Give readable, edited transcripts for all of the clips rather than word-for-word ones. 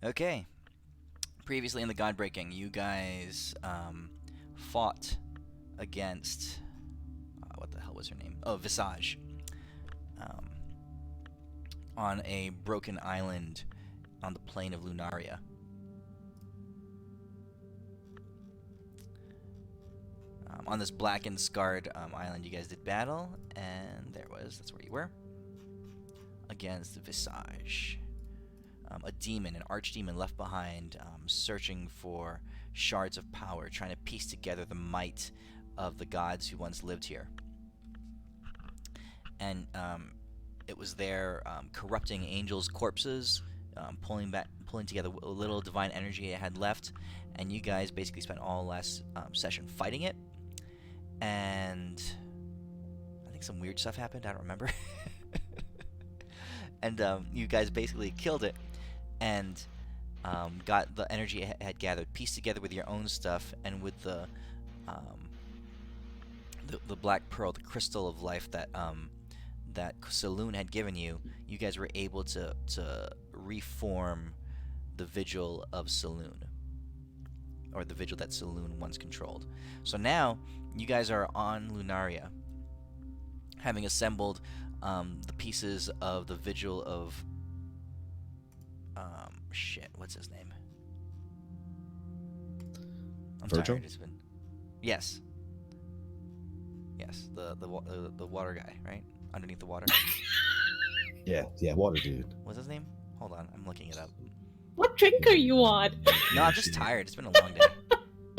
Okay. Previously in the GodBreaking, you guys fought against what the hell was her name? Oh, Visage. Um, on a broken island on the plain of Lunaria. On this black and scarred island, you guys did battle, and that's where you were, against Visage. A demon, an archdemon left behind, searching for shards of power, trying to piece together the might of the gods who once lived here. And it was there, corrupting angels' corpses, pulling together a little divine energy it had left, and you guys basically spent all last session fighting it. And I think some weird stuff happened. I don't remember. And you guys basically killed it, and got the energy it had gathered, pieced together with your own stuff, and with the black pearl, the crystal of life that Saloon had given you. You guys were able to reform the vigil of Saloon, or the vigil that Saloon once controlled. So now you guys are on Lunaria, having assembled the pieces of the vigil of what's his name? I'm Virgil? tired. It's been yes, the water guy, right? Underneath the water. Yeah, water dude. What's his name? Hold on, I'm looking it up. What drink are you on? No, I'm just tired. It's been a long day.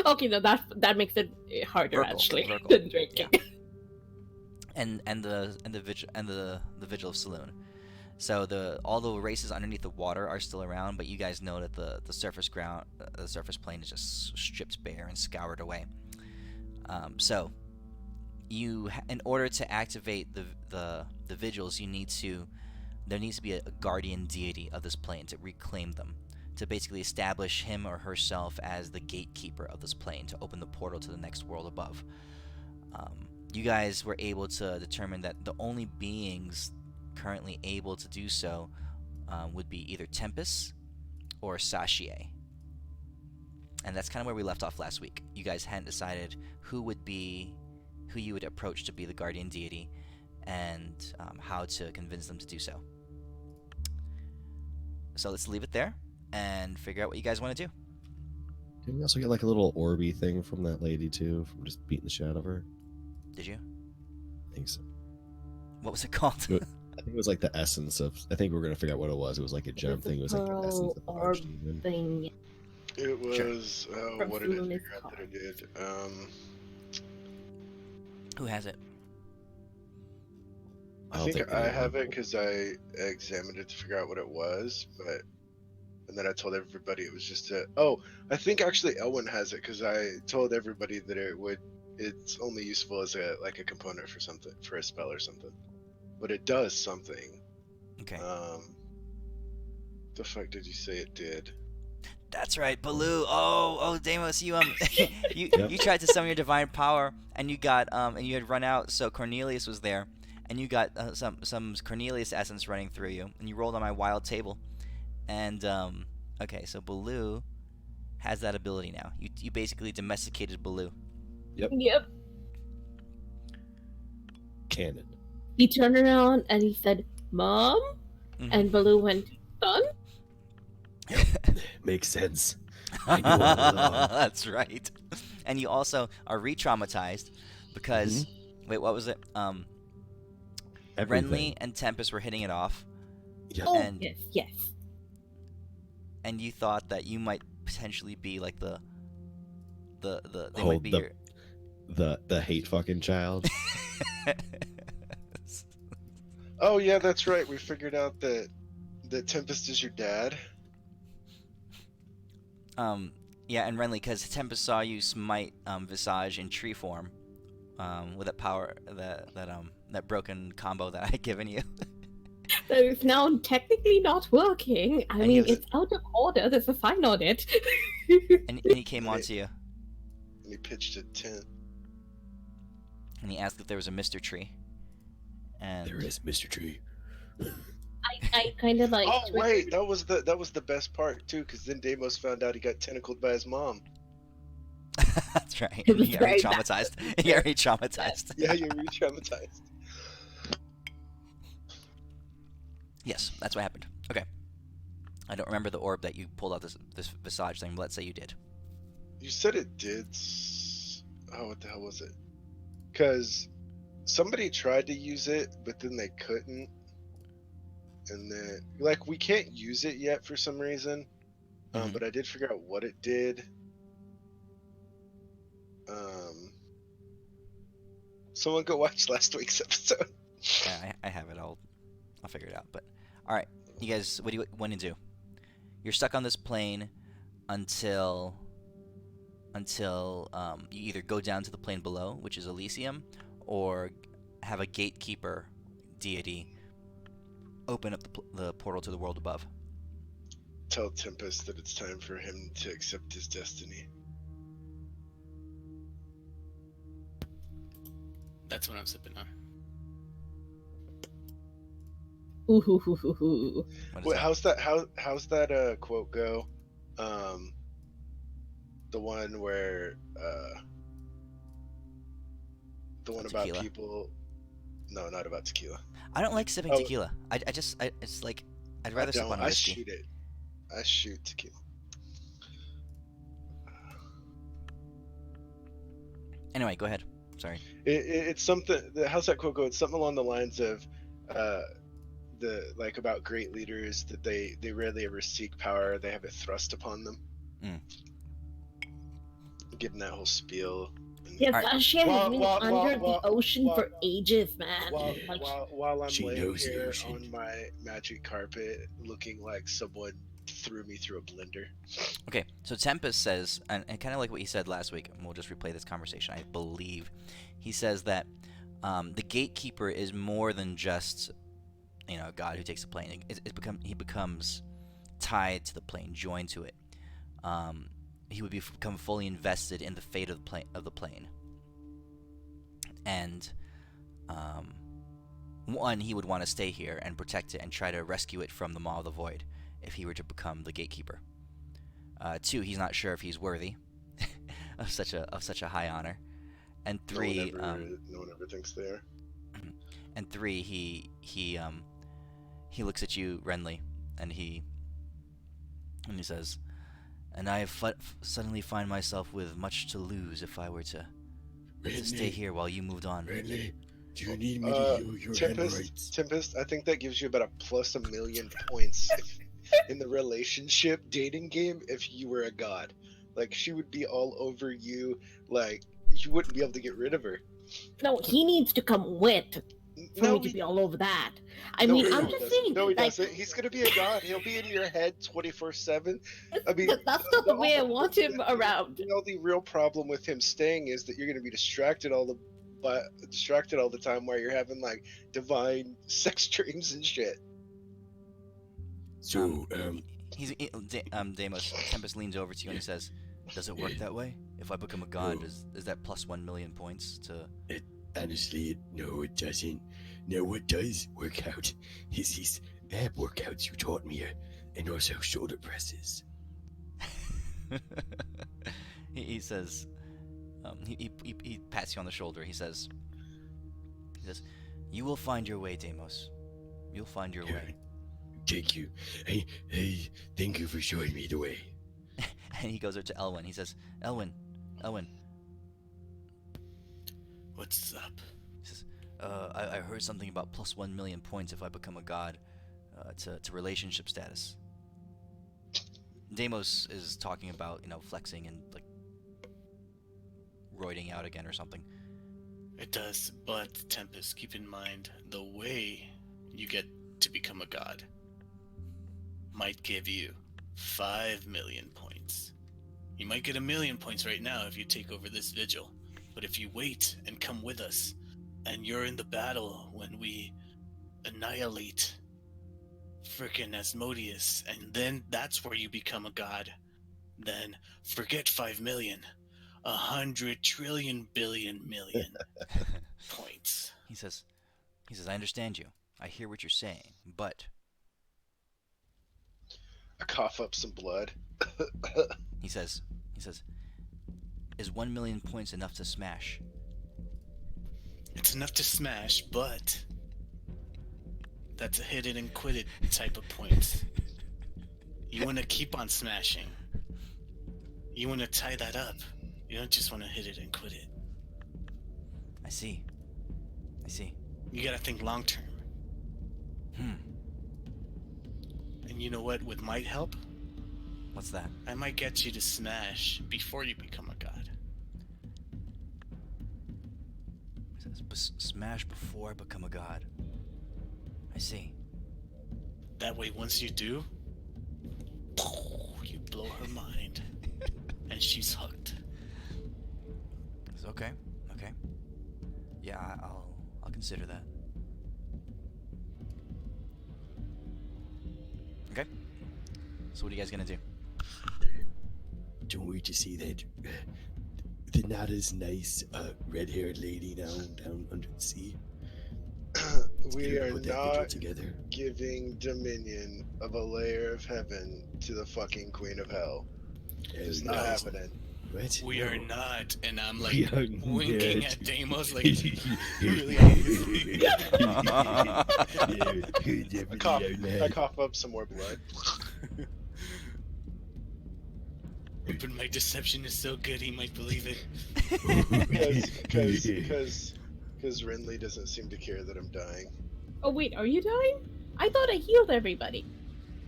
Okay, no, that makes it harder actually Verkle. than drinking. Yeah. And the vigil of Saloon. So all the races underneath the water are still around, but you guys know that the surface plane is just stripped bare and scoured away. So in order to activate the vigils, there needs to be a guardian deity of this plane to reclaim them, to basically establish him or herself as the gatekeeper of this plane, to open the portal to the next world above. You guys were able to determine that the only beings currently able to do so would be either Tempest or Sashie. And that's kind of where we left off last week. You guys hadn't decided who you would approach to be the guardian deity, and how to convince them to do so. So let's leave it there and figure out what you guys want to do. Did we also get like a little orby thing from that lady too, from just beating the shit out of her? Did you? I think so. What was it called? I think it was like the essence of. I think we're gonna figure out what it was. It was like a gem thing. It was like the essence of the archdemon Thing. It was. From What did I Luna's figure out that I did? Who has it? I think I have it because I examined it to figure out what it was, and then I told everybody it was just a. Oh, I think actually Elwin has it because I told everybody that it's only useful as a component for something, for a spell or something, but it does something. Okay. The fuck did you say it did? That's right, Baloo. Oh, Deimos, you Yep. you tried to summon your divine power, and you got and you had run out. So Cornelius was there, and you got some Cornelius essence running through you, and you rolled on my wild table, and okay, so Baloo has that ability now. You basically domesticated Baloo. Yep. Canon. He turned around and he said, "Mom," and Baloo went, "Son." Makes sense. I knew all along. That's right. And you also are re-traumatized because wait, what was it? Everything. Renly and Tempest were hitting it off. Yep. Oh, And- yes. And you thought that you might potentially be like the hate fucking child. Oh yeah, that's right. We figured out that Tempest is your dad. Yeah, and Renly, because Tempest saw you smite Visage in tree form, with that power, that broken combo that I had given you. That is now technically not working. I And mean, he was- it's out of order. There's a sign on it. and he came onto you, And he pitched a tent. and he asked if there was a Mr. Tree. And There is Mr. Tree. I I kind of like. Oh wait, that was the best part too, because then Deimos found out he got tentacled by his mom. That's right. It was He already very bad. traumatized. He already traumatized. Yeah, you're re-traumatized. Yes, that's what happened. Okay. I don't remember the orb that you pulled out this visage thing, but let's say you did. You said it did. Oh, what the hell was it? Because somebody tried to use it, but then they couldn't. And then, like, we can't use it yet for some reason. Mhm. But I did figure out what it did. Someone go watch last week's episode. Yeah, I have it. I'll figure it out. But all right, you guys, what do you want to do? You're stuck on this plane until you either go down to the plane below, which is Elysium, or have a gatekeeper deity open up the portal to the world above. Tell Tempest that it's time for him to accept his destiny. That's what I'm sipping on. Ooh. What is Wait, that? how's that quote go? The one where the one about Tequila? people. No, not about tequila. I don't like sipping Oh. tequila. It's like I'd rather sip on a I whiskey. shoot it. I shoot tequila. Anyway, go ahead. Sorry. It's something. How's that quote go? It's something along the lines of, about great leaders that they rarely ever seek power. They have it thrust upon them. Giving that whole spiel. Yeah, Alright. Sashie has been under the While- ocean while- for ages, man. While I'm She laying knows the here ocean. on my magic carpet, looking like someone threw me through a blender. Okay, so Tempest says, and kind of like what he said last week, and we'll just replay this conversation, I believe. He says that the gatekeeper is more than just, a god who takes a plane. He becomes tied to the plane, joined to it. He would become fully invested in the fate of the plane. And one, he would want to stay here and protect it and try to rescue it from the Maw of the Void if he were to become the gatekeeper. Two, he's not sure if he's worthy of such a high honor. And three, No one ever thinks they are. and three, he looks at you, Renly, and he says, "And I suddenly find myself with much to lose if I were to stay here while you moved on." Renly, do you need me to heal your hemorrhoids? Tempest, I think that gives you about a plus +1 million points in the relationship dating game if you were a god. Like, she would be all over you. Like, you wouldn't be able to get rid of her. No, he needs to come with for No, me to be all over that. no, I'm he just doesn't. saying. No, he like, doesn't. He's gonna be a god. He'll be in your head 24/7. I mean, that's not the way I want him around. The only real problem with him staying is that you're gonna be distracted all the time while you're having like divine sex dreams and shit. So, Deimos, Tempest leans over to you and he says, "Does it work that way? If I become a god, is that plus 1 million points to?" honestly, no, it doesn't. No, what does work out is these ab workouts you taught me, and also shoulder presses. He says, he pats you on the shoulder. He says, "You will find your way, Deimos. You'll find your way." Thank you. Hey, thank you for showing me the way. And he goes over to Elwyn. He says, Elwyn. What's up? He says, I heard something about plus 1 million points if I become a god to relationship status. Deimos is talking about, flexing and, like, roiding out again or something. It does, but Tempest, keep in mind, the way you get to become a god might give you 5 million points. You might get 1 million points right now if you take over this vigil, but if you wait and come with us, and you're in the battle when we annihilate frickin' Asmodeus, and then that's where you become a god, then forget 5 million. 100 trillion billion million points. He says, I understand you. I hear what you're saying, but I cough up some blood. He says, is 1 million points enough to smash? It's enough to smash, but that's a hit it and quit it type of points. You want to keep on smashing. You want to tie that up. You don't just want to hit it and quit it. I see. You gotta think long term. And you know what would might help? What's that? I might get you to smash before you become a god. He says, smash before I become a god. I see. That way, once you do, you blow her mind, and she's hooked. It's okay. Yeah, I'll consider that. Okay. So what are you guys gonna do? Don't wait to see that the not as nice red-haired lady down under the sea. We are Put that vigil not together. giving dominion of a layer of heaven to the fucking Queen of Hell. It's not happening. What? We are not, and I'm like We are winking not. at Deimos like really. I cough up some more blood. But my deception is so good, he might believe it. Because Renly doesn't seem to care that I'm dying. Oh wait, are you dying? I thought I healed everybody.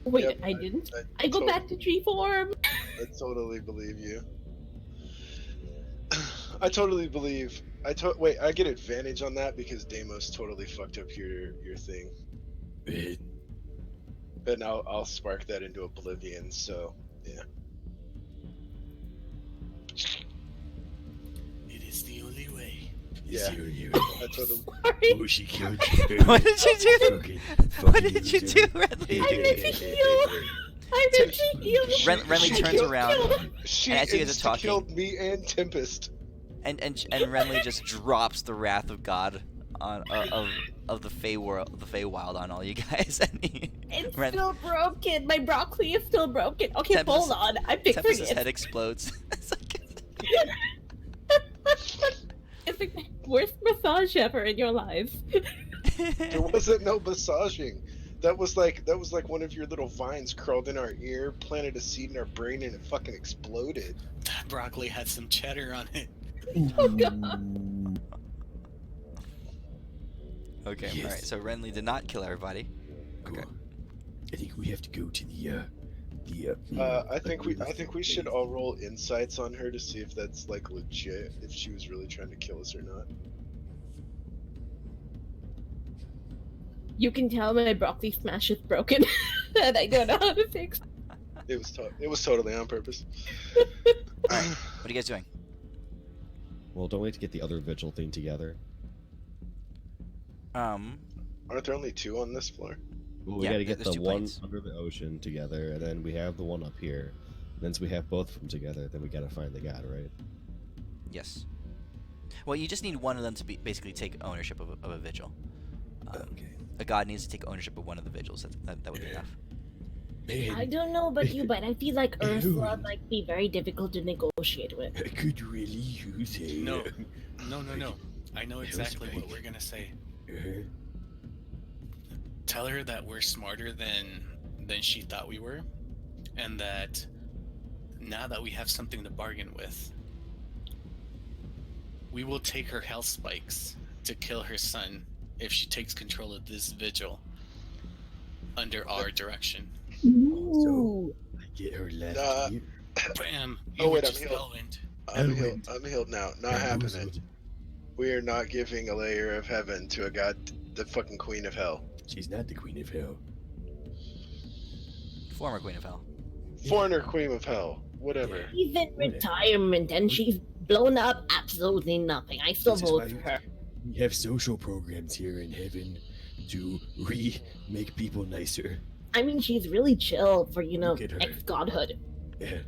Wait, Yep, I didn't. I go back to tree form. I totally believe you. I totally believe. Wait, I get advantage on that because Deimos totally fucked up your thing. And I'll spark that into oblivion. So yeah. It is the only way. Yeah. You. I totally. Sorry. Oh, she killed What did you do? Fucking What did you loser. do, Renly? I meant to heal. I meant to heal. Renly turns around, She And as you guys are talking- killed me and Tempest. and Renly just drops the wrath of God on of the Feywild on all you guys. And It's Ren- still broken. My broccoli is still broken. Okay, Tempest- hold on. I'm fixing Tempest's it. head explodes. It's like- It's the worst massage ever in your life. There wasn't no massaging. That was like one of your little vines crawled in our ear, planted a seed in our brain, and it fucking exploded. That broccoli had some cheddar on it. Oh god. Okay, Yes. alright, so Renly did not kill everybody. Cool. Okay. I think we have to go to the I think we should all roll insights on her to see if that's like legit, if she was really trying to kill us or not. You can tell my broccoli smash is broken, and I don't know how to fix. It was totally on purpose. Alright, what are you guys doing? Well, don't wait to get the other vigil thing together. Aren't there only 2 on this floor? Well, we Yeah, gotta get there's the 2 one planes. under the ocean together, and then we have the one up here. And once we have both of them together, then we gotta find the god, right? Yes. Well, you just need one of them to basically take ownership of a vigil. okay. A god needs to take ownership of one of the vigils. That would be enough. Man, I don't know about you, but I feel like Ursula might be very difficult to negotiate with. I could really use a No. No. I know exactly what spike. we're gonna say. uh, Tell her that we're smarter than she thought we were, and that now that we have something to bargain with, we will take her health spikes to kill her son if she takes control of this vigil under our direction. Ooh. get her left Uh, ear. Bam! Oh, You were wait, I'm just healed. going. I'm healed now. Not happening. We are not giving a layer of heaven to a god, the fucking Queen of Hell. She's not the Queen of Hell. Former Queen of Hell. Foreigner Queen of Hell. Whatever. She's in retirement and she's blown up absolutely nothing. I still This is vote why for her. We have social programs here in heaven to make people nicer. I mean, she's really chill for, Look at her. ex-godhood. Yeah.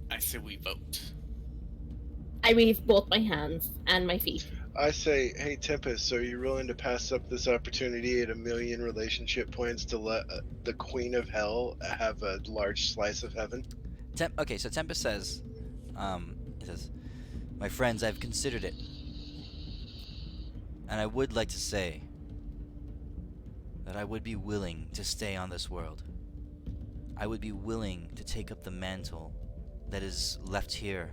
I say we vote. I raise both my hands and my feet. I say, hey Tempest, are you willing to pass up this opportunity at 1,000,000 relationship points to let the Queen of Hell have a large slice of heaven? Okay, so Tempest says, he says, my friends, I've considered it, and I would like to say that I would be willing to stay on this world. I would be willing to take up the mantle that is left here.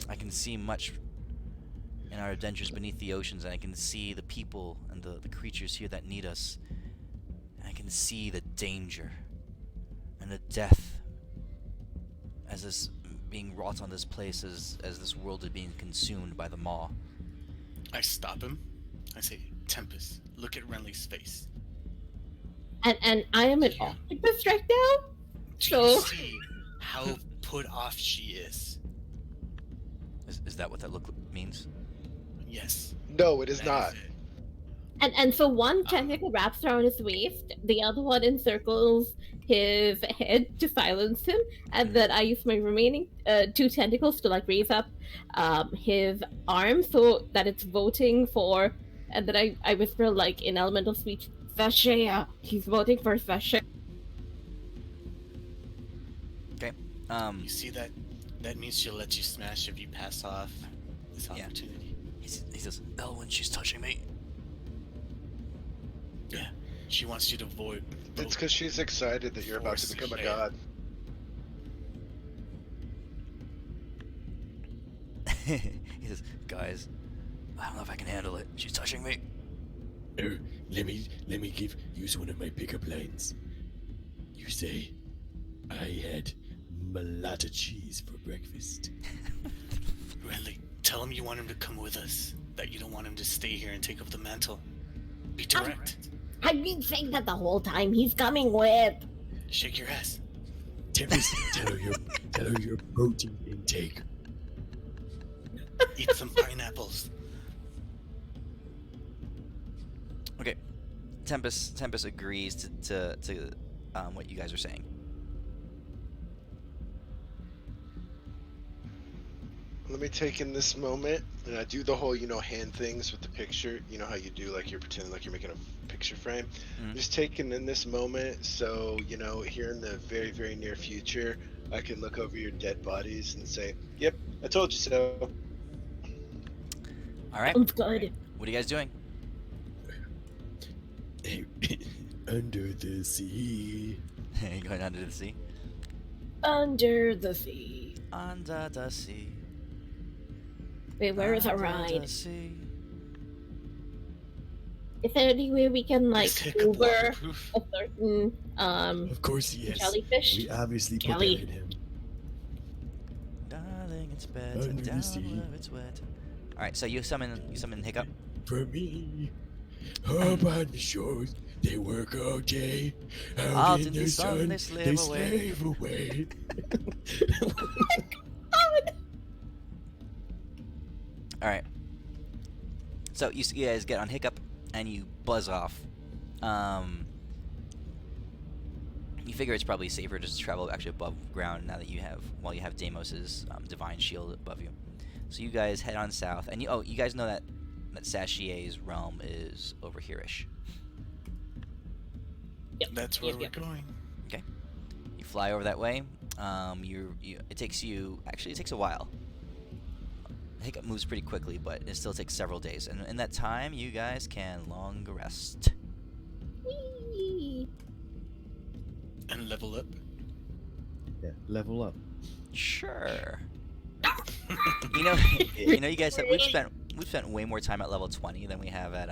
I can see much in our adventures beneath the oceans, and I can see the people and the creatures here that need us. And I can see the danger and the death as this being wrought on this place as this world is being consumed by the maw. I stop him. I say, Tempest, look at Renly's face. And I am an Yeah. octopus right now? Do So- you see how put off she is? Is that what that look means? Yes. No, it is that not. it. And so one tentacle wraps around his waist, the other one encircles his head to silence him, and then I use my remaining 2 tentacles to like raise up his arm so that it's voting for, and then I whisper like in elemental speech, Sashie. He's voting for Sashie. You see that? That means she'll let you smash if you pass off this Yeah. opportunity. He says, Elwyn, she's touching me. Yeah. She wants you to vote. It's because she's excited that you're about to become a Force god. He says, guys, I don't know if I can handle it. She's touching me. Let me use one of my pickup lines. You say, I had malata cheese for breakfast. Renly, tell him you want him to come with us. That you don't want him to stay here and take up the mantle. Be direct. I've been saying that the whole time. He's coming with. Shake your ass. Tempest, tell her your protein intake. Eat some pineapples. Okay, Tempest agrees to what you guys are saying. Let me take in this moment, and I do the whole, hand things with the picture. You know how you do, like you're pretending like you're making a picture frame. Mhm. Just taking in this moment, so here in the very, very near future, I can look over your dead bodies and say, "Yep, I told you so." All right, Sounds good. what are you guys doing? Under the sea. Going under the sea. Under the sea. Under the sea. Wait, where is our Under ride? the sea. Is there any way we can like Is hiccup Uber waterproof? a certain Of course, yes. jellyfish? We obviously put Jelly. that in him. Darling, it's better Under the down sea. where it's wet. All right, so you summon Hiccup. For me, up on the shores, they work all day. Out Out in the sun, they slave away. All right. So you guys get on Hiccup and you buzz off. You figure it's probably safer just to travel actually above ground now that you have Deimos's divine shield above you. So you guys head on south, and you guys know that Sashie's realm is over here-ish. That's where Yep, we're yep. going. You fly over that way. It takes a while. Hiccup moves pretty quickly, but it still takes several days. And in that time, you guys can long rest. Whee! And level up. Yeah, level up. Sure. you know, you guys have, we've spent way more time at level 20 than we have at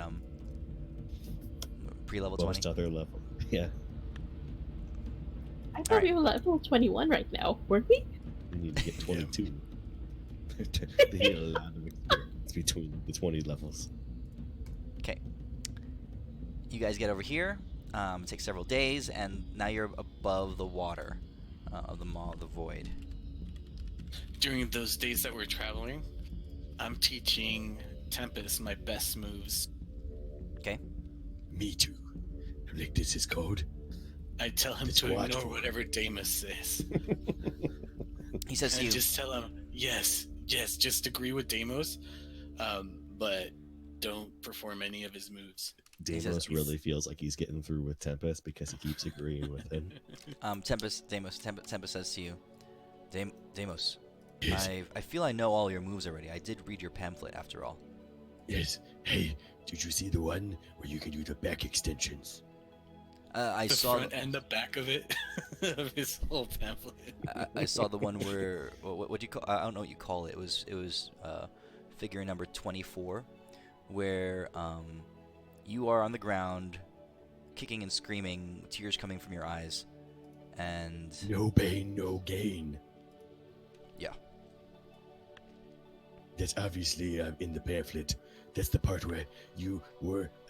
pre-level 20. Most other level. Yeah, I thought Alright. we were level 21 right now, weren't we? we need to get 22. They need a lot of experience between the 20 levels. Okay. You guys get over here. It takes several days, and now you're above the water of the Maw of the Void. During those days that we're traveling, I'm teaching Tempest my best moves. Me too. Like this is called. I tell him It's to watchful. ignore whatever Deimos says. He says to And you, just tell him, yes, just agree with Deimos, but don't perform any of his moves. Deimos really feels like he's getting through with Tempest because he keeps agreeing with him. Tempest says to you, Deimos, Yes. I feel I know all your moves already. I did read your pamphlet after all. Yes. Hey, did you see the one where you can do the back extensions? I The saw front and the back of it, of his whole pamphlet. I saw the one where what do you call? I don't know what you call it. It was figure number 24, where you are on the ground, kicking and screaming, tears coming from your eyes, and No pain, no gain. yeah. That's obviously in the pamphlet. That's the part where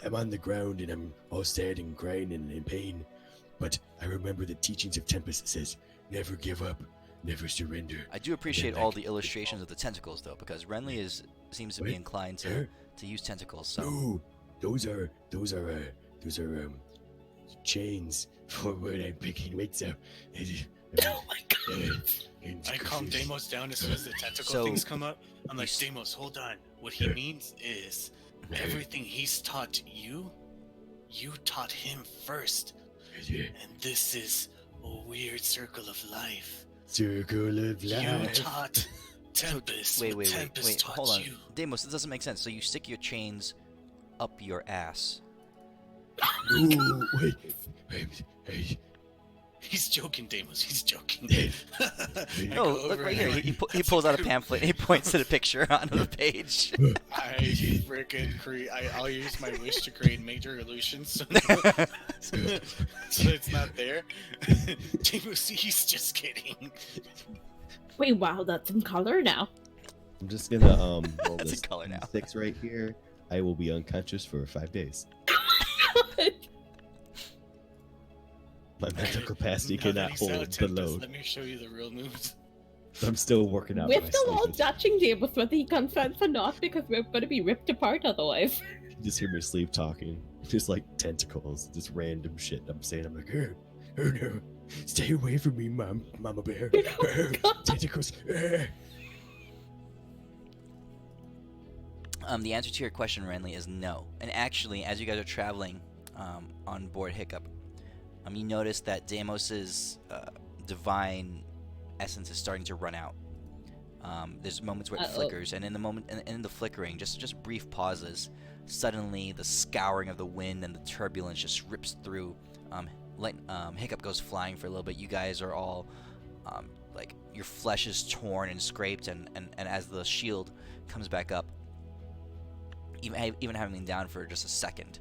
I'm on the ground and I'm all sad and crying and in pain. But I remember the teachings of Tempest says, never give up, never surrender. I do appreciate all the illustrations of the tentacles though, because Renly seems to be What? inclined Huh? to use tentacles. So No, those are chains for when I'm picking weights up. Oh my god! I calm Deimos down as soon as the tentacle So- things come up. I'm like, you Deimos, hold on. What he means is everything he's taught you, you taught him first. And this is a weird circle of life. Circle of You life. taught Tempest. wait, what Tempest taught hold on, you. Deimos, this doesn't make sense. So you stick your chains up your ass. Ooh, wait. Hey, He's joking, Deimos. He's joking. I No, go look over right and here. I'm like, He "That's pulls out a good pamphlet and he points to the picture onto the page. I freaking create. I'll use my wish to create major illusions, so, so it's not there. Deimos, he's just kidding. Wait, wow, that's in color now. I'm just gonna roll That's this in color now. 6 right here. I will be unconscious for 5 days. My mental capacity Now that cannot he's out, hold the Tempest, load. Let me show you the real moves. I'm still working out. We're my still all sleep. judging James whether he consents or not because we're going to be ripped apart otherwise. You just hear me sleep talking. Just like tentacles, just random shit. I'm saying, I'm like, oh no. Stay away from me, Mama Bear. Tentacles. The answer to your question, Renly, is no. And actually, as you guys are traveling on board Hiccup, you notice that Deimos's divine essence is starting to run out. There's moments where it flickers, and in the moment, in the flickering, just brief pauses. Suddenly, the scouring of the wind and the turbulence just rips through. Hiccup goes flying for a little bit. You guys are all like your flesh is torn and scraped, and as the shield comes back up, even having been down for just a second,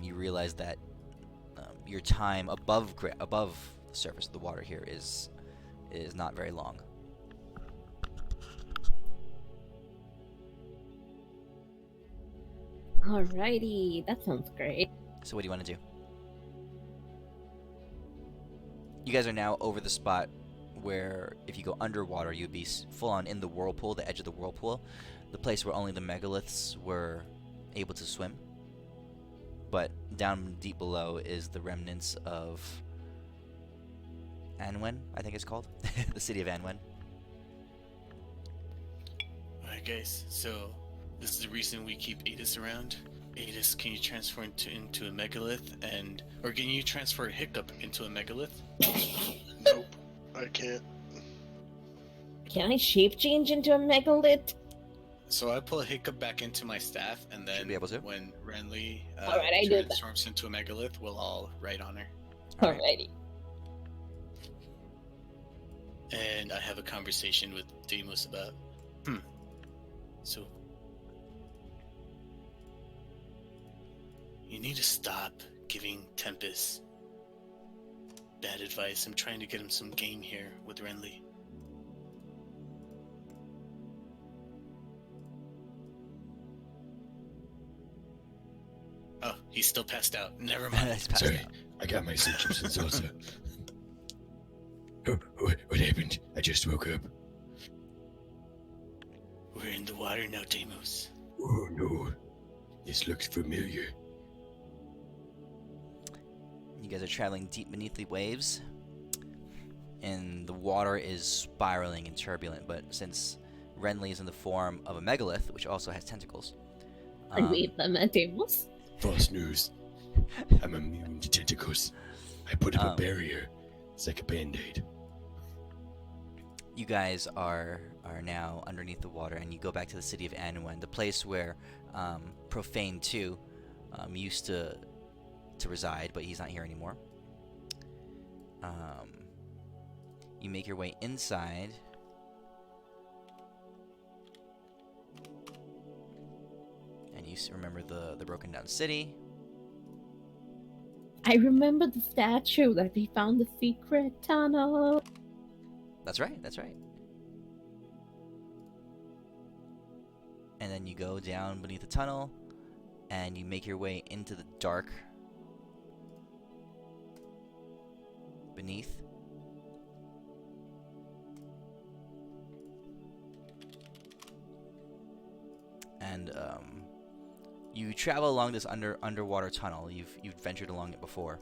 you realize that your time above the surface of the water here is not very long. Alrighty, that sounds great. So what do you want to do? You guys are now over the spot where if you go underwater, you'd be full on in the whirlpool, the edge of the whirlpool, the place where only the megaliths were able to swim. But down deep below is the remnants of Anwen, I think it's called. The city of Anwen. Alright, guys. So this is the reason we keep Adis around. Adis, can you transfer into a megalith, or can you transfer Hiccup into a megalith? Nope, I can't. Can I shape change into a megalith? So I pull Hiccup back into my staff, and then Should be able to. when Renly Alright, I do that. transforms into a megalith, we'll all ride on her. Alright. Alrighty. And I have a conversation with Deimos about, so you need to stop giving Tempest bad advice. I'm trying to get him some game here with Renly. Oh, he's still passed out. Never mind. He's passed Sorry, out. I got my citrus and salsa. Oh, what happened? I just woke up. We're in the water now, Deimos. Oh no. This looks familiar. You guys are traveling deep beneath the waves, and the water is spiraling and turbulent. But since Renly is in the form of a megalith, which also has tentacles, And we eat them at tables. False news. I'm immune to tentacles. I put up a barrier. It's like a band-aid. you guys are now underneath the water, and you go back to the city of Anwen, the place where Profane 2 used to reside, but he's not here anymore. You make your way inside. And you remember the broken down city. I remember the statue that we found the secret tunnel. That's right, that's right. And then you go down beneath the tunnel, and you make your way into the dark beneath. And you travel along this underwater tunnel. You've ventured along it before,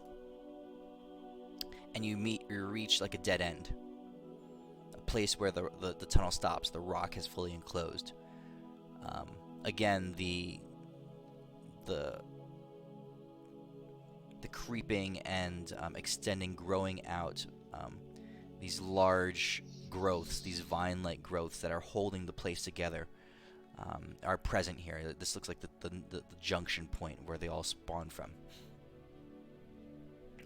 and you reach like a dead end, a place where the tunnel stops. The rock has fully enclosed. Again, the creeping and extending, growing out, these large growths, these vine-like growths that are holding the place together, are present here. This looks like the junction point where they all spawn from.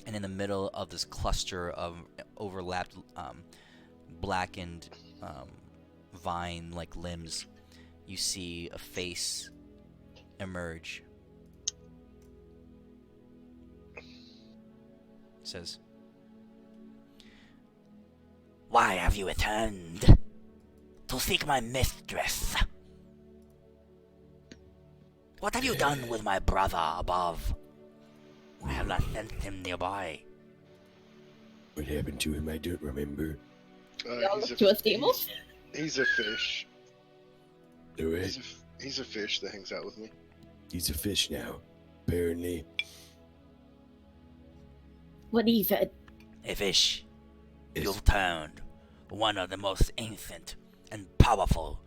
And in the middle of this cluster of overlapped, blackened vine-like limbs, you see a face emerge. It says, "Why have you returned? To seek my mistress. What have you done with my brother above? I have not sensed him nearby." What happened to him? I don't remember. To a stable? He's a fish. The way He's a fish that hangs out with me. he's a fish now, apparently. What is it? A fish. Is- You've turned one of the most ancient and powerful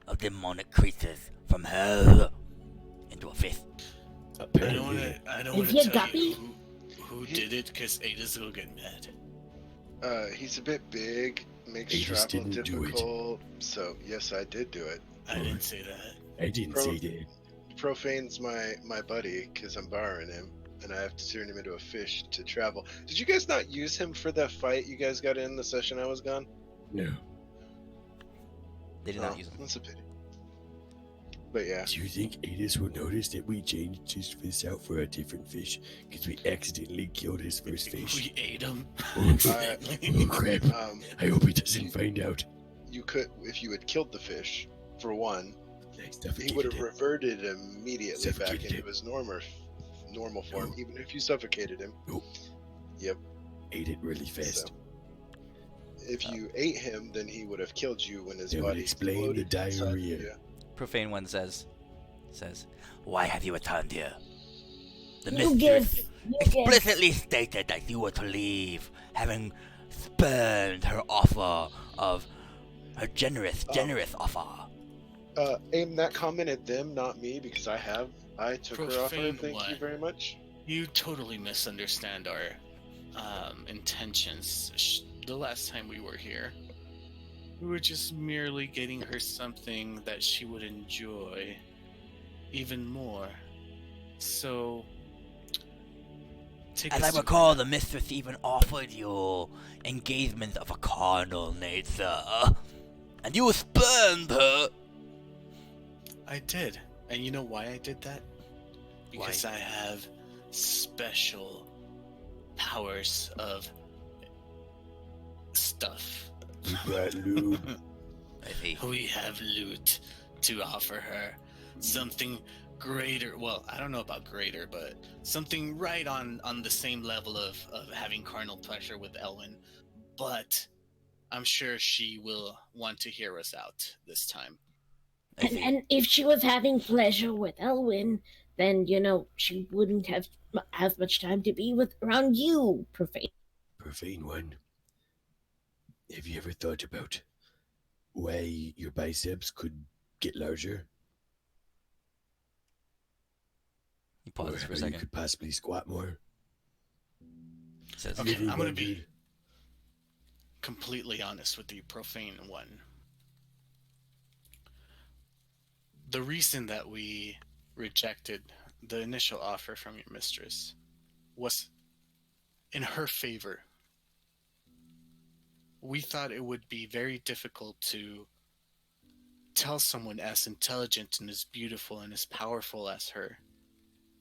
of demonic creatures from hell into a fish. Apparently. I don't Is want he a to tell guppy? you who did it, because Ada's gonna get mad. He's a bit big, makes Aegis travel didn't do it. difficult. So yes, I did do it. I didn't say that. I didn't say that. Profane's my buddy because I'm borrowing him, and I have to turn him into a fish to travel. Did you guys not use him for that fight you guys got in the session I was gone? No. They did not use them. That's a pity. But yeah, Do you think Adis will notice that we changed his fish out for a different fish? Because we accidentally killed his first fish. We ate him. Oh, oh crap. I hope he doesn't find out. you could, if you had killed the fish, for one, I he suffocated would have him. reverted immediately back Suffocated into him. his normal form, No. even if you suffocated him. Nope. Yep. Ate it really fast. So, if you ate him, then he would have killed you when his That would body explain the exploded inside of you. diarrhea. Profane one says, "Why have you returned here? The You mistress give. You give. explicitly stated that you were to leave, having spurned her offer of her generous offer." Aim that comment at them, not me, because I took her offer. Profane Thank you what? very much. You totally misunderstand our intentions. The last time we were here, we were just merely getting her something that she would enjoy even more. So, take As a I step recall, back. the mistress even offered you engagement of a carnal nature, and you spurned her. I did. And you know why I did that? Because I have special powers of stuff. You got lube. I see. We have loot to offer her. Something greater. Well, I don't know about greater, but something right on the same level of having carnal pleasure with Elwyn. But I'm sure she will want to hear us out this time. I see. And if she was having pleasure with Elwyn, then, she wouldn't have as much time to be around you, Profane. Profane one. Have you ever thought about why your biceps could get larger? He Or pauses for a how you second. could possibly squat more? Says, Okay, You ever I'm gonna be wondered- completely honest with you, Profane One. The reason that we rejected the initial offer from your mistress was in her favor. We thought it would be very difficult to tell someone as intelligent and as beautiful and as powerful as her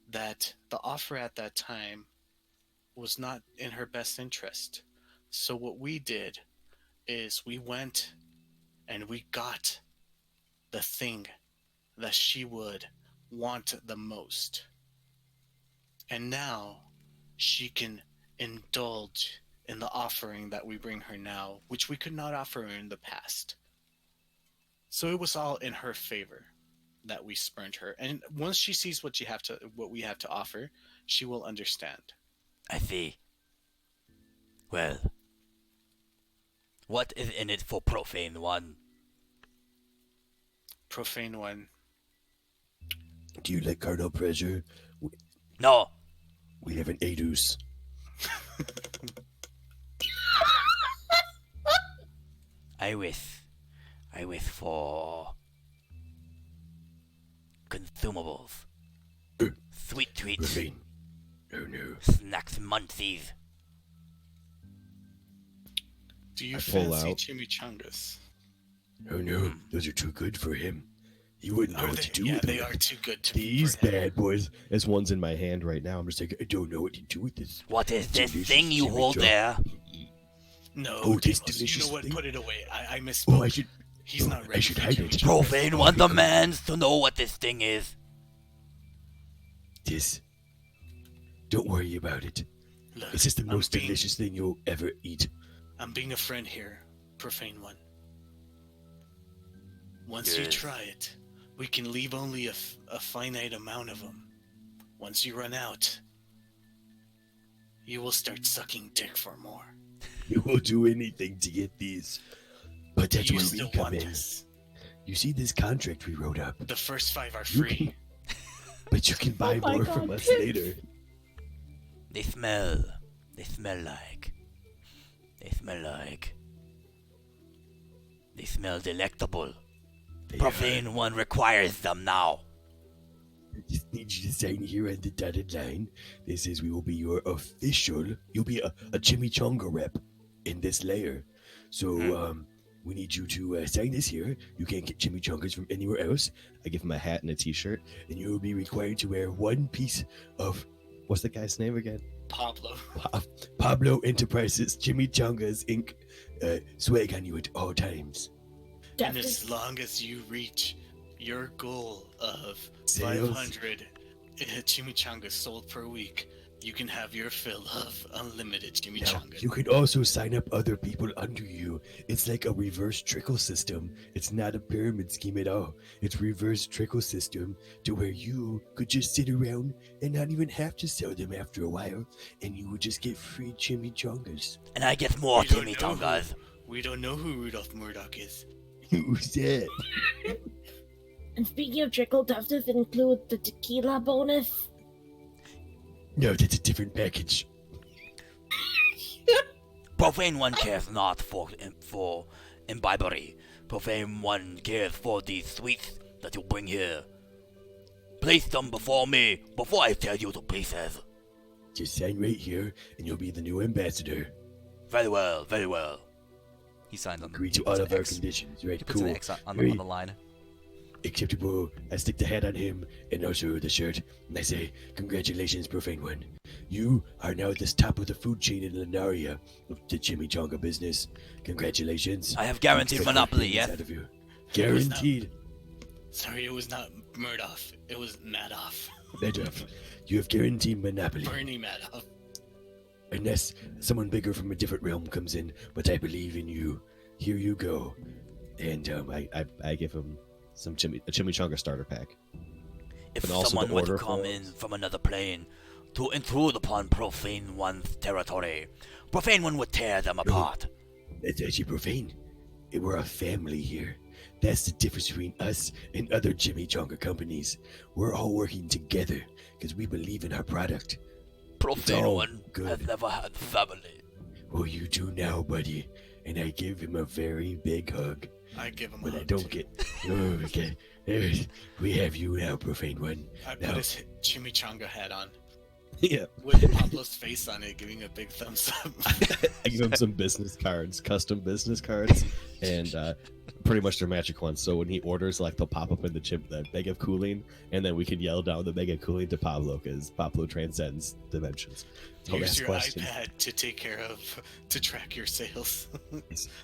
that the offer at that time was not in her best interest. So what we did is we went and we got the thing that she would want the most. And now she can indulge in the offering that we bring her now, which we could not offer her in the past. So it was all in her favor that we spurned her. And once she sees what we have to offer, she will understand. I see. Well, what is in it for Profane One? Profane One. Do you like carnal pleasure? No, We have an Adus. I wish for consumables, sweet treats, Profane. Oh no. snacks, munchies. Do you I pull fancy out. chimichangas? Oh no. Those are too good for him. He wouldn't know Are what they? to do Yeah, with they them. are too good to These for him. bad boys. This one's in my hand right now. I'm just like, I don't know what to do with this. What is this Delicious thing you hold chimichurri. there? No, Oh, this Deimos, you delicious know what? thing? Put it away. I misspoke. Oh, I should. He's not I ready should for hide it. chimichangas. Profane One demands to know what this thing is. This. Don't worry about it. Look, It's just the I'm most being- delicious thing you'll ever eat. I'm being a friend here, Profane One. Once you Yes. try it, we can leave only a finite amount of them. Once you run out, you will start sucking dick for more. You will do anything to get these. But that's you where still we come want in. this. You see this contract we wrote up, The first 5 are You free. can- but you can buy Oh my more God, from us Pip. later. They smell like. They smell delectable. They, Profane One requires them now. I just need you to sign here on the dotted line. This says we will be your official. You'll be a chimichanga rep in this layer. So we need you to sign this here. You can't get chimichangas from anywhere else, I give him a hat and a t-shirt. and you will be required to wear one piece of What's the guy's name again? Pablo. Pablo Enterprises Chimichangas Inc. Swag on you at all times. And as long as you reach your goal of Sales. 500 chimichangas sold per week, you can have your fill of unlimited Now, chimichangas. you can also sign up other people under you. It's like a reverse trickle system. It's not a pyramid scheme at all. It's reverse trickle system to where you could just sit around and not even have to sell them after a while, and you would just get free chimichangas. And I get more We don't know chimichangas. We don't know who Rudolph Murdoch is. Who's that? And speaking of trickle, does this include the tequila bonus? No, that's a different package. Profane One cares not for imbibery. Profane One cares for these sweets that you bring here. Place them before me, before I tell you to places. Just sign right here, and you'll be the new ambassador. Very well, very well. He signs on Agree to he all puts of an our X. conditions, right? He puts Cool. an X on Very the line. acceptable. I stick the hat on him and also the shirt, and I say, congratulations, Profane One. You are now at the top of the food chain in Lunaria of the chimichanga business. Congratulations. I have guaranteed Get monopoly, things yes? out of you. It was not- Guaranteed. Sorry, it was not Murdoch. It was Madoff. Madoff, you have guaranteed monopoly. Bernie Madoff. Unless someone bigger from a different realm comes in, but I believe in you. Here you go. And I give him a chimichanga starter pack. If And also someone the were to order come forms. in from another plane to intrude upon Profane One's territory, Profane One would tear them apart. It's actually profane. We're a family here. That's the difference between us and other chimichanga companies. We're all working together because we believe in our product. Profane all one good. has never had family. Well, you do now, buddy. And I give him a very big hug. I give him a But I hug, don't too. get. Oh, okay. There's, we have you now, profane one. I Now- put his chimichanga hat on Yeah. with Pablo's face on it, giving a big thumbs up. I give him some business cards, custom business cards, and pretty much they're magic ones. So when he orders, like they'll pop up in the bag of cooling, and then we can yell down the bag of cooling to Pablo because Pablo transcends dimensions. He'll Here's ask your questions. iPad to track your sales.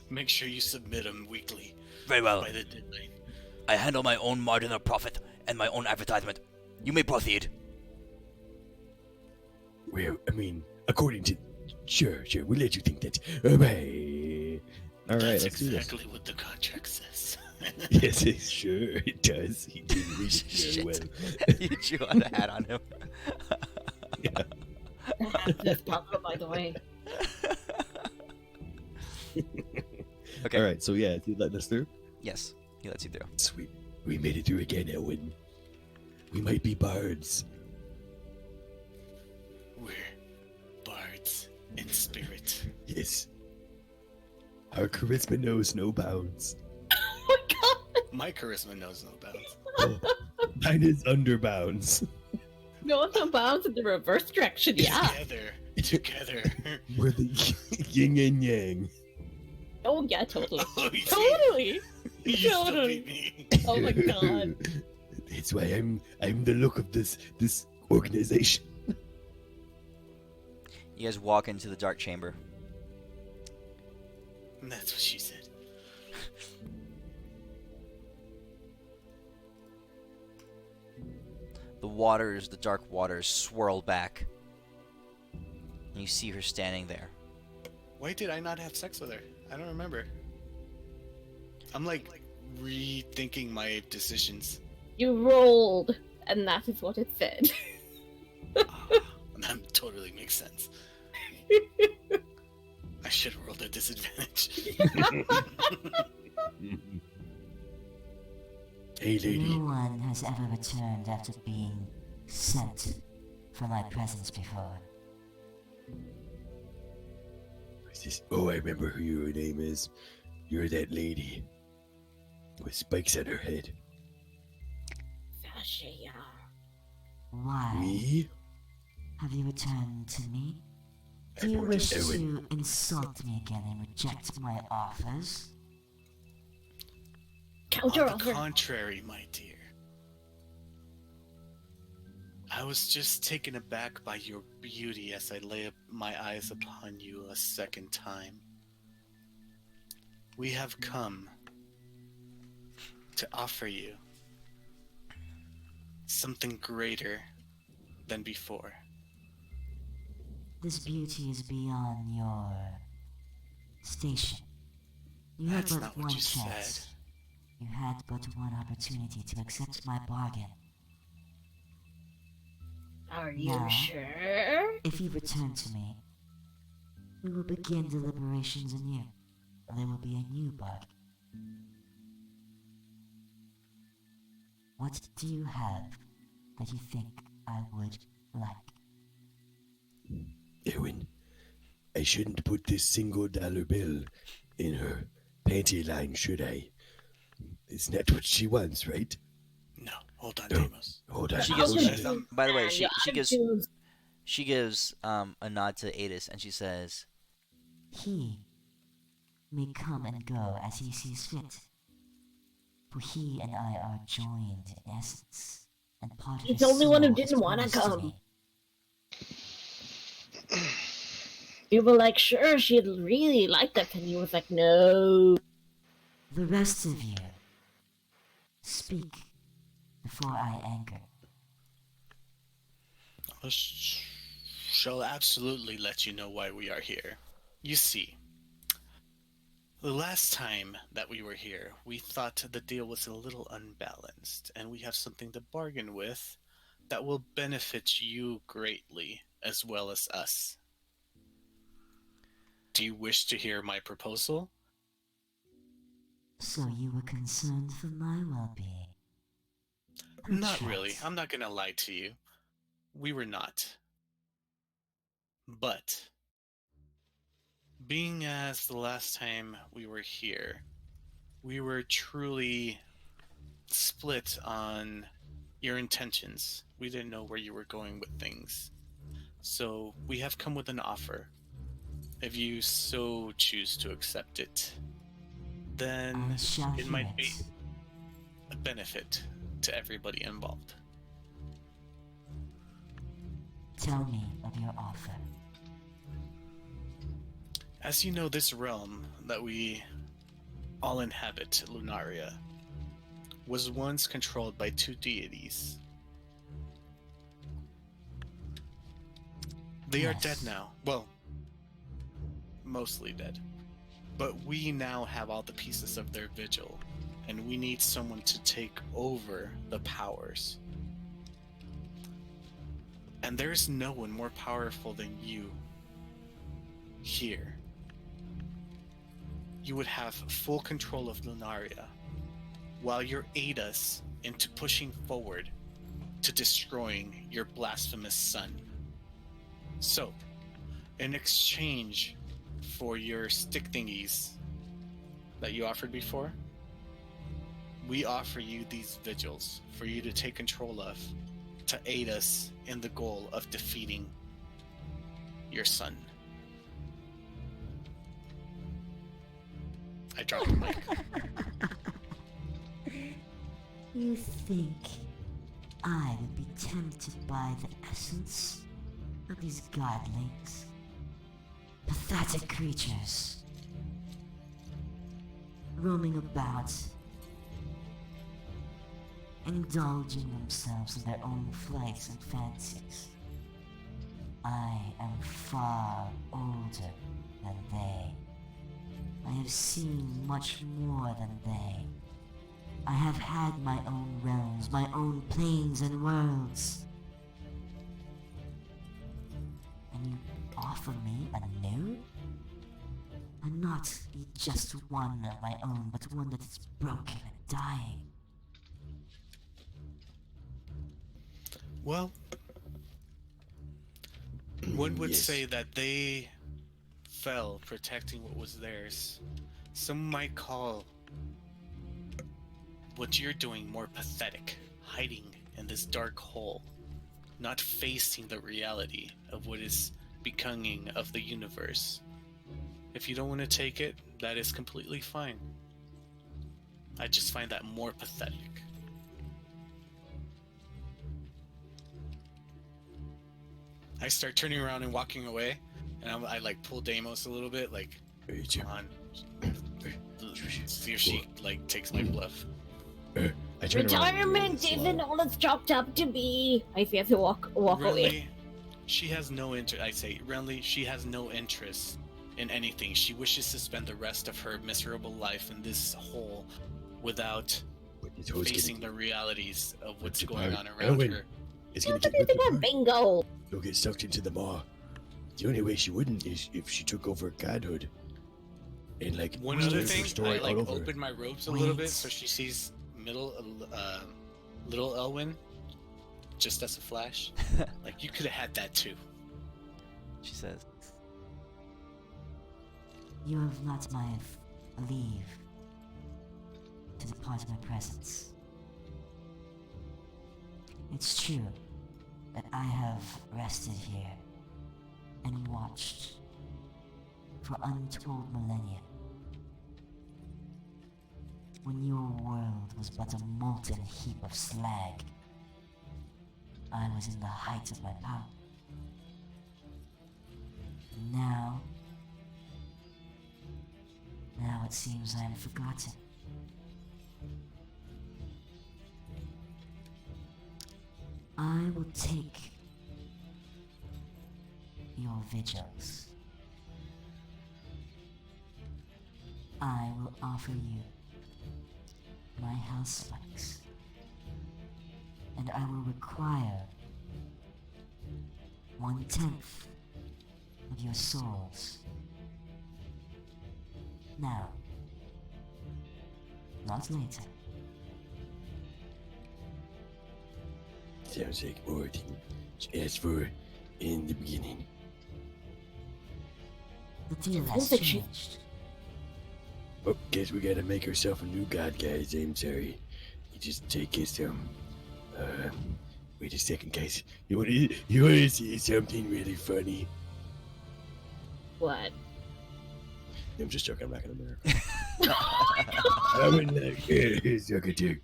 Make sure you submit them weekly Very well. by the deadline. I handle my own margin of profit and my own advertisement. You may proceed. Well, I mean, according to. Sure, we'll let you think that. Alright. All right, That's let's do this. exactly what the contract says. Yes, sure it does. He didn't read it very well. You drew on a hat on him. That's Pablo, by the way. Okay. All right, so yeah, you letting us through? Yes, he lets you through. Sweet. We made it through again, Elwin. We might be bards. We're bards in spirit. Yes. Our charisma knows no bounds. Oh my god! My charisma knows no bounds. Oh, mine is under bounds. No, it's no bounds in the reverse direction, yeah. Together. We're the yin and yang. Oh yeah, totally. Oh, you see? Totally! You still Totally. beat me. Oh my god. That's why I'm the look of this organization. You guys walk into the dark chamber. That's what she said. The dark waters swirl back. And you see her standing there. Why did I not have sex with her? I don't remember. I'm like rethinking my decisions. You rolled, and that is what it said. That totally makes sense. I should have rolled a disadvantage. Hey, lady. No one has ever returned after being sent for my presence before. Who's this? Oh, I remember who your name is. You're that lady with spikes on her head. Sashie, Why? Me? Have you returned to me? I Do you wanted wish Owen. to insult me again and reject my offers? counter On the offer. contrary, my dear. I was just taken aback by your beauty as I lay my eyes upon you a second time. We have come to offer you something greater than before. This beauty is beyond your station. You had That's but not what one you chance. said. You had but one opportunity to accept my bargain. Are you No. sure? If you return to me, we will begin deliberations anew. There will be a new bargain. What do you have that you think I would like? Erwin, I shouldn't put this $1 bill in her panty line, should I? It's not what she wants, right? No, hold on, No. Deimos. Hold on. She How gives. can you- By the way, Man, she your she gives attitudes- she gives a nod to Adis, and she says, He may come and go as he sees fit. For he and I are joined in essence, and part of He's his the only one who soul is didn't wanna promised to come. me. We were like, sure, she'd really like that, and he was like, no. The rest of you, speak before I anger. Shall absolutely let you know why we are here. You see, the last time that we were here, we thought the deal was a little unbalanced, and we have something to bargain with that will benefit you greatly, as well as us. Do you wish to hear my proposal? So you were concerned for my well-being? Not really. I'm not gonna lie to you. We were not. But, being as the last time we were here, we were truly split on your intentions. We didn't know where you were going with things. So, we have come with an offer. If you so choose to accept it, then I shall it hear might be it. a benefit to everybody involved. Tell me of your offer. As you know, this realm that we all inhabit, Lunaria, was once controlled by two deities. They are Yes. dead now. Well, mostly dead. But we now have all the pieces of their vigil, and we need someone to take over the powers. And there's no one more powerful than you here. You would have full control of Lunaria, while you aid us into pushing forward to destroying your blasphemous son. So, in exchange for your stick thingies that you offered before, we offer you these vigils for you to take control of, to aid us in the goal of defeating your son. I dropped the mic. You think I would be tempted by the essence of these godlings? Pathetic creatures, roaming about, indulging themselves in their own flights and fancies. I am far older than they. I have seen much more than they. I have had my own realms, my own planes and worlds. And you offer me a new? And not just one of my own, but one that is broken and dying. Well, one would Yes. say that they fell protecting what was theirs. Some might call what you're doing more pathetic, hiding in this dark hole, not facing the reality of what is becoming of the universe. If you don't want to take it, that is completely fine. I just find that more pathetic. I start turning around and walking away, and I like pull Deimos a little bit, like, come on, see if she like takes my bluff. I turn around Retirement really isn't slow. all it's chopped up to be. I fear to walk away. Renly, she has no interest. I say, Renly, she has no interest in anything. She wishes to spend the rest of her miserable life in this hole without But your toes facing getting, the realities of what's ripped going apart. on around Elwyn. her. it's gonna What get do you ripped think of apart. bingo? You'll get sucked into the maw. The only way she wouldn't is if she took over godhood. And like One Wait. other started her thing, story I like all over. open my robes a little bit Wait. so she sees little Elwyn, just as a flash. Like, you could have had that too. She says, You have not my leave to depart my presence. It's true that I have rested here and watched for untold millennia. When your world was but a molten heap of slag, I was in the height of my power. Now it seems I am forgotten. I will take your vigils. I will offer you my house spikes, and I will require 1/10 of your souls now. Not later. Sounds like more than you asked for in the beginning. The deal has Sounds like she- changed. Oh, guess we gotta make ourselves a new god, guys. I'm sorry. You just take us wait a second, guys. You wanna see something really funny? What? I'm just joking. I'm not gonna America. I'm in the suck a dick.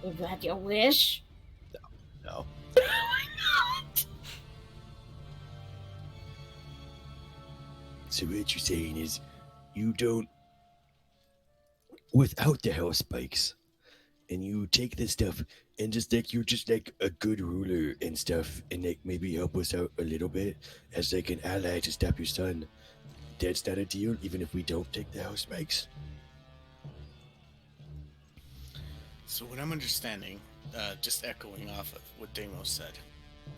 Is that your wish? No. Oh my god! So what you're saying is, you don't, without the hell spikes, and you take this stuff and just like you're just like a good ruler and stuff, and like maybe help us out a little bit as like an ally to stop your son. That's not a deal, even if we don't take the hell spikes. So what I'm understanding, just echoing off of what Deimos said,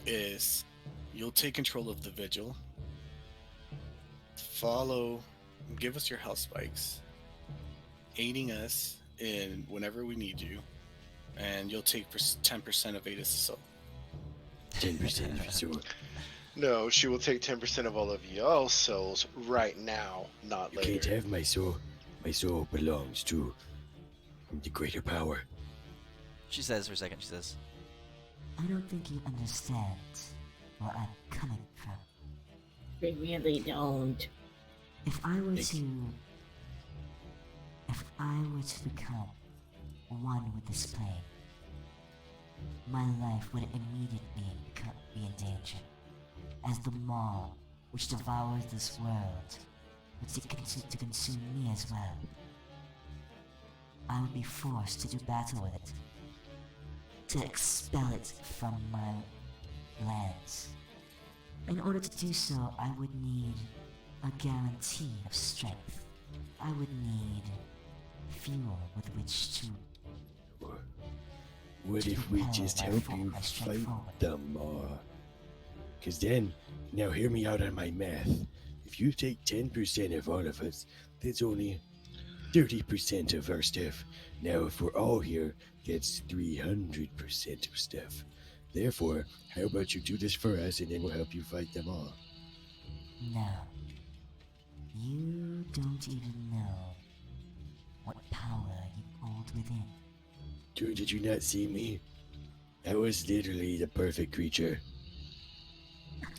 is you'll take control of the vigil, give us your health spikes, aiding us in whenever we need you, and you'll take 10% of Ada's soul. 10% for sure. No, she will take 10% of all of y'all's souls right now, not You can't later. have my soul. My soul belongs to the greater power. She says for a second, she says, I don't think you understand where I'm coming from. We really don't. If I were to become one with this plane, my life would immediately be in danger, as the maw which devours this world would seek to consume me as well. I would be forced to do battle with it, to expel it from my lands. In order to do so, I would need a guarantee of strength. I would need fuel with which to... What if we just help you fight the maw? Cause then, now hear me out on my math. If you take 10% of all of us, that's only 30% of our stuff. Now if we're all here, that's 300% of stuff. Therefore, how about you do this for us and then we'll help you fight them all? No. You don't even know what power you hold within. Dude, did you not see me? I was literally the perfect creature.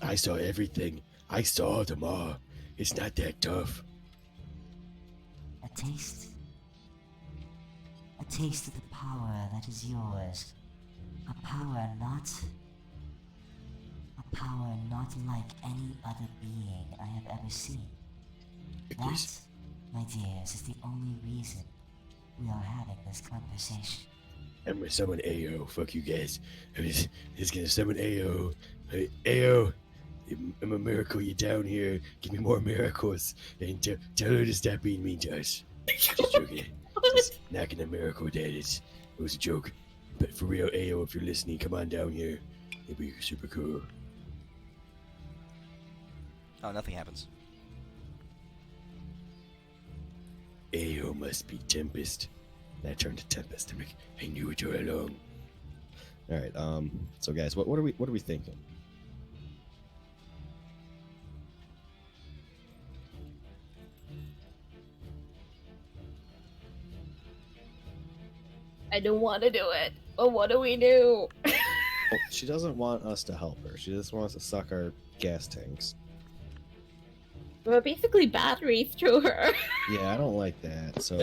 I saw everything. I saw them all. It's not that tough. A taste? A taste of the power that is yours. A power not like any other being I have ever seen. That, my dears, is the only reason we are having this conversation. I'm gonna summon AO. Fuck you guys. I'm just gonna summon AO. Hey, AO, I'm a miracle. You down here? Give me more miracles. And tell her to stop being mean to us. Just joking. Just knocking a miracle dead. It was a joke. But for real, AO, if you're listening, come on down here. It'd be super cool. "Oh, nothing happens." AO must be Tempest. And I turned to Tempest. I'm like, I knew it all along. All right. So guys, what are we thinking? I don't want to do it. But what do we do? Well, she doesn't want us to help her. She just wants to suck our gas tanks. We're basically batteries through her. Yeah, I don't like that. So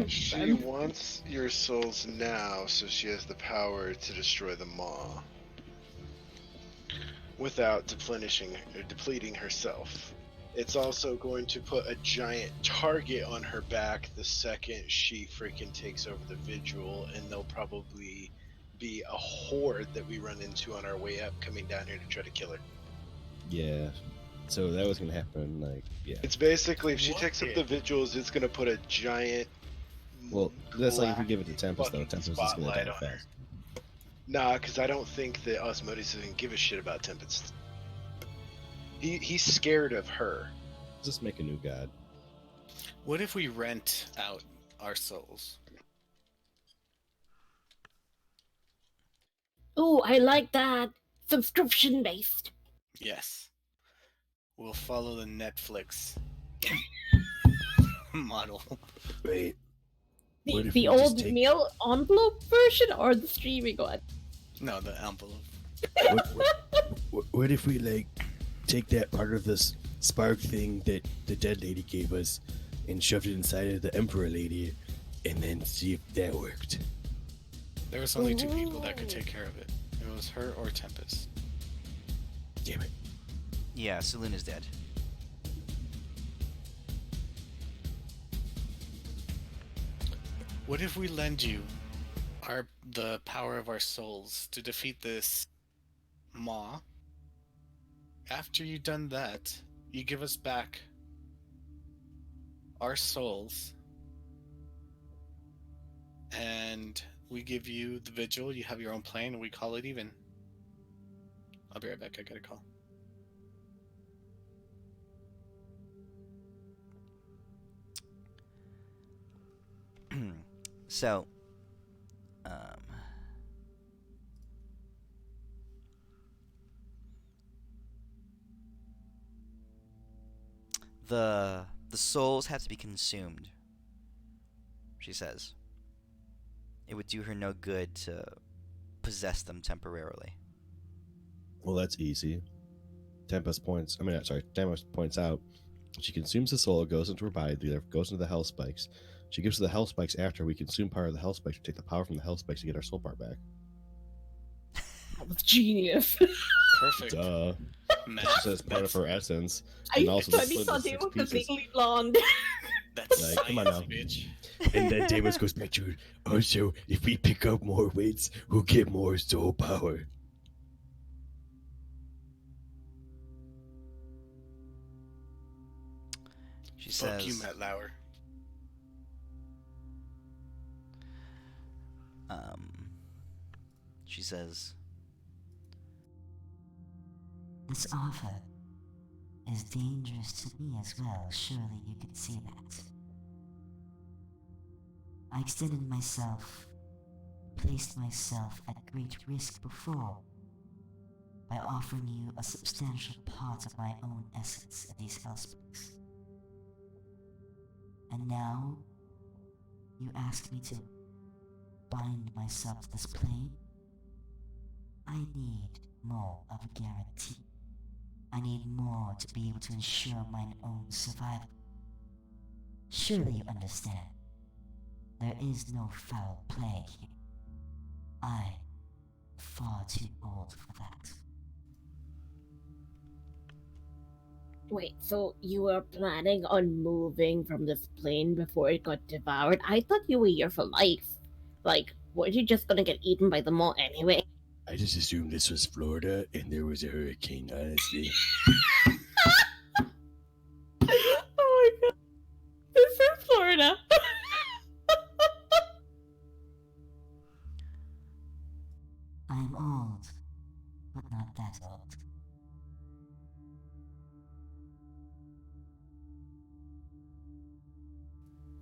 She wants your souls now so she has the power to destroy the maw without depleting herself. It's also going to put a giant target on her back the second she freaking takes over the vigil, and there'll probably be a horde that we run into on our way up coming down here to try to kill her. yeah. So that was gonna happen. Like, yeah. It's basically, if she takes up the vigils, it's going to put a giant... Well, that's like if you give it to Tempest, though. fucking Tempest is gonna spotlight die on her. fast. Nah, because I don't think that Osmodes doesn't give a shit about Tempest. He's scared of her. Just make a new god. What if we rent out our souls? Oh, I like that. Subscription based. Yes. We'll follow the Netflix model. Wait, The, What if the we just old take- meal envelope version or the streaming one? No, the envelope. what if we like take that part of this spark thing that the dead lady gave us and shoved it inside of the emperor lady, and then see if that worked? There was only 2 people that could take care of it. It was her or Tempest. Damn it. Yeah, Saloon is dead. What if we lend you the power of our souls to defeat this maw? After you've done that, you give us back our souls, and we give you the vigil. You have your own plane, and we call it even. I'll be right back. I got a call. So, the souls have to be consumed, she says. It would do her no good to possess them temporarily. Well, that's easy. Tempest points out she consumes the soul, goes into her body, goes into the hell spikes. She gives her the hell spikes after we consume power of the hell spikes to take the power from the hell spikes to get our soul part back. That was genius. Perfect. Duh. Math. That's part of her essence. I And also totally split thought into they 6 were pieces. completely blonde. That's Like, come on now. science, bitch. And then Davis goes back to, also, if we pick up more weights, we'll get more soul power. She Fuck says, you, Matt Lauer. she says, This offer is dangerous to me as well. Surely you can see that. I extended myself, placed myself at great risk before by offering you a substantial part of my own essence at these hellspeaks. And now, you ask me to bind myself to this plane? I need more of a guarantee. I need more to be able to ensure mine own survival. Surely you understand. There is no foul play here. I'm far too old for that. Wait, so you were planning on moving from this plane before it got devoured? I thought you were here for life. Like, weren't you just gonna get eaten by the mole anyway? I just assumed this was Florida and there was a hurricane, honestly. Oh my god. This is Florida. I'm old, but not that old.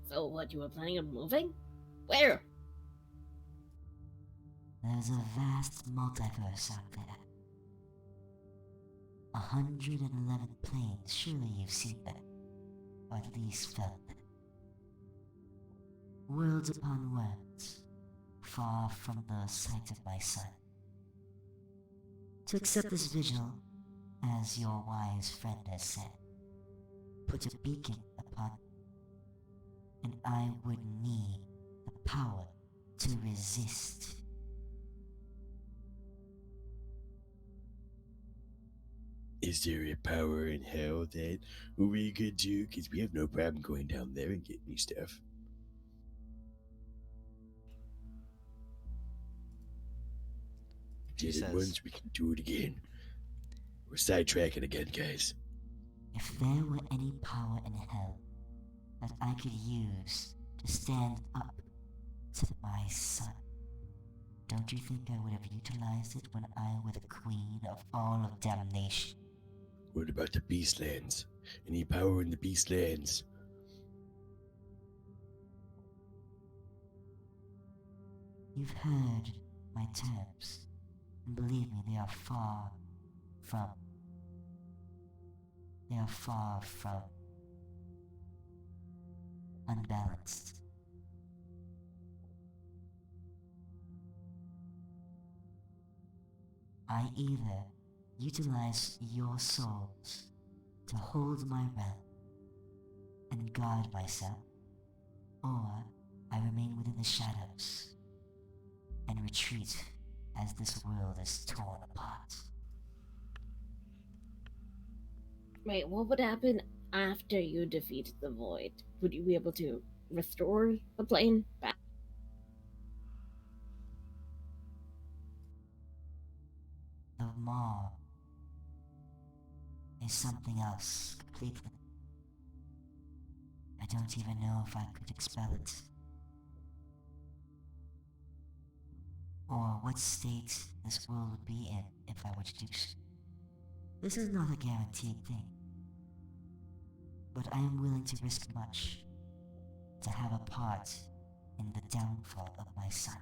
So what, you were planning on moving? Where? There's a vast multiverse out there. 111 planes, surely you've seen them, or at least felt them. Worlds upon worlds, far from the sight of my son. To accept this vigil, as your wise friend has said, put a beacon upon me, and I would need the power to resist. Is there a power in hell that we could do? Because we have no problem going down there and getting new stuff. She Did it says- once, we can do it again. We're sidetracking again, guys. If there were any power in hell that I could use to stand up to my son, don't you think I would have utilized it when I were the queen of all of damnation? What about the Beastlands? Any power in the Beastlands? You've heard my terms, and believe me, they are far from unbalanced. I either utilize your souls to hold my realm and guard myself, or I remain within the shadows and retreat as this world is torn apart. Wait, what would happen after you defeat the void? Would you be able to restore the plane back? The maw is something else completely. I don't even know if I could expel it. Or what state this world would be in if I were to do so. This is not a guaranteed thing. But I am willing to risk much to have a part in the downfall of my son.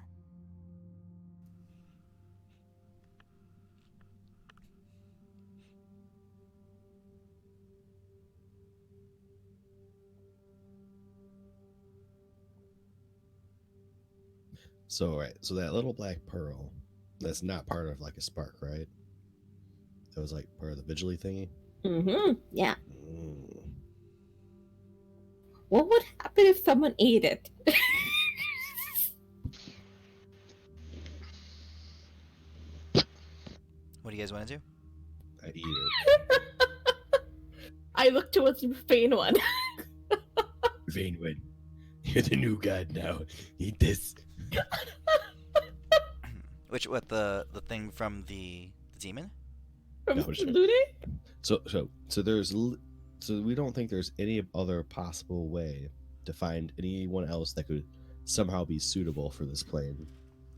So right, so that little black pearl, that's not part of like a spark, right? That was like part of the vigily thingy. Yeah. Mm. What would happen if someone ate it? What do you guys want to do? I eat it. I look towards the Fane one. Vainwin, you're the new god now. Eat this. What the thing from the demon? From No, sure. Luna? So we don't think there's any other possible way to find anyone else that could somehow be suitable for this plane.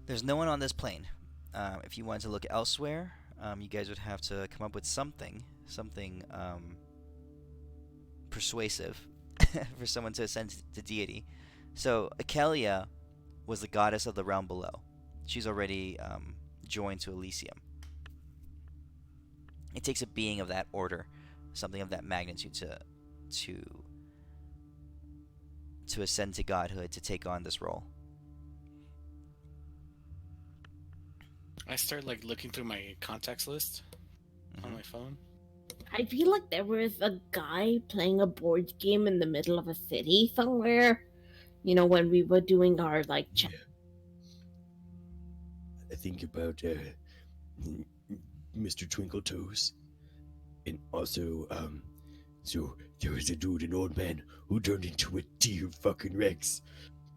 There's no one on this plane. If you wanted to look elsewhere, you guys would have to come up with something persuasive for someone to ascend to deity. So Akelia was the goddess of the realm below. She's already joined to Elysium. It takes a being of that order, something of that magnitude, to ascend to godhood, to take on this role. I start like looking through my contacts list on my phone. I feel like there was a guy playing a board game in the middle of a city somewhere. You know, when we were doing our like Yeah. I think about Mr. Twinkle Toes, and also so there was a dude, an old man, who turned into a deer fucking Rex.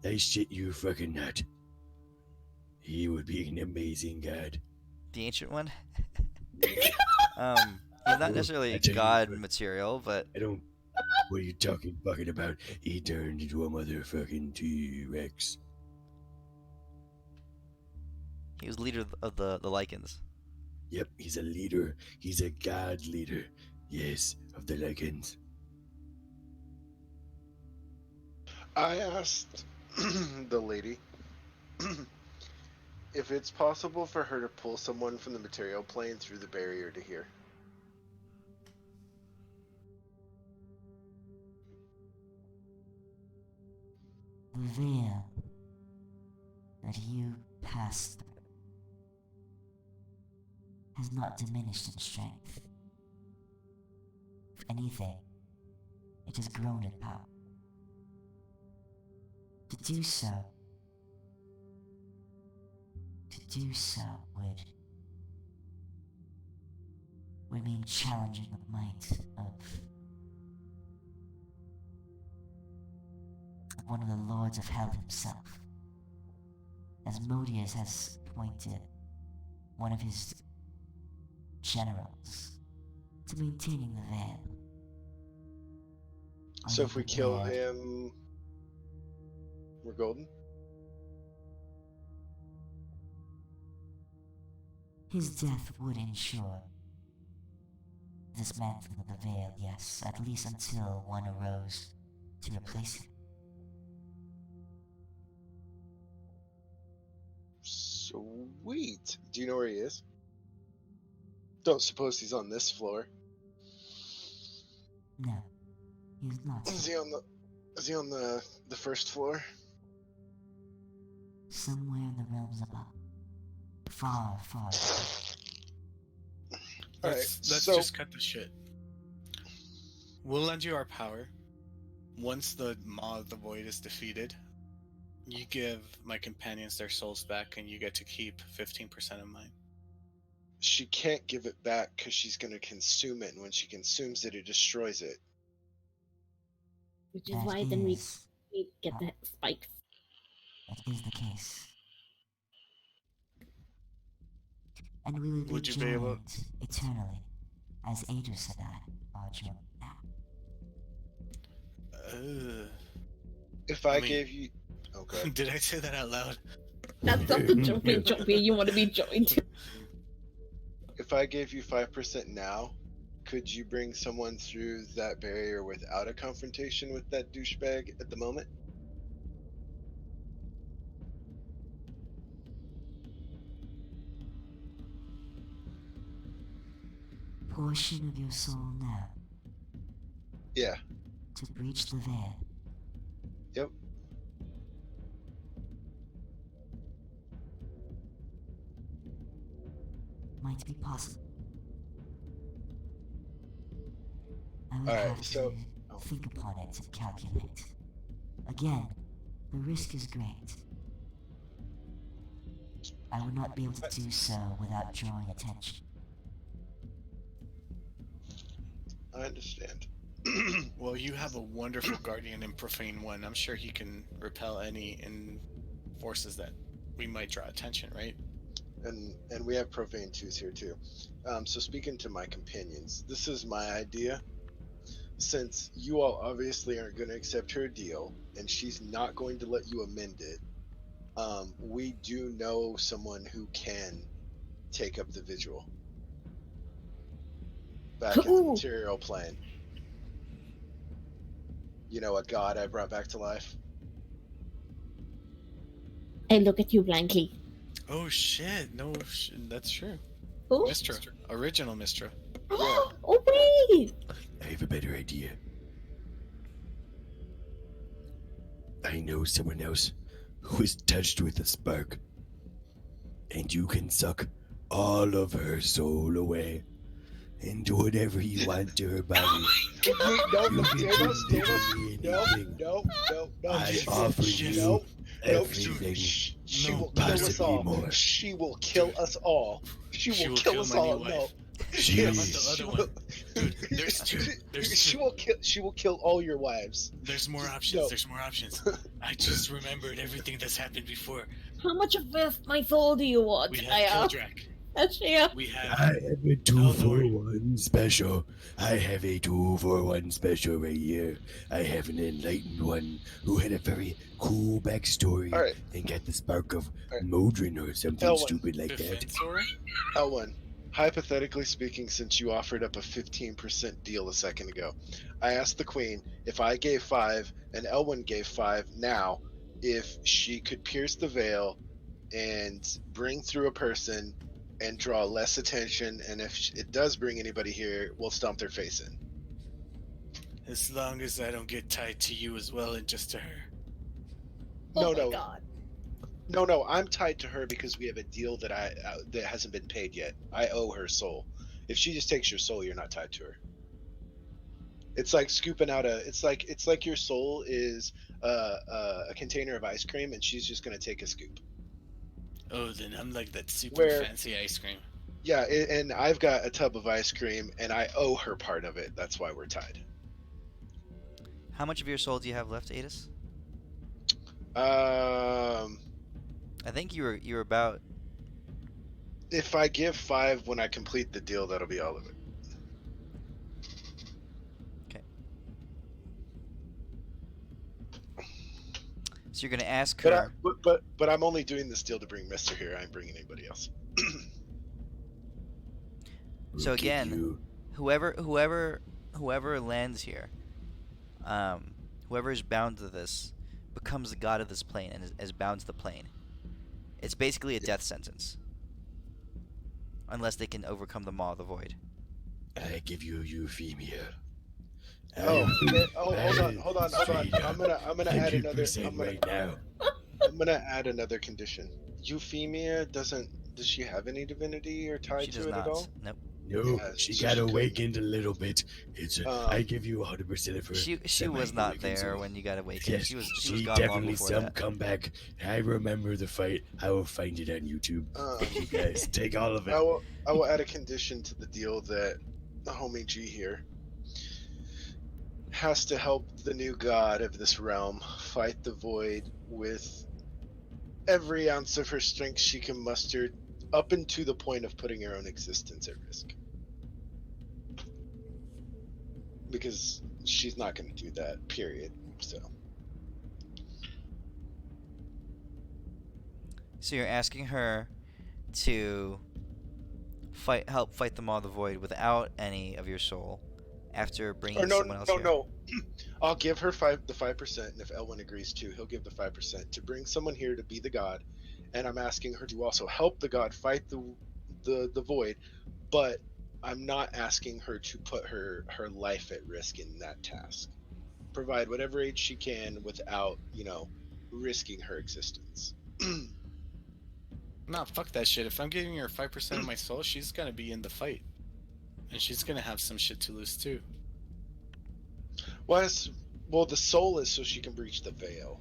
I shit you fucking not. He would be an amazing god. The ancient one. He's not necessarily I tell you god what. material, but I don't. What are you talking fucking about? He turned into a motherfucking T-Rex. he was leader of the Lycans. Yep, he's a leader. He's a god leader. Yes, of the Lycans. I asked the lady if it's possible for her to pull someone from the material plane through the barrier to here. The veil that you passed through has not diminished in strength. If anything, it has grown in power. To do so would mean challenging the might of one of the lords of hell himself. As Modius has appointed one of his generals to maintaining the veil. Are So you if we kill prepared? him, we're golden? His death would ensure dismantling of the veil, yes, at least until one arose to replace him. Sweet. Do you know where he is? Don't suppose he's on this floor. No, he's not. Is he on the first floor? Somewhere in the realms above. Far, far. Let's so just cut the shit. We'll lend you our power. Once the Maw of the Void is defeated, you give my companions their souls back, and you get to keep 15% of mine. she can't give it back because she's going to consume it, and when she consumes it, it destroys it. Which is why then we get the spikes. That is the case. And we will be Would you be able- joined eternally, as Aegis and I are joined now. If I mean- gave you... Okay. Did I say that out loud? That's not the jumpy you want to be joined. If I gave you 5% now, could you bring someone through that barrier without a confrontation with that douchebag at the moment? Portion of your soul now Yeah. to breach the veil. Yep. Might be possible. I would Alright, have so- to think upon it and calculate. Again, the risk is great. I would not be able to do so without drawing attention. I understand. Well, you have a wonderful guardian in Profane One. I'm sure he can repel any forces that we might draw attention, right? And we have profane twos here too. So speaking to my companions, this is my idea. Since you all obviously aren't going to accept her deal, and she's not going to let you amend it, we do know someone who can take up the vigil back in the Ooh. material plane. You know, a god I brought back to life. I look at you blankly. Oh shit! No, that's true. Who? Mistra, original Mistra. Oh wait! I have a better idea. I know someone else who is touched with a spark. And you can suck all of her soul away and do whatever you want to her body. No, You can do Davis, literally no, anything. no. I She- offer she- you no, everything. She No, will kill us possibly all. more. She will kill us all. She will kill us my new all. wife. No. Jeez. How about the other one? Dude, there's two. There's She two. will kill. She will kill all your wives. There's more Just- options. no. There's more options. I just remembered everything that's happened before. How much of my soul do you want? We I have asked. Kildrak. Ashia. We I have. have a 2-for-1 special. I have a 2-for-1 special right here. I have an enlightened one who had a very cool backstory Alright. and got the spark of Alright. Modrin or something Elwyn. stupid like that. Defensor? Elwyn, hypothetically speaking, since you offered up a 15% deal a second ago, I asked the Queen if I gave 5 and Elwyn gave 5 now, if she could pierce the veil and bring through a person and draw less attention, and if it does bring anybody here, we'll stomp their face in. As long as I don't get tied to you as well and just to her. Oh No, my god. No, I'm tied to her because we have a deal that that hasn't been paid yet. I owe her soul. If she just takes your soul, you're not tied to her. It's like scooping out it's like your soul is a container of ice cream, and she's just gonna take a scoop. Oh, then I'm like that super Where- fancy ice cream. Yeah, and I've got a tub of ice cream, and I owe her part of it. That's why we're tied. How much of your soul do you have left, Adis? Um, I think you were about. if I give 5 when I complete the deal, that'll be all of it. So you're gonna ask But her. but I'm only doing this deal to bring Mister here. I ain't bringing anybody else. So Look at again, you. whoever lands here, whoever is bound to this, becomes the god of this plane and is bound to the plane. It's basically a death sentence. unless they can overcome the Maw of the Void. I give you Euphemia. Oh, hold on. Straight I'm up, gonna add another. 100% right now. I'm gonna add another condition. Euphemia does she have any divinity or tie She does to it at all? not. Nope. No, Yeah, she so got she couldn't. awakened a little bit. I Um, give you 100% of her. She was not semi-awakened there soul. when you got awakened. Yes, She was she gone long definitely before some that. comeback. I remember the fight. I will find it on YouTube. Um, You guys take all of it. I will add a condition to the deal that the homie G here has to help the new god of this realm fight the void with every ounce of her strength she can muster, up and to the point of putting her own existence at risk. Because she's not going to do that, period. So you're asking her to help fight the Maw of the Void without any of your soul, after bringing Or no, someone else no, here. no. I'll give her the 5%, and if Elwyn agrees too, he'll give the 5% to bring someone here to be the god. And I'm asking her to also help the god fight the void, but I'm not asking her to put her life at risk in that task. Provide whatever aid she can without, risking her existence. Nah, fuck that shit. If I'm giving her 5% of my soul, she's gonna be in the fight. And she's gonna have some shit to lose too. Well, the soul is so she can breach the veil.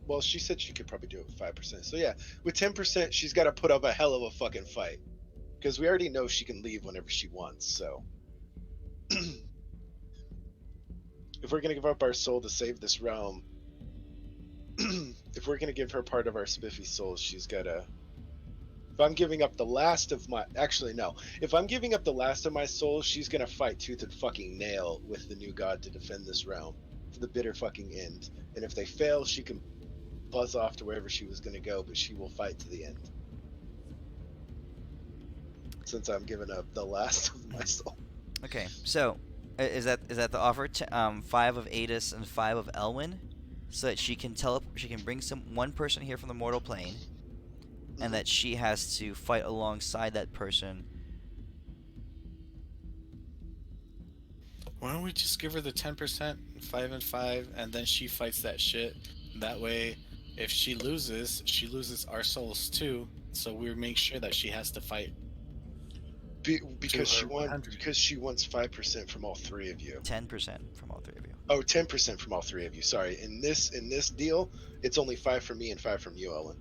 Well, she said she could probably do it with 5%. So yeah, with 10%, she's got to put up a hell of a fucking fight. Because we already know she can leave whenever she wants, so. If we're going to give up our soul to save this realm, if we're going to give her part of our spiffy souls, she's got to. If I'm giving up the last of my. Actually, no. If I'm giving up the last of my soul, she's going to fight tooth and fucking nail with the new god to defend this realm to the bitter fucking end. And if they fail, she can buzz off to wherever she was going to go, but she will fight to the end. Since I'm giving up the last of my soul. Okay, so is that the offer? 5 of Adis and 5 of Elwyn, so that she can bring one person here from the mortal plane, and that she has to fight alongside that person. Why don't we just give her the 10%, 5 and 5, and then she fights that shit? That way, if she loses our souls too. So we make sure that she has to fight. Because she wants 5% from all three of you. 10% from all 3 of you. Oh, 10% from all 3 of you. Sorry. In this deal, it's only 5 from me and 5 from you, Ellen.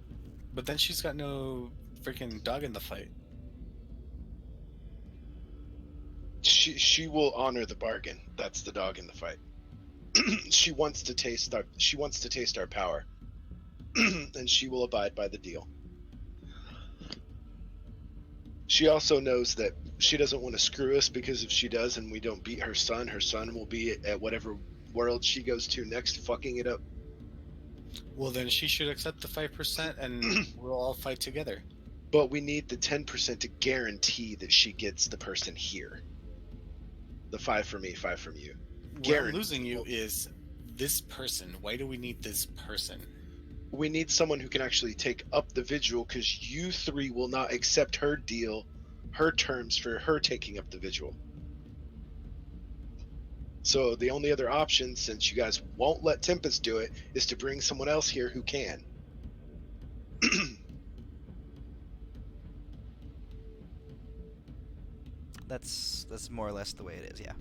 But then she's got no freaking dog in the fight. She will honor the bargain. That's the dog in the fight. She wants to taste our power. And she will abide by the deal. She also knows that she doesn't want to screw us, because if she does and we don't beat her son will be at whatever world she goes to next, fucking it up. Well, then she should accept the 5% and we'll all fight together. But we need the 10% to guarantee that she gets the person here. The 5 for me, 5 from you. Where I'm losing you is this person. Why do we need this person? We need someone who can actually take up the vigil, because you 3 will not accept her deal, her terms for her taking up the vigil. So the only other option, since you guys won't let Tempest do it, is to bring someone else here who can. That's more or less the way it is, yeah.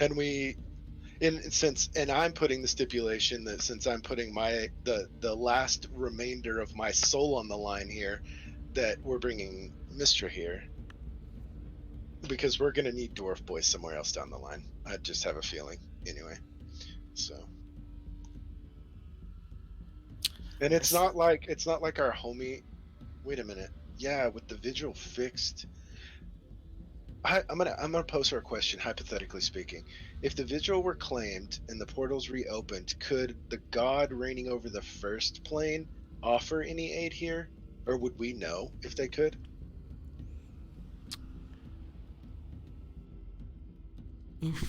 And I'm putting the stipulation that since I'm putting the last remainder of my soul on the line here, that we're bringing Mistra here, because we're gonna need Dwarf Boy somewhere else down the line. I just have a feeling, anyway. So, and it's not like our homie. Wait a minute. Yeah, with the vigil fixed. I'm gonna pose her a question, hypothetically speaking. If the vigil were claimed and the portals reopened, could the god reigning over the first plane offer any aid here, or would we know if they could? If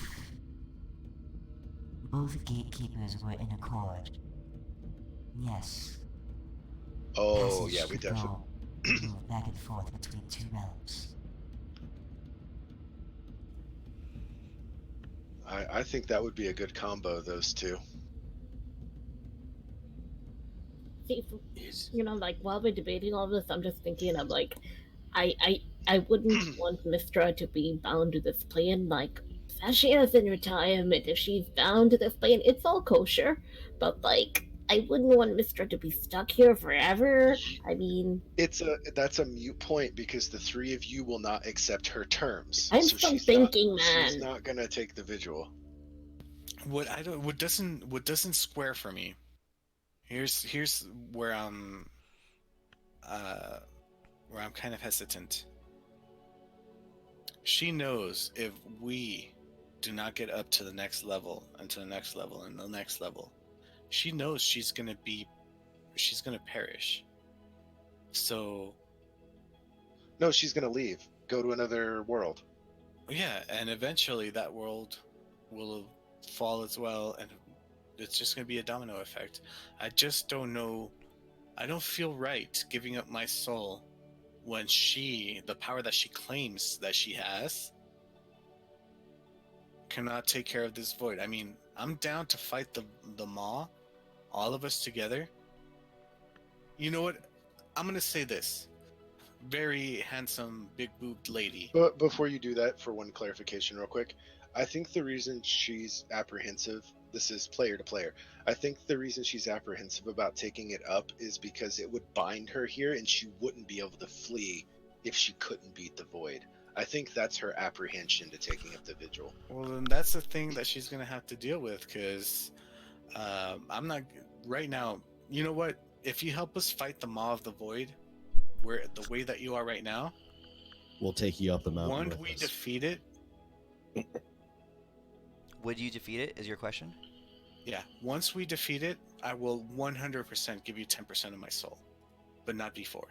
both gatekeepers were in accord, yes. Oh, Passage yeah, we could definitely. go move back and forth between two realms. I think that would be a good combo, those two. See, Yes. like while we're debating all this, I'm just thinking of like, I wouldn't want Mistra to be bound to this plane. Like, Sashie is in retirement. If she's bound to this plane, it's all kosher. But like, I wouldn't want Mistra to be stuck here forever. I mean, That's a mute point because the three of you will not accept her terms. I'm So still thinking, she's man. not gonna take the vigil. What doesn't square for me. Here's uh where I'm kind of hesitant. She knows if we do not get up to the next level and to the next level and the next level, she knows she's gonna perish. So No, she's gonna leave, go to another world. yeah, and eventually that world will fall as well, and it's just gonna be a domino effect. I just don't know. I don't feel right giving up my soul when the power that she claims that she has, cannot take care of this void. I mean, I'm down to fight the Maw, all of us together. You know what? I'm gonna say this. Very handsome, big boobed lady. But before you do that, for one clarification, real quick, I think the reason she's apprehensive, this is player to player, I think the reason she's apprehensive about taking it up is because it would bind her here and she wouldn't be able to flee if she couldn't beat the void. I think that's her apprehension to taking up the vigil. Well, then that's the thing that she's gonna have to deal with, because I'm not right now. You know what? If you help us fight the Maw of the Void, where the way that you are right now, We'll take you up the mountain once with we us. defeat it, Would you defeat it? Is your question? yeah, once we defeat it, I will 100% give you 10% of my soul, but not before.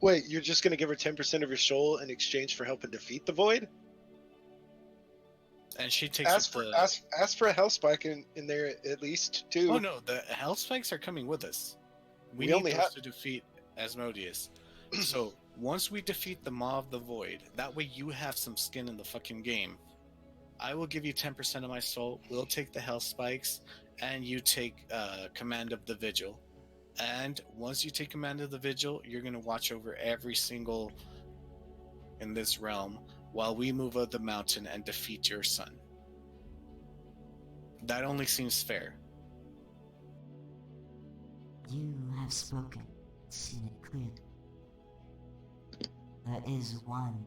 Wait, you're just gonna give her 10% of your soul in exchange for helping defeat the void? And she takes Ask up for the. ask for a hell spike in there at least too. Oh no, the Hell Spikes are coming with us. We We need only those have- to defeat Asmodeus. So once we defeat the Maw of the Void, that way you have some skin in the fucking game. I will give you 10% of my soul. We'll take the Hell Spikes, and you take command of the Vigil. And once you take command of the Vigil, you're gonna watch over every single in this realm while we move up the mountain and defeat your son. That only seems fair. You have spoken, seen it clearly. There is one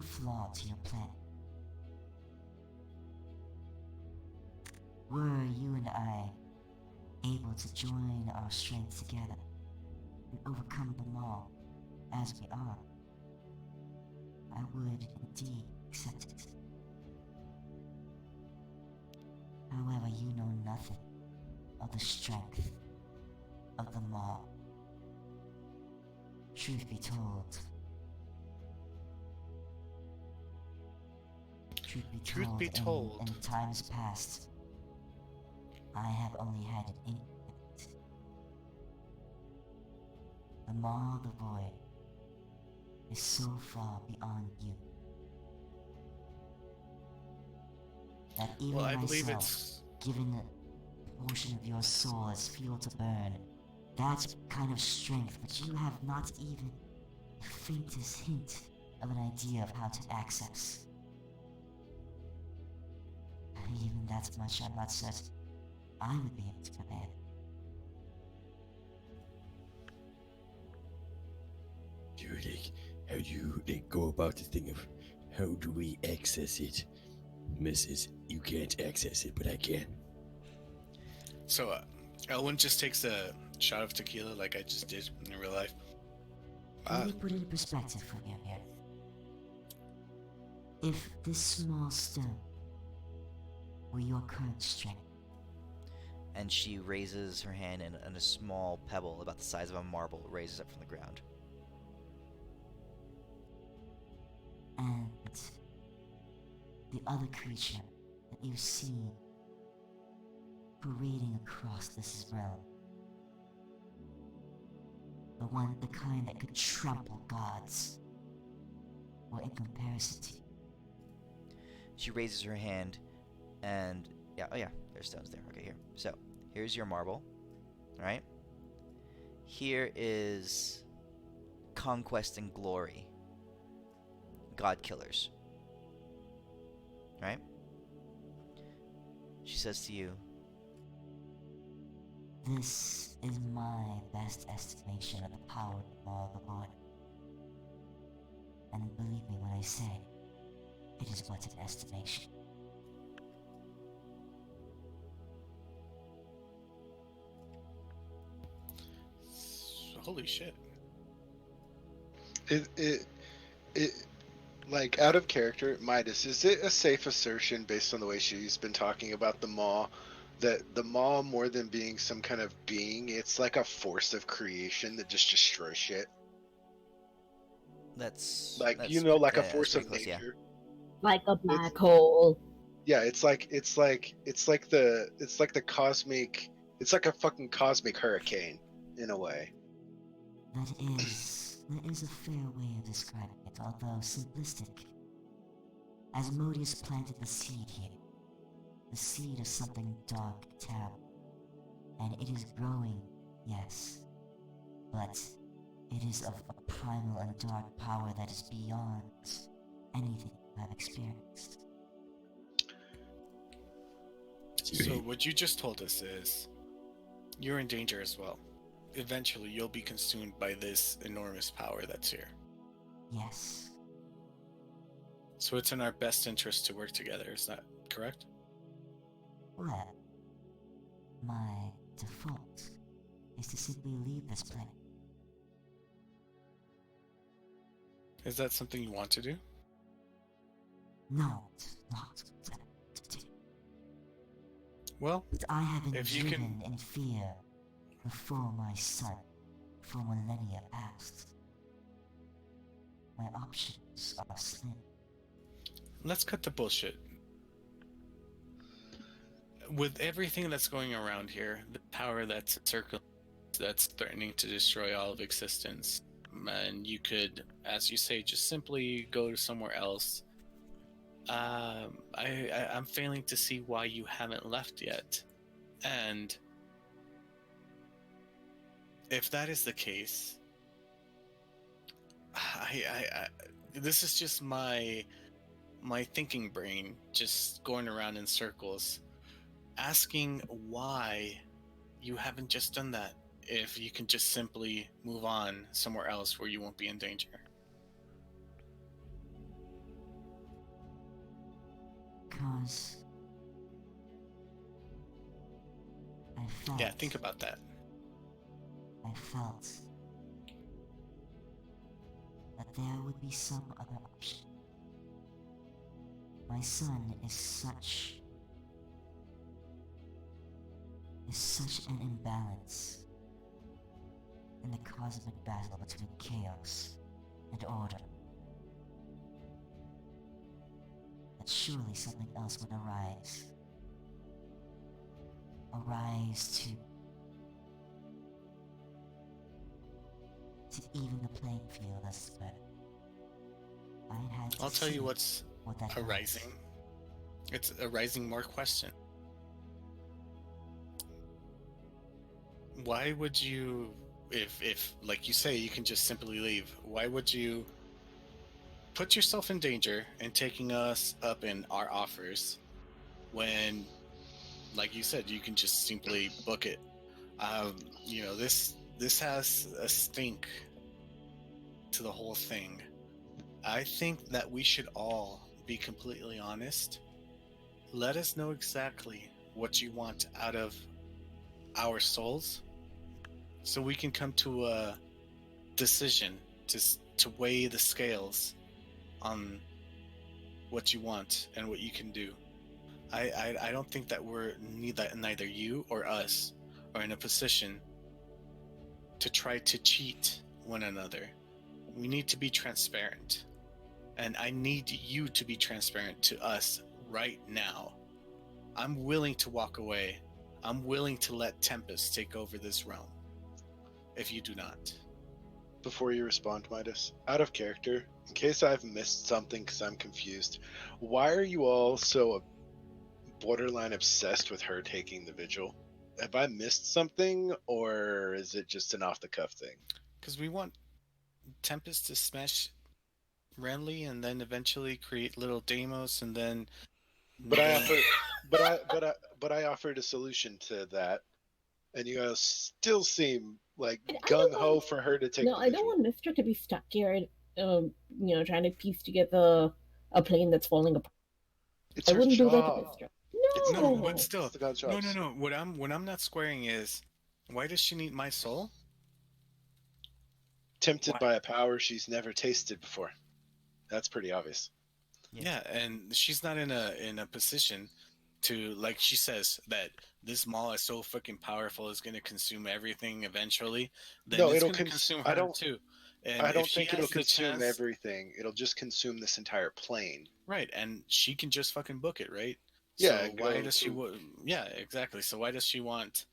flaw to your plan. Were you and I able to join our strength together and overcome them all as we are, I would indeed accept it. However, you know nothing of the strength of the Maw. Truth be told, in times past, I have only had an inkling. The Maw of the Void is so far beyond you that even Well, I believe myself, it's. given a portion of your soul as fuel to burn, that kind of strength which you have not even the faintest hint of an idea of how to access. Even that much I'm not certain I would be able to command. How do you go about the thing of how do we access it? Mrs. You can't access it, but I can. So, Elwin just takes a shot of tequila like I just did in real life. Let me put it in perspective for you here. If this small stone were your current strength, And she raises her hand, and a small pebble about the size of a marble raises up from the ground. and the other creature that you've seen parading across this realm. The kind that could trample gods. Or in comparison to you. She raises her hand, and yeah, oh yeah, there's stones there. Okay, here. So here's your marble. All right. Here is conquest and glory. God killers. All right. She says to you, This is my best estimation of the power of all the Lord. And believe me when I say, it is but an estimation. Holy shit. It like out of character, Midas, is it a safe assertion based on the way she's been talking about the maw that the maw, more than being some kind of being, it's like a force of creation that just destroys shit? that's Like, that's, you know, like a that's force pretty of close, yeah. nature. Like a black hole. Yeah, it's like the cosmic, it's like a fucking cosmic hurricane in a way. That is a fair way of describing it, although simplistic. Asmodeus planted the seed here. The seed of something dark and terrible. And it is growing, yes. But it is of a primal and dark power that is beyond anything I've experienced. So what you just told us is you're in danger as well. Eventually you'll be consumed by this enormous power that's here. Yes. So it's in our best interest to work together, is that correct? Well, my default is to simply leave this planet. Is that something you want to do? No, it's not that to do. Well, But I have been if you driven can- in fear before my son, for millennia past. My options are slim. let's cut the bullshit. With everything that's going around here, the power that's that's threatening to destroy all of existence, and you could, as you say, just simply go to somewhere else. I'm failing to see why you haven't left yet. And if that is the case, I this is just my thinking brain just going around in circles, asking why you haven't just done that if you can just simply move on somewhere else where you won't be in danger. Because I felt. Yeah, think about that. I felt that there would be some other option. My son is such an imbalance in the cosmic battle between chaos and order that surely something else would arise to even the playing field, as it were. I had to I'll tell see you what's what that was. arising. It's arising more question. Why would you, if like you say, you can just simply leave, why would you put yourself in danger and taking us up in our offers when, like you said, you can just simply book it? This has a stink to the whole thing. I think that we should all be completely honest. Let us know exactly what you want out of our souls, so we can come to a decision to weigh the scales on what you want and what you can do. I don't think that neither you or us are in a position to try to cheat one another. We need to be transparent, and I need you to be transparent to us right now. I'm willing to walk away. I'm willing to let Tempest take over this realm. If you do not. Before you respond, Midas, out of character, in case I've missed something because I'm confused, why are you all so borderline obsessed with her taking the vigil? Have I missed something, or is it just an off-the-cuff thing? Because we want Tempest to smash Renly and then eventually create little Deimos and then... But I offered a solution to that, and you guys still seem like And I don't gung ho want- for her to take No, the I don't vigil. want Mister to be stuck here and trying to piece together a plane that's falling apart. It's I her wouldn't do that to job. Mister. It's No, No, but still. It's the god's No, jobs. no, no. What I'm not squaring is, why does she need my soul? Tempted Why? by a power she's never tasted before. That's pretty obvious. Yeah, and she's not in a position to, like she says, that this maul is so freaking powerful, it's going to consume everything eventually. Then No, it's it'll going to consume I her don't- too. And I don't if she think it'll has the consume chance- everything. It'll just consume this entire plane. Right, and she can just fucking book it, right? Yeah, So why go does she? to- Yeah, exactly. So why does she want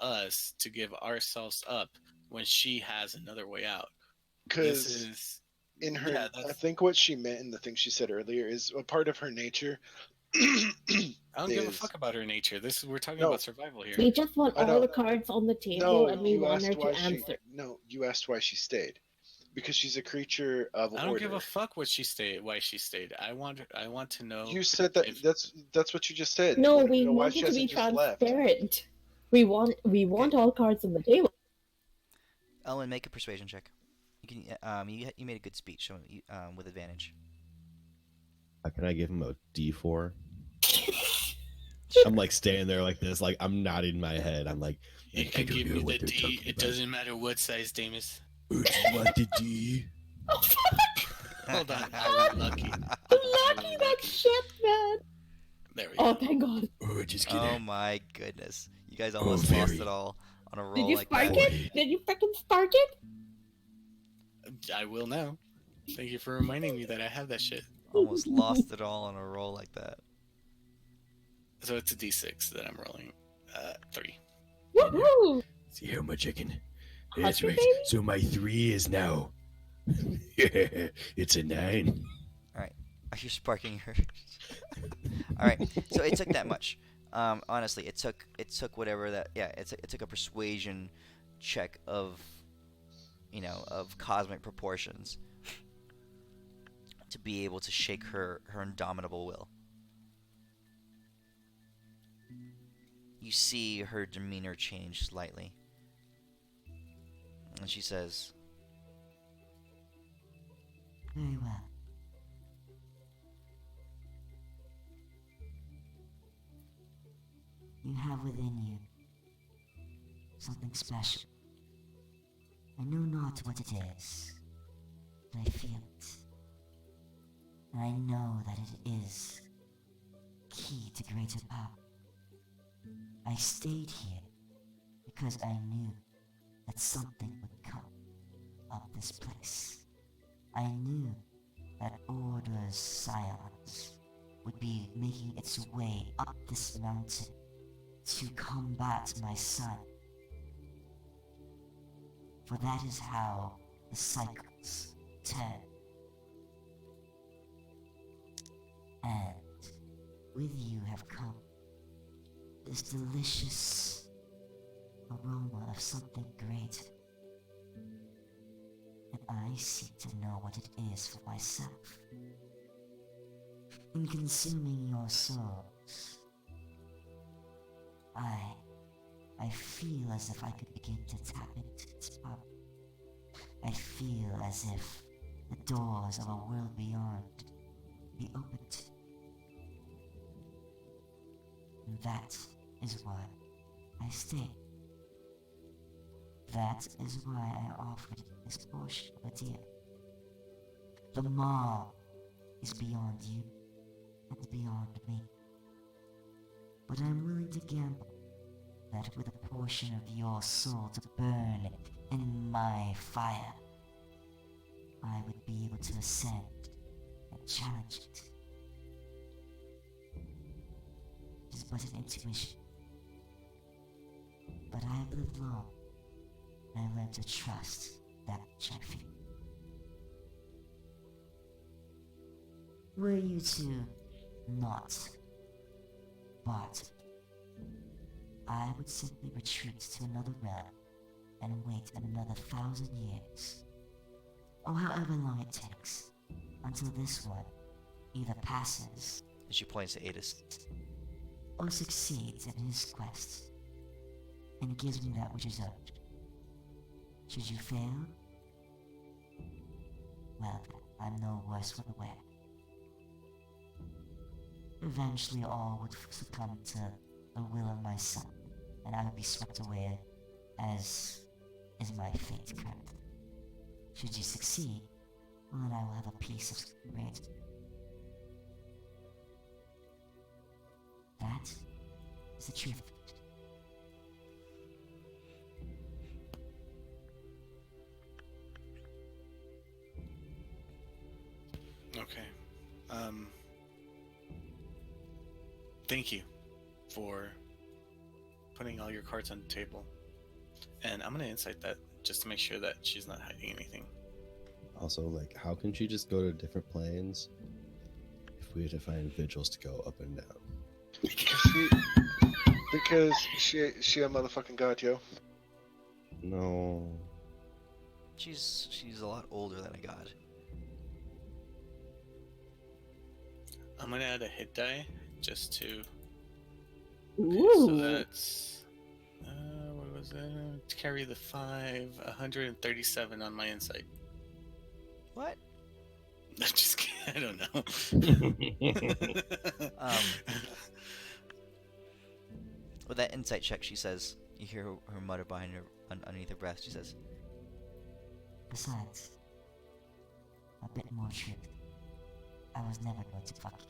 us to give ourselves up when she has another way out? This Because is in her, yeah, I that's, think what she meant in the thing she said earlier is a part of her nature. I don't give a is- fuck about her nature. We're talking No. about survival here. we just want I know. all the cards on the table, No, and we you want her asked why to she. answer. No, you asked why she stayed. Because she's a creature of I don't order. give a fuck what she stayed. Why she stayed. I want to know. You said that. if- That's what you just said. No, You wanted we to know why want she it to be hasn't just left. transparent. We want all cards on the table. Ellen, make a persuasion check. You can. You made a good speech, so with advantage. Can I give him a D4? I'm like standing there like this, like I'm nodding my head. I'm like, You I can don't give know me what the they're D. talking It about. doesn't matter what size Damus. do you want the D? Hold on. I'm lucky. Lucky that shit, man. There we Oh, go. thank God. Or just Oh kidding. my goodness! You guys almost very. lost it all on a roll Did you like spark that. it? Did you freaking spark it? I will now. Thank you for reminding me that I have that shit. Almost lost it all on a roll like that. So it's a D6 that I'm rolling. 3. Woohoo! See how much I can. Hot That's your right. baby? So my 3 is now. It's a 9. Are you sparking her? All right. So it took that much. Honestly, it took whatever that. Yeah, it took a persuasion check of, of cosmic proportions to be able to shake her indomitable will. You see her demeanor change slightly, and she says, Very well. You have within you something special. I know not what it is, but I feel it. And I know that it is key to greater power. I stayed here because I knew that something would come up this place. I knew that Order's scions would be making its way up this mountain to combat my son. For that is how the cycles turn. And with you have come this delicious aroma of something greater. And I seek to know what it is for myself. In consuming your souls, I feel as if I could begin to tap into its power. I feel as if the doors of a world beyond be opened. And that is why I stay. That is why I offered this portion of a deal. The maw is beyond you and beyond me. But I'm willing to gamble that with a portion of your soul to burn in my fire, I would be able to ascend and challenge it. It is but an intuition. But I have lived long, and I learned to trust that which I feel. Were you to not barter, I would simply retreat to another realm and wait another 1,000 years, or however long it takes, until this one either passes And she points to Adis. or succeeds in his quest, and gives me that which is owed. Should you fail, well, I'm no worse for the wear. Eventually all would succumb to the will of my son, and I would be swept away, as is my fate currently. Should you succeed, well, then I will have a piece of great. That is the truth. Okay. Thank you for putting all your cards on the table. And I'm gonna insight that just to make sure that she's not hiding anything. Also, like, how can she just go to different planes if we had to find vigils to go up and down? Because she a motherfucking god, yo. No. She's a lot older than a god. I'm gonna add a hit die just to. Ooh. So that's what was that? To carry the 5, 137 on my insight. What? I'm just kidding. I don't know. With that insight check, she says, you hear her mutter behind her, underneath her breath. She says, Besides, a bit more truth. I was never going to fuck you.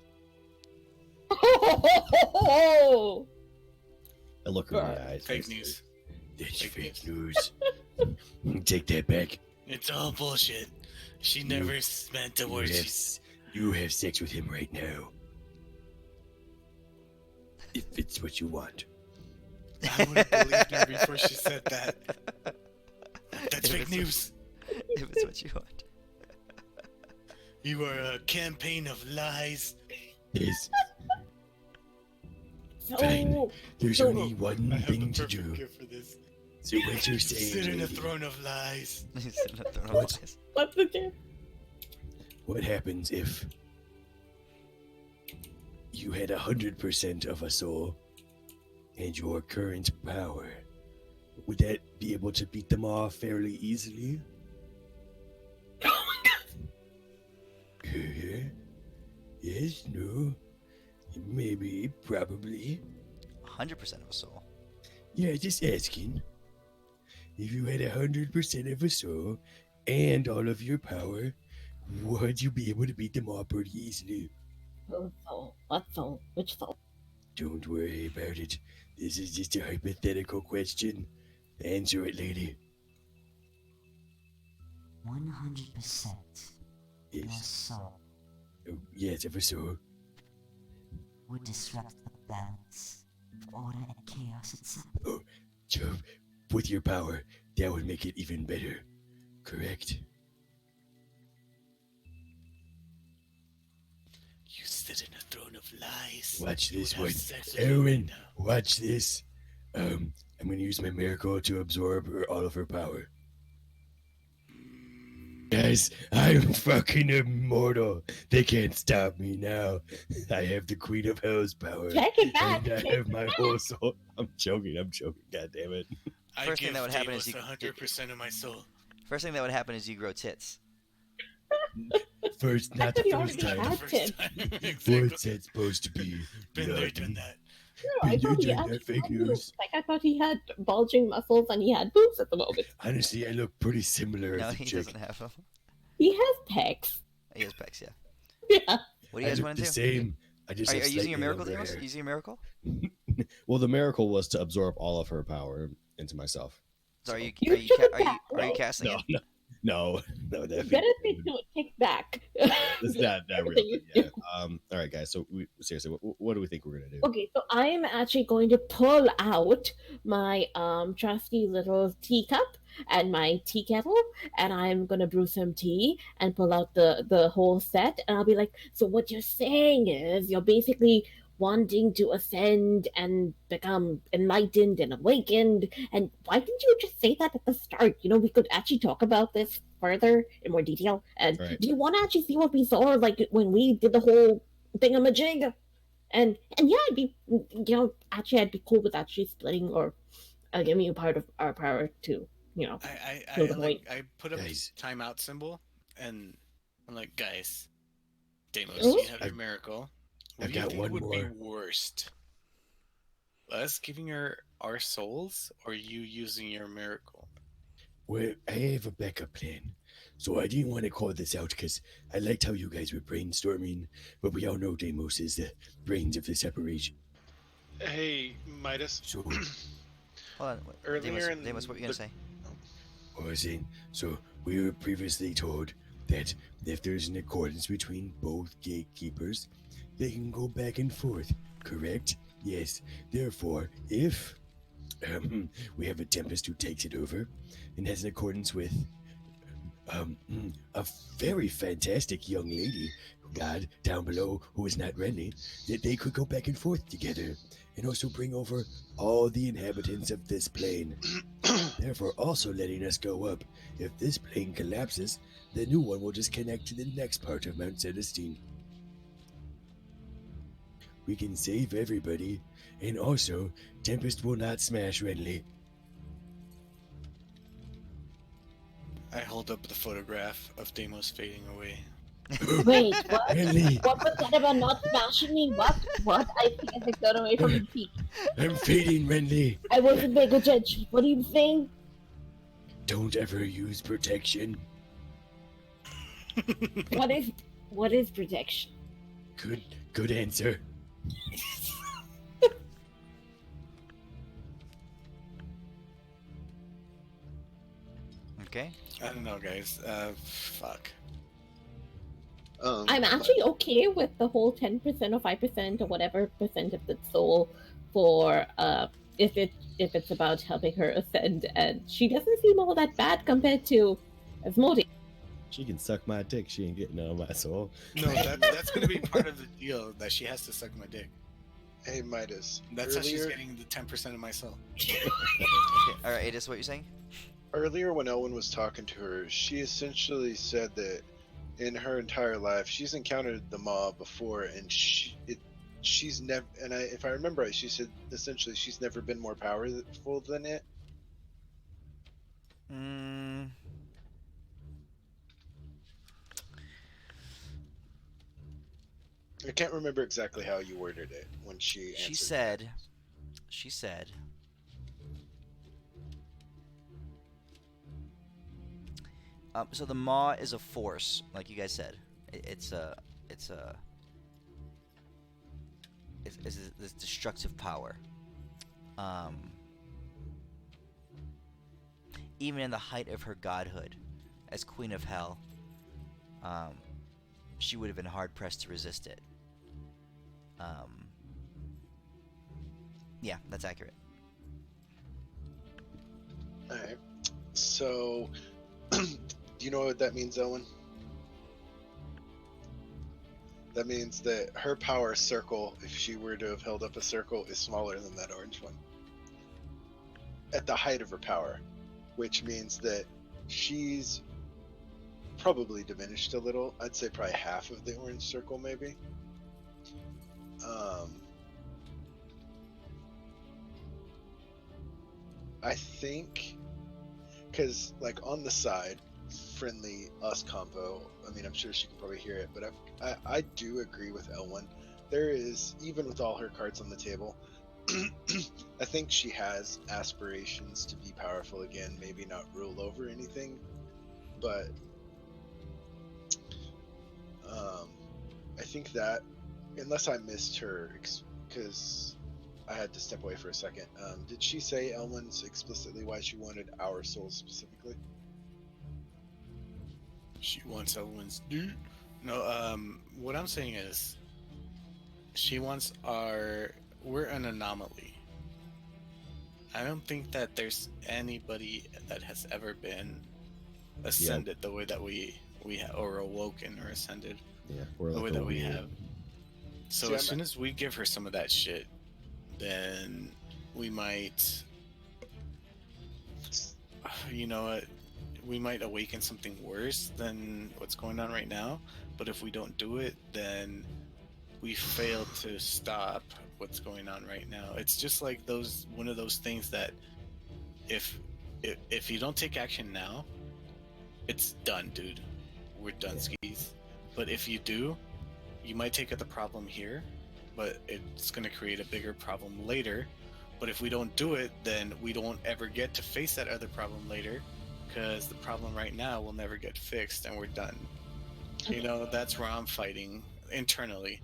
I look her in the eyes. Fake news. That's Fake fake news. Take that back. It's all bullshit. She never meant a word. You have sex with him right now. If it's what you want. I would have believed her before she said that. That's fake news. if it's what you want. You are a campaign of lies. Yes. So, Fine. There's so- only one I have the thing to perfect do. gift for this. So what you're saying, Sit in a lady, throne of lies. He's sitting at the wrong What? place. what's the difference? what happens if you had 100% of a soul and your current power? Would that be able to beat them off fairly easily? Yes, no, maybe, probably. 100% of a soul. Yeah, just asking. If you had 100% of a soul and all of your power, would you be able to beat them all pretty easily? Oh, soul. What soul? Which soul? Don't worry about it. This is just a hypothetical question. Answer it, lady. 100% your Yes. soul Oh, yes, of a soul. would disrupt the balance of order and chaos itself. So, with your power, that would make it even better. Correct? You sit in a throne of lies. Watch You this would one. have sex with me Erwin, now. watch this. I'm gonna use my miracle to absorb all of her power. Guys, I'm fucking immortal. They can't stop me now. I have the Queen of Hell's power. Take it back. And I have my whole soul. I'm joking. God damn it. I First thing give that would happen is Delos you- 100% of my soul. First thing that would happen is you grow tits. First, not thought the he first already time. had tits. Exactly. What's that supposed to be? Been there, Blood? done that. No, I Been there, thought he done had that, fake boobs. news. Like, I thought he had bulging muscles and he had boobs at the moment. Honestly, I look pretty similar No, as a he chick. doesn't have them. He has pecs. He has pecs, yeah. Yeah. What do you I guys look want the to do? same. I just Are have you using slightly your miracle, longer Delos? hair. Using your miracle? Well, the miracle was to absorb all of her power into myself. So are you You are you should ca- have are you that, casting No, it? no. No, You that better take back. It's not real. Everything But you yeah. All right, guys. So seriously, what do we think we're gonna do? Okay, so I am actually going to pull out my trusty little teacup and my tea kettle, and I'm gonna brew some tea and pull out the whole set, and I'll be like, so what you're saying is you're basically wanting to ascend and become enlightened and awakened, and why didn't you just say that at the start? You know, we could actually talk about this further in more detail. And Right. do you want to actually see what we saw, like when we did the whole thingamajig? And yeah, actually I'd be cool with actually splitting or giving you part of our power to, fill the void. I put up Guys. the timeout symbol, and I'm like, guys, Deimos, Oh, you have your miracle. What I've do you got think one would be more. worst? Us giving her our souls, or you using your miracle? Well, I have a backup plan. So I didn't want to call this out because I liked how you guys were brainstorming, but we all know Deimos is the brains of the separation. Hey, Midas. So Hold on. Earlier in Deimos, what were you gonna say? I was saying, so we were previously told that if there's an accordance between both gatekeepers, they can go back and forth, correct? Yes. Therefore, if we have a Tempest who takes it over and has an accordance with a very fantastic young lady, God, down below, who is not Renly, that they could go back and forth together and also bring over all the inhabitants of this plane. Therefore, also letting us go up. If this plane collapses, the new one will just connect to the next part of Mount Celestine. We can save everybody, and also, Tempest will not smash Renly. I hold up the photograph of Deimos fading away. wait, what? Renly, What was that about not smashing me? What? I think I got away from the feet. I'm fading, Renly. I wasn't paying attention. What are you saying? Don't ever use protection. What is protection? Good answer. Okay. I don't know, guys. Fuck. I'm actually okay with the whole 10% or 5% or whatever percent of the soul for if it's about helping her ascend, and she doesn't seem all that bad compared to Asmodi. She can suck my dick. She ain't getting none of my soul. No, that's gonna be part of the deal, that she has to suck my dick. Hey, Midas. That's how she's earlier, getting the 10% of my soul. Okay. All right, Adis, what you're saying? earlier when Elwyn was talking to her, she essentially said that in her entire life she's encountered the Maw before, and she's never. And if I remember right, she said essentially she's never been more powerful than it. Mm, I can't remember exactly how you worded it when she answered. she said. So the Maw is a force, like you guys said. It's this destructive power. Even in the height of her godhood, as Queen of Hell, she would have been hard pressed to resist it. Yeah, that's accurate. Alright. So, do you know what that means, Owen? That means that her power circle, if she were to have held up a circle, is smaller than that orange one. At the height of her power. Which means that she's probably diminished a little. I'd say probably half of the orange circle, maybe. I think, because like on the side, friendly us combo. I mean, I'm sure she can probably hear it, but I do agree with L1. There is, even with all her cards on the table, I think she has aspirations to be powerful again. Maybe not rule over anything, but I think that, unless I missed her, because I had to step away for a second. Did she say, Elman's, explicitly why she wanted our souls specifically? She wants Elwin's dude. No, what I'm saying is, she wants our. We're an anomaly. I don't think that there's anybody that has ever been ascended the way that we have, or awoken or ascended Yeah, we're the like way a that we weird. have. So See, as soon as we give her some of that shit, then we might, you know what, we might awaken something worse than what's going on right now. But if we don't do it, then we fail to stop what's going on right now. It's just like one of those things that if you don't take action now, it's done, dude. We're done skis. But if you do, you might take out the problem here, but it's going to create a bigger problem later. But if we don't do it, then we don't ever get to face that other problem later, because the problem right now will never get fixed and we're done. You know, that's where I'm fighting internally.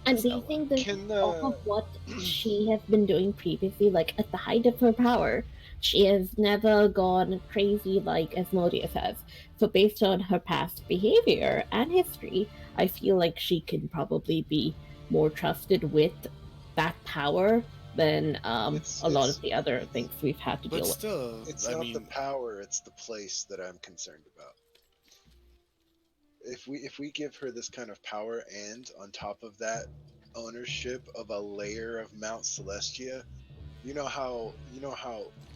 And do you think that off of what she has been doing previously, like at the height of her power, she has never gone crazy like Asmodeus has. So based on her past behavior and history, I feel like she can probably be more trusted with that power than a lot of the other things we've had to deal But with. still, It's I not mean, the power; it's the place that I'm concerned about. If we give her this kind of power, and on top of that, ownership of a layer of Mount Celestia, you know how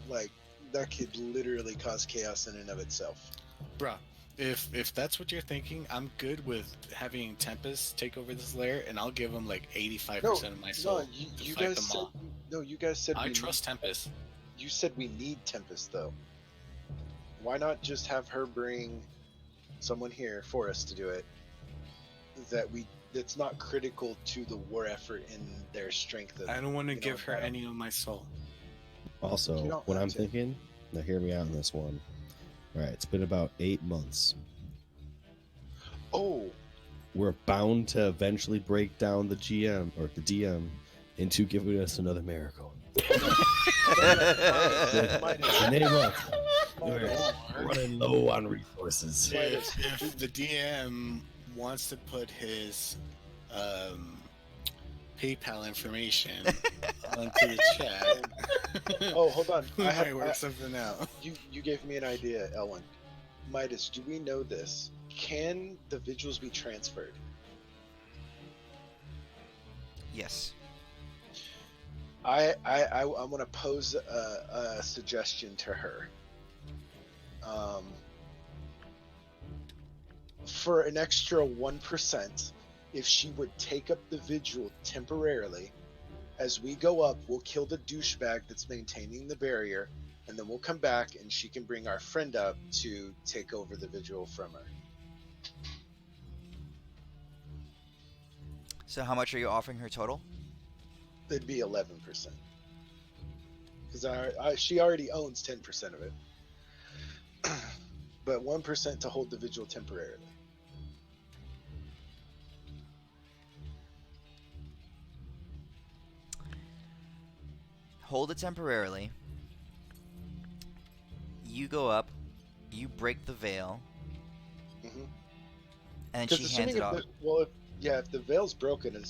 like that could literally cause chaos in and of itself. bruh, if that's what you're thinking, I'm good with having Tempest take over this layer, and I'll give him like 85% of my soul to you fight guys them said all. you guys said I we trust need, Tempest. You said we need Tempest though. Why not just have her bring someone here for us to do it? That's not critical to the war effort in their strength. I don't want to give her any of my soul. You Also, don't what have I'm to. thinking, now hear me out on this one. All right, it's been about 8 months. Oh, We're bound to eventually break down the GM or the DM into giving us another miracle. And hey, look, we're running low on resources. If the DM wants to put his PayPal information onto the chat, oh, hold on. we might work something out. You gave me an idea, Elwin. Midas, do we know this? Can the vigils be transferred? Yes. I want to pose a suggestion to her. For an extra 1%, if she would take up the vigil temporarily, as we go up, we'll kill the douchebag that's maintaining the barrier, and then we'll come back and she can bring our friend up to take over the vigil from her. So how much are you offering her total? It'd be 11%. Because she already owns 10% of it. But 1% to hold the vigil temporarily. Hold it temporarily. You go up, you break the veil, Mm-hmm. and then she hands it off. If the veil's broken,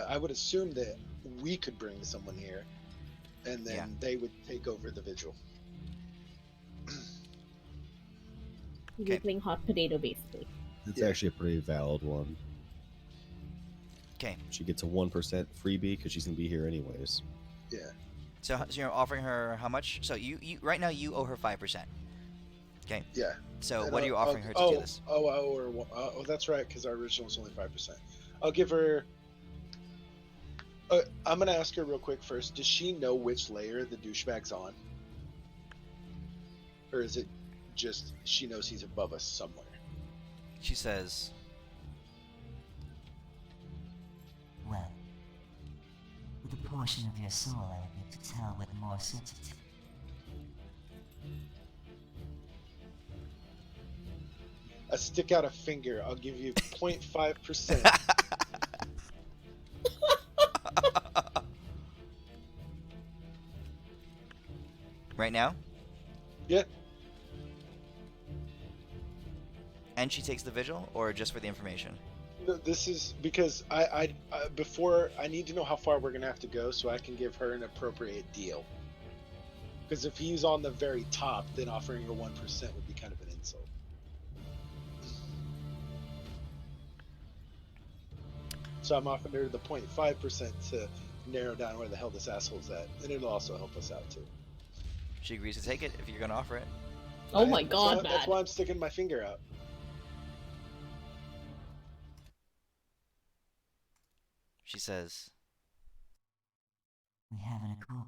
I would assume that we could bring someone here, and then they would take over the vigil. You're playing hot potato, basically. It's actually a pretty valid one. Okay. She gets a 1% freebie because she's gonna be here anyways. Yeah. So you're offering her how much? So you right now you owe her 5%. Okay. Yeah. So And what are you offering her to do this? That's right, because our original was only 5%. I'll give her. I'm gonna ask her real quick first. Does she know which layer the douchebag's on, or is it just she knows he's above us somewhere? She says, Well, with a portion of your soul, I would need to tell with more certainty. I stick out a finger. I'll give you 0.5%. right now? Yeah. And she takes the vigil, or just for the information? No, this is because before I need to know how far we're gonna have to go so I can give her an appropriate deal. Because if he's on the very top, then offering her 1% would be kind of an insult. So I'm offering her the 0.5% to narrow down where the hell this asshole's at, and it'll also help us out too. She agrees to take it if you're gonna offer it. Oh my god, That's man. why I'm sticking my finger out. She says, We haven't agreed.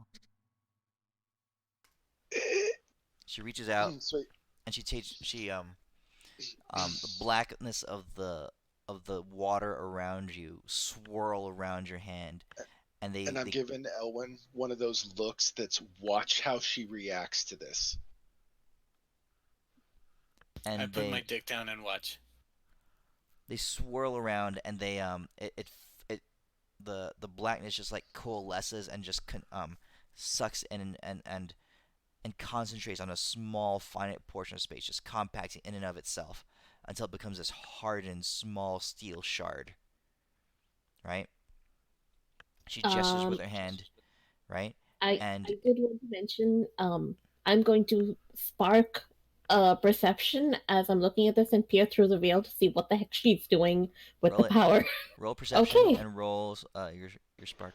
she reaches out Sweet. and the blackness of the water around you swirl around your hand, and I'm giving Elwyn one of those looks that's watch how she reacts to this. and I put my dick down and watch. they swirl around, and the blackness just like coalesces and just sucks in and concentrates on a small finite portion of space, just compacting in and of itself until it becomes this hardened small steel shard. Right? She gestures with her hand, right? I And did want to mention, I'm going to spark perception as I'm looking at this and peer through the veil to see what the heck she's doing with roll the it. power. Roll perception Okay. and rolls your spark.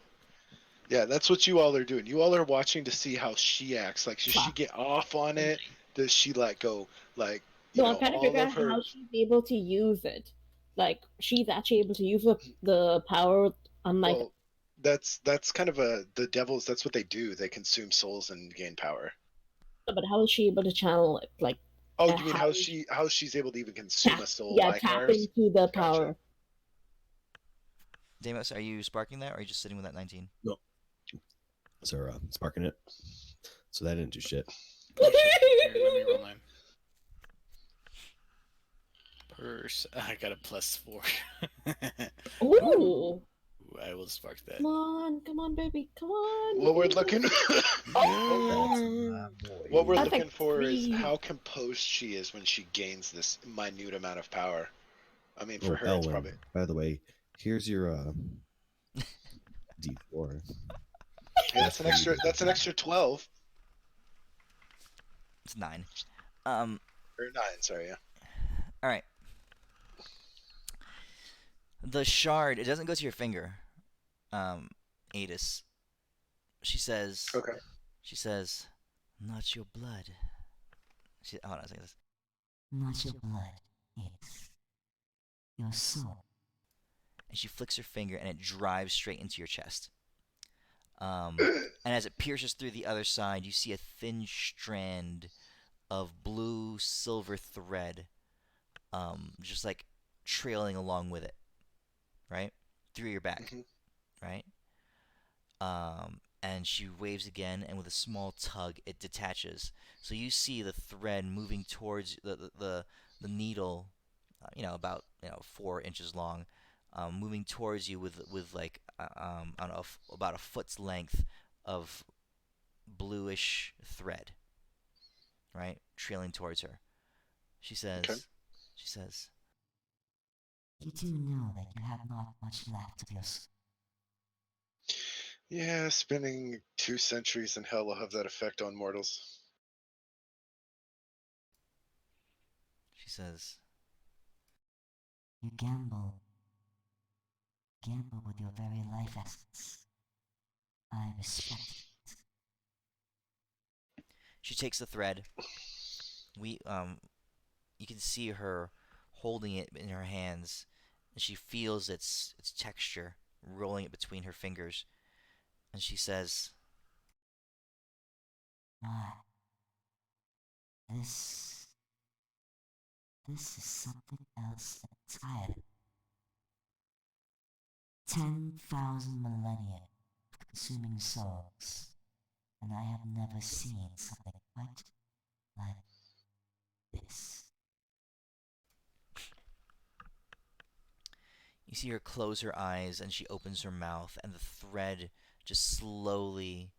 Yeah, that's what you all are doing. You all are watching to see how she acts. Like, does she get off on it? Does she let go? Like, you No, know, I'm trying to all figure of out her. how she's able to use it. Like, she's actually able to use the power, unlike. Well, that's kind of the devils. That's what they do. They consume souls and gain power. But how is she able to channel it? Like, Oh, you mean how how she's able to even consume a soul yeah, like tap ours? into the Gotcha. power. Deimos, are you sparking that, or are you just sitting with that 19? No. So sparking it. So that didn't do shit. Oh, shit. Here, let me roll mine. I got a +4. Ooh. I will spark that. Come on, baby, come on. What we're looking, Oh! what we're That's looking like for is 3. how composed she is when she gains this minute amount of power. I mean, for her, it's Elwyn, probably. by the way, here's your D4. Hey, that's an extra 12 It's 9. or 9. Sorry, yeah. All right. The shard, it doesn't go to your finger, Adis. She says, Okay. She says, not your blood. Hold on a second. Not your blood, it's your soul. And she flicks her finger, and it drives straight into your chest. And as it pierces through the other side, you see a thin strand of blue silver thread, just like trailing along with it, right, through your back, right. And she waves again, and with a small tug, it detaches. So you see the thread moving towards the needle, about 4 inches long, moving towards you with like I don't know, about a foot's length of bluish thread, right, trailing towards her. She says, Okay. You do know that you have not much left of your soul. Yeah, spending 2 centuries in hell will have that effect on mortals. She says, You gamble with your very life essence. I respect it. she takes the thread. You can see her holding it in her hands, and she feels its texture, rolling it between her fingers, and she says, Ah, this is something else entirely. 10,000 millennia of consuming souls, and I have never seen something quite like this. you see her close her eyes, and she opens her mouth, and the thread just slowly,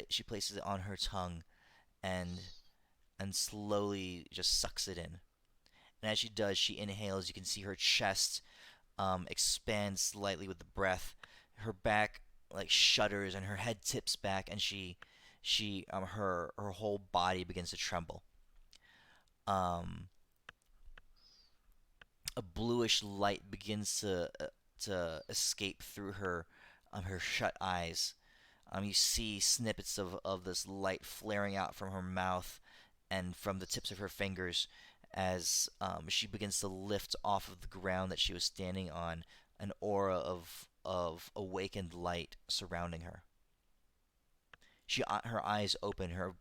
she places it on her tongue, and slowly just sucks it in. And as she does, she inhales. You can see her chest expand slightly with the breath. Her back like shudders and her head tips back, and her whole body begins to tremble. Um, a bluish light begins to escape through her shut eyes. You see snippets of this light flaring out from her mouth and from the tips of her fingers as she begins to lift off of the ground that she was standing on, an aura of awakened light surrounding her. Her eyes open, her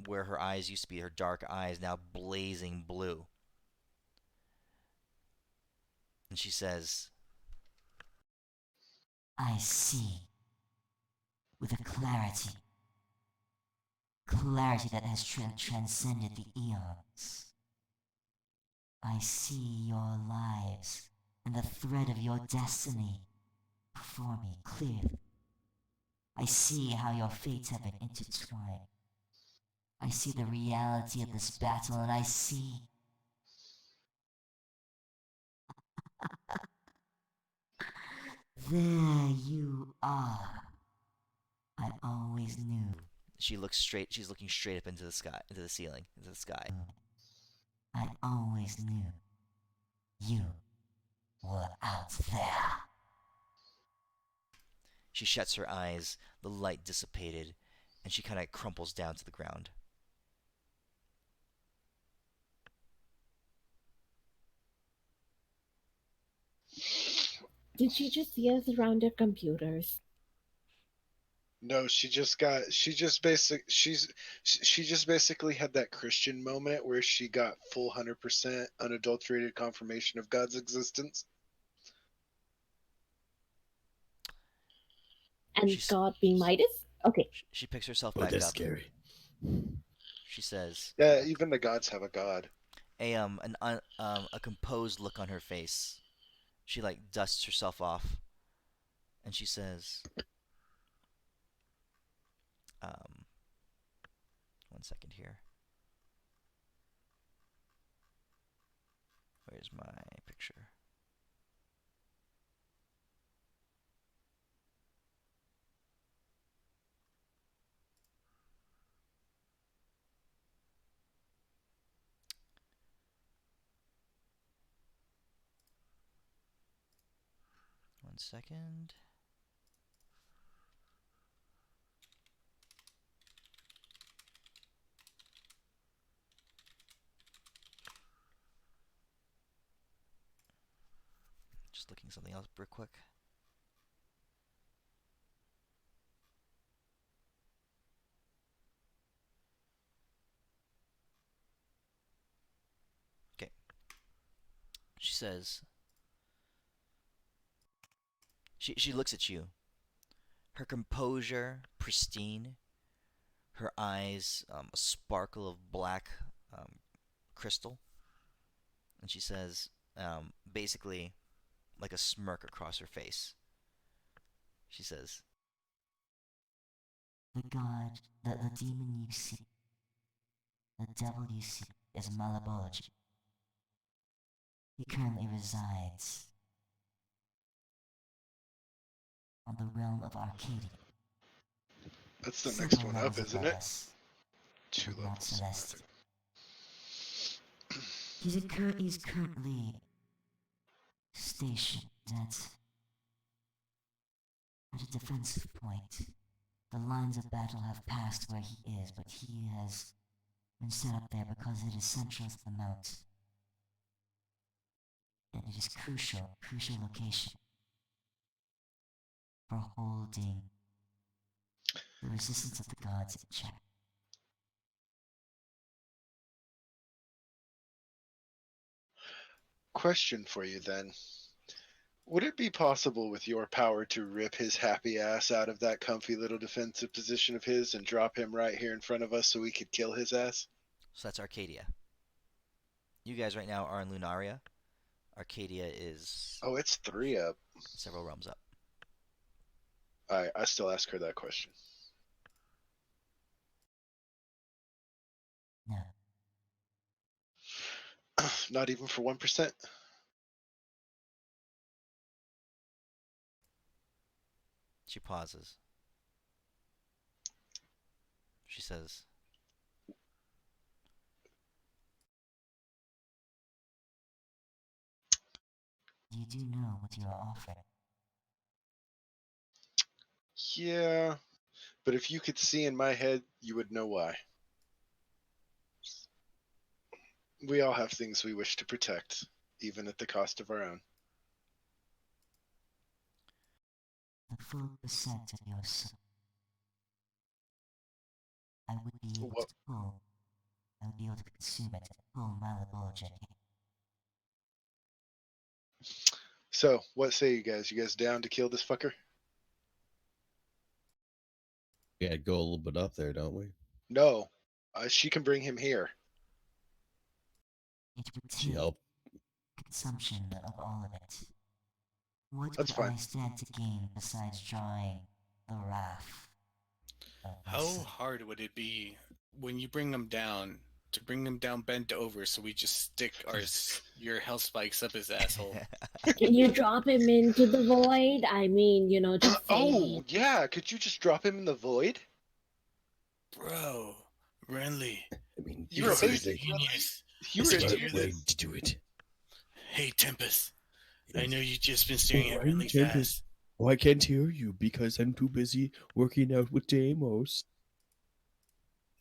where her eyes used to be, her dark eyes now blazing blue. And she says, I see. With a clarity. Clarity that has transcended the eons. I see your lives and the thread of your destiny before me clearly. I see how your fates have been intertwined. I see the reality of this battle, and I see... There you are. I always knew. she's looking straight up into the sky, into the ceiling, into the sky. I always knew. You were out there. She shuts her eyes, the light dissipated, and she kind of crumples down to the ground. Did she just see us around their computers? No, she just basically had that Christian moment where she got full 100% unadulterated confirmation of God's existence. And She's- God being Midas? Okay. She picks herself Oh, back that's up. scary. She says, Yeah, even the gods have a god. a composed look on her face. She like dusts herself off, and she says, one second here. Where's my picture? One second. Just looking something else real quick. Okay. She says, she looks at you. Her composure pristine. Her eyes a sparkle of black crystal. And she says, basically, like a smirk across her face. She says, The god, the demon you see, the devil you see, is Malabology. He currently resides on the realm of Arcadia. That's the next Several one up, levels isn't above it? us, 2 but not levels. celestial. He's currently stationed at a defensive point. The lines of battle have passed where he is, but he has been set up there because it is central to the mount. And it is crucial location for holding the resistance of the gods in check. Question for you then. Would it be possible with your power to rip his happy ass out of that comfy little defensive position of his and drop him right here in front of us so we could kill his ass? so that's Arcadia. You guys right now are in Lunaria. Arcadia is Oh, it's 3 up. several realms up. Alright, I still ask her that question. No. Not even for 1%. She pauses. She says, You do know what you are offering. Yeah, but if you could see in my head, you would know why. We all have things we wish to protect, even at the cost of our own. The full percent of your soul. I would be able What? to pull. I would be able to consume it and pull malleable checking. So, what say you guys? You guys down to kill this fucker? Yeah, go a little bit up there, don't we? No. She can bring him here. It would She take help. consumption of all of it. What That's would I fine. stand to gain besides drawing the wrath of my How son? hard would it be when you bring them down to bring them down bent over so we just stick your health spikes up his asshole? Can you drop him into the void? I mean, just Oh, saying. yeah. Could you just drop him in the void? Bro, Renly, I mean, You're it's amazing. like genius. You were Did a you smart hear way this? to do it. Hey, Tempest. I Yes. know you've just been staring at Oh, I'm Renly's Tempest. ass. Oh, I can't hear you because I'm too busy working out with Deimos.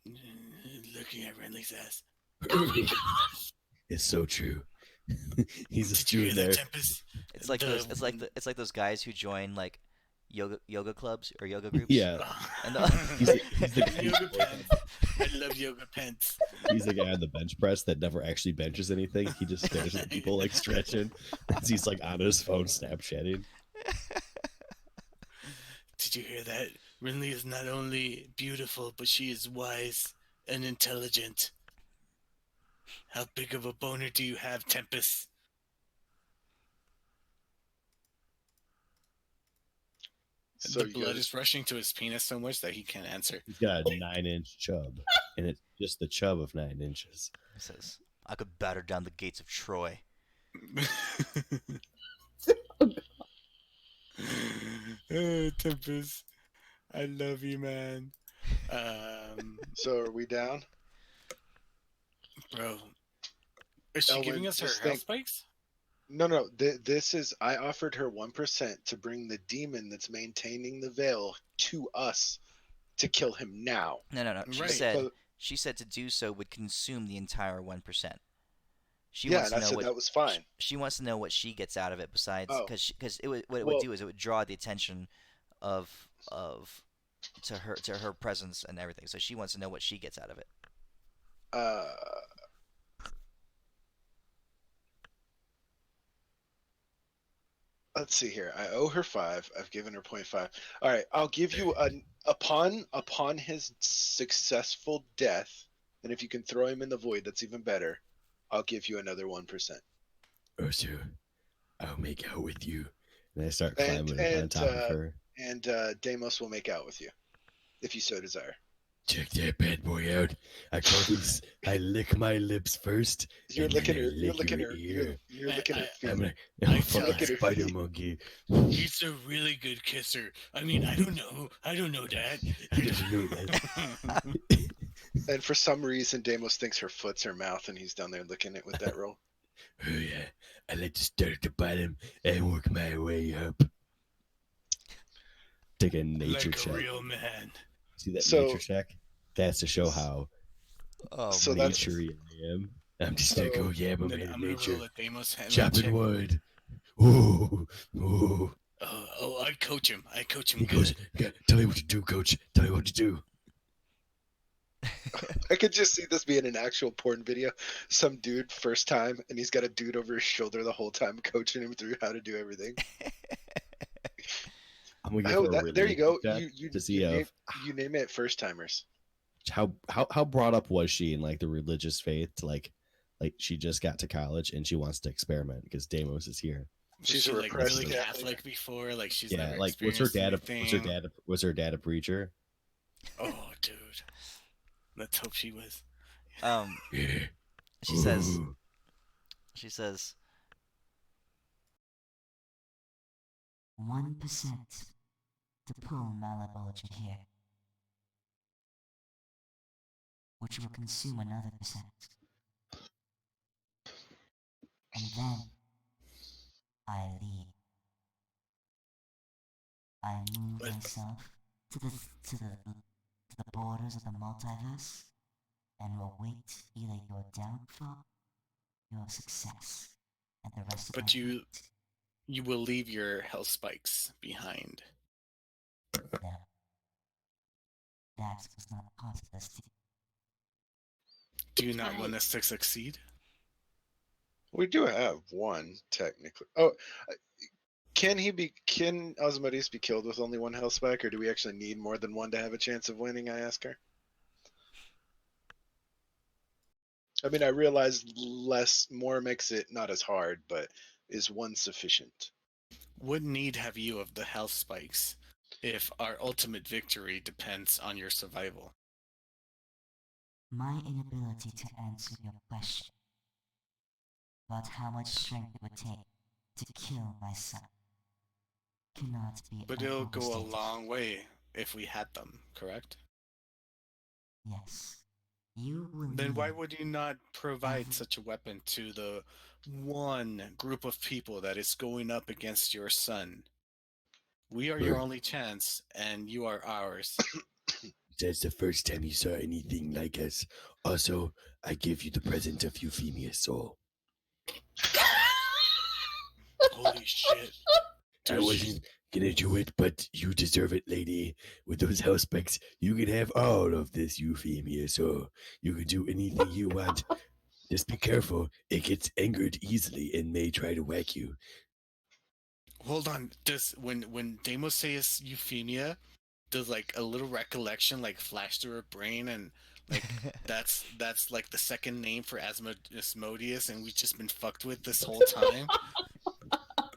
Looking at Renly's ass. It's so true. He's just Did you hear doing that, there. Tempest? it's like those. It's like those guys who join like yoga clubs or yoga groups. Yeah, And he's the guy yoga who- pants. I love yoga pants. he's the guy on the bench press that never actually benches anything. He just stares at people like stretching as he's like on his phone Snapchatting. Did you hear that? Renly is not only beautiful, but she is wise and intelligent. How big of a boner do you have, Tempest? So The you blood guys, is rushing to his penis so much that he can't answer. He's got a 9-inch chub, and it's just the chub of 9 inches. He says, "I could batter down the gates of Troy." Oh, Tempest, I love you, man. so are we down? Bro, is she Elwin, giving us her just health think- spikes? No. This is. I offered her 1% to bring the demon that's maintaining the veil to us to kill him now. No. Right. She said to do so would consume the entire 1%. She Yeah, wants and I to know said what that was fine. she wants to know what she gets out of it besides Oh. because what it Well- would do is it would draw the attention of to her presence and everything. So she wants to know what she gets out of it. Let's see here. I owe her 5. I've given her 0.5. All right, I'll give you upon his successful death, and if you can throw him in the void, that's even better. I'll give you another 1%. Also, I'll make out with you. And I start And- climbing up on and, top of her. And Deimos will make out with you, if you so desire. Check that bad boy out. I lick my lips first. You're and then licking I her. You're lick licking your her. ear. You're licking her feet. I'm a I fucking look at her spider feet. monkey. He's a really good kisser. I mean, I don't know. I don't know that. He doesn't know that. And for some reason, Deimos thinks her foot's her mouth, and he's down there licking it with that roll. Oh yeah, I like to start at the bottom and work my way up. Take a nature Like a check. real man. See that So- nature check? That's to show how Oh, So man. that's- nature I am. I'm just like, So- oh yeah, my Then man, I'm gonna nature. roll a Deimos hand Chopping check. wood. Ooh, ooh. Oh, I coach him. I coach him He goes, good. "Yeah, tell me what to do, coach. Tell me what to do. I could just see this being an actual porn video. Some dude first time, and he's got a dude over his shoulder the whole time, coaching him through how to do everything. I'm gonna I give hope her a that, there you go. religion check You to see you, if name, you name it first timers. how brought up was she in like the religious faith? Like she just got to college and she wants to experiment because Deimos is here. Was She's she a like repressed really Catholic. Catholic before? Like she's Yeah, never like was her experienced dad anything? was her dad a preacher? Oh, dude. Let's hope she was. Um, Yeah. she says, Ooh. She says, 1% to pull Malabulger here, which will consume another percent. And then I leave. I move But- myself to the borders of the multiverse and will wait either your downfall, your success, and the rest of But my you- fate. You will leave your health spikes behind. No. That was not part of this deal. Do you not I- want us to succeed? We do have one technically. Oh, can Osmodeus be killed with only one health spike, or do we actually need more than one to have a chance of winning? I ask her. I mean, I realize more makes it not as hard, but is one sufficient? What need have you of the health spikes if our ultimate victory depends on your survival? My inability to answer your question about how much strength it would take to kill my son cannot be But it'll go a overstated. long way if we had them, correct? Yes. You will Then why need would you not provide every- such a weapon to the one group of people that is going up against your son? We are your Sure. only chance, and you are ours. That's the first time you saw anything like us. Also, I give you the present of Euphemia's soul. Holy shit. I Dude, wasn't gonna do it, but you deserve it, lady. With those house specs, you can have all of this Euphemia, so you can do anything you want. Just be careful, it gets angered easily and may try to whack you. hold on. Does when Deimos says Euphemia, does like a little recollection like flash through her brain, and like that's like the second name for Asmodeus, and we've just been fucked with this whole time?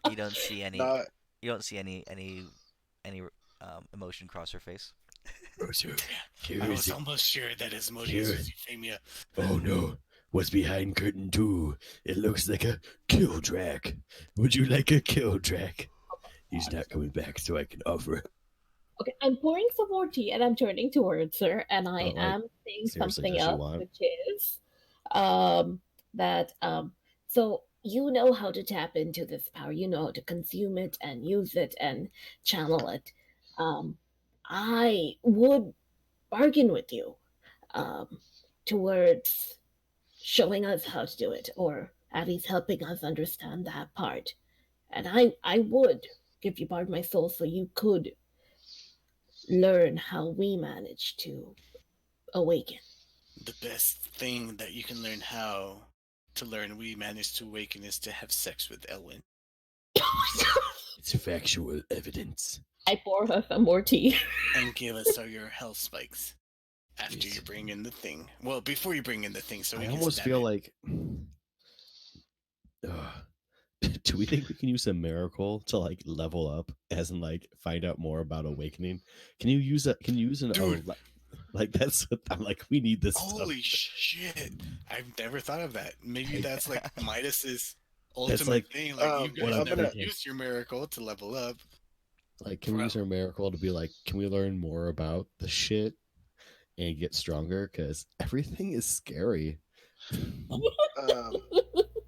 you don't see any. Not You don't see any emotion cross her face. Oh, sir, I here was is it. almost sure that Asmodeus Here. was Euphemia. Oh no, what's behind curtain 2? It looks like a kill track. Would you like a kill track? He's not coming back, so I can offer. Okay, I'm pouring some more tea and I'm turning towards her and I Oh, like, am saying seriously, something does she else, want? which is that so you know how to tap into this power, you know how to consume it and use it and channel it. I would bargain with you towards showing us how to do it, or at least helping us understand that part. And I would give you part of my soul so you could learn how we manage to awaken. The best thing that you can learn how to learn we managed to awaken is to have sex with Elwyn. It's factual evidence. I pour her some more tea. And give us all your health spikes after Yes. you bring in the thing. Well, before you bring in the thing, so we I can almost stab feel it. like. Do we think we can use a miracle to like level up, as in like find out more about awakening? Can you use a? Can you use an? Dude. Like that's what I'm like. We need this Holy stuff. shit! I've never thought of that. Maybe that's like Midas's That's ultimate like thing. Like you what guys I'm never thinking. used your miracle to level up. Like, can we use our miracle to be like, can we learn more about the shit and get stronger? Because everything is scary.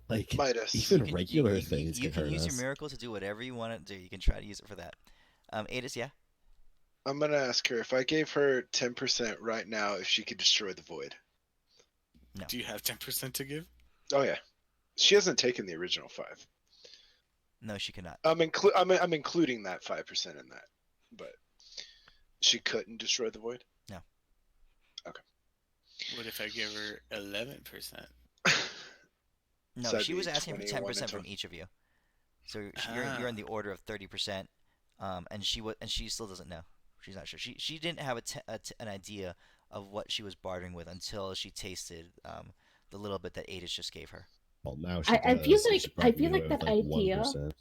Like Midas. even regular things You can can hurt use your us. miracle to do whatever you want to do. You can try to use it for that. Adis, yeah. I'm gonna ask her if I gave her 10% right now, if she could destroy the void. No. Do you have 10% to give? Oh yeah, she hasn't taken the original 5. No, she cannot. I'm including that 5% in that, but she couldn't destroy the void. No. Okay. What if I give her 11%? No, So that'd she was be asking for 21 10% from and each of you. So you're in the order of 30%, and she still doesn't know. She's not sure. She didn't have an idea of what she was bartering with until she tasted the little bit that Adis just gave her. Well, now she I feel does. like She I probably feel knew like it that with, like, idea. 1%.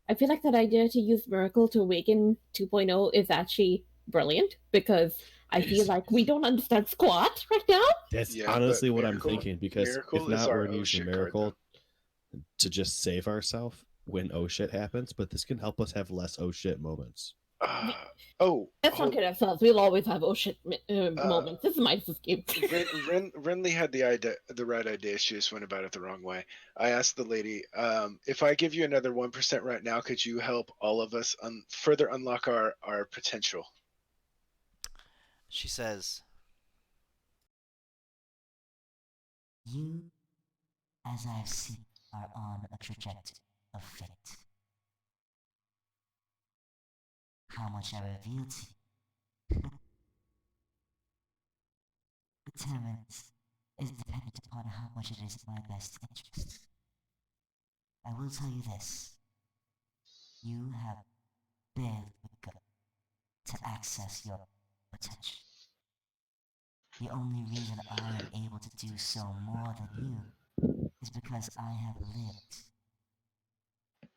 I feel like that idea to use Miracle to Awaken 2.0 is actually brilliant because I It feel is. like we don't understand squat right now. That's Yeah, honestly but what Miracle- I'm thinking. Because Miracle if is not, our we're gonna use the shit card, miracle. to just save ourselves when oh shit happens, but this can help us have less oh shit moments. Oh, Let's not hold. kid ourselves. We'll always have oh shit moments. This is Midas' game. Renly had the right idea. She just went about it the wrong way. I asked the lady, if I give you another 1% right now, could you help all of us further unlock our potential? She says, You, as I've seen, are on a trajectory of fate. How much I reveal to you is dependent upon how much it is in my best interest. I will tell you this. You have barely begun to access your potential. The only reason I am able to do so more than you is because I have lived.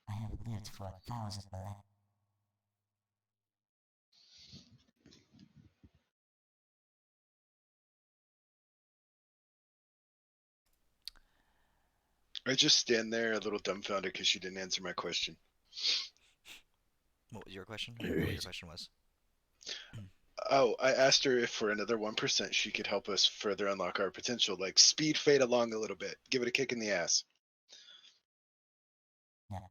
I have lived for 1,000 millennia. I just stand there a little dumbfounded because she didn't answer my question. "What was your question? I All forget what your right. question was." Oh, I asked her if for another 1% she could help us further unlock our potential, like speed fade along a little bit, give it a kick in the ass. No.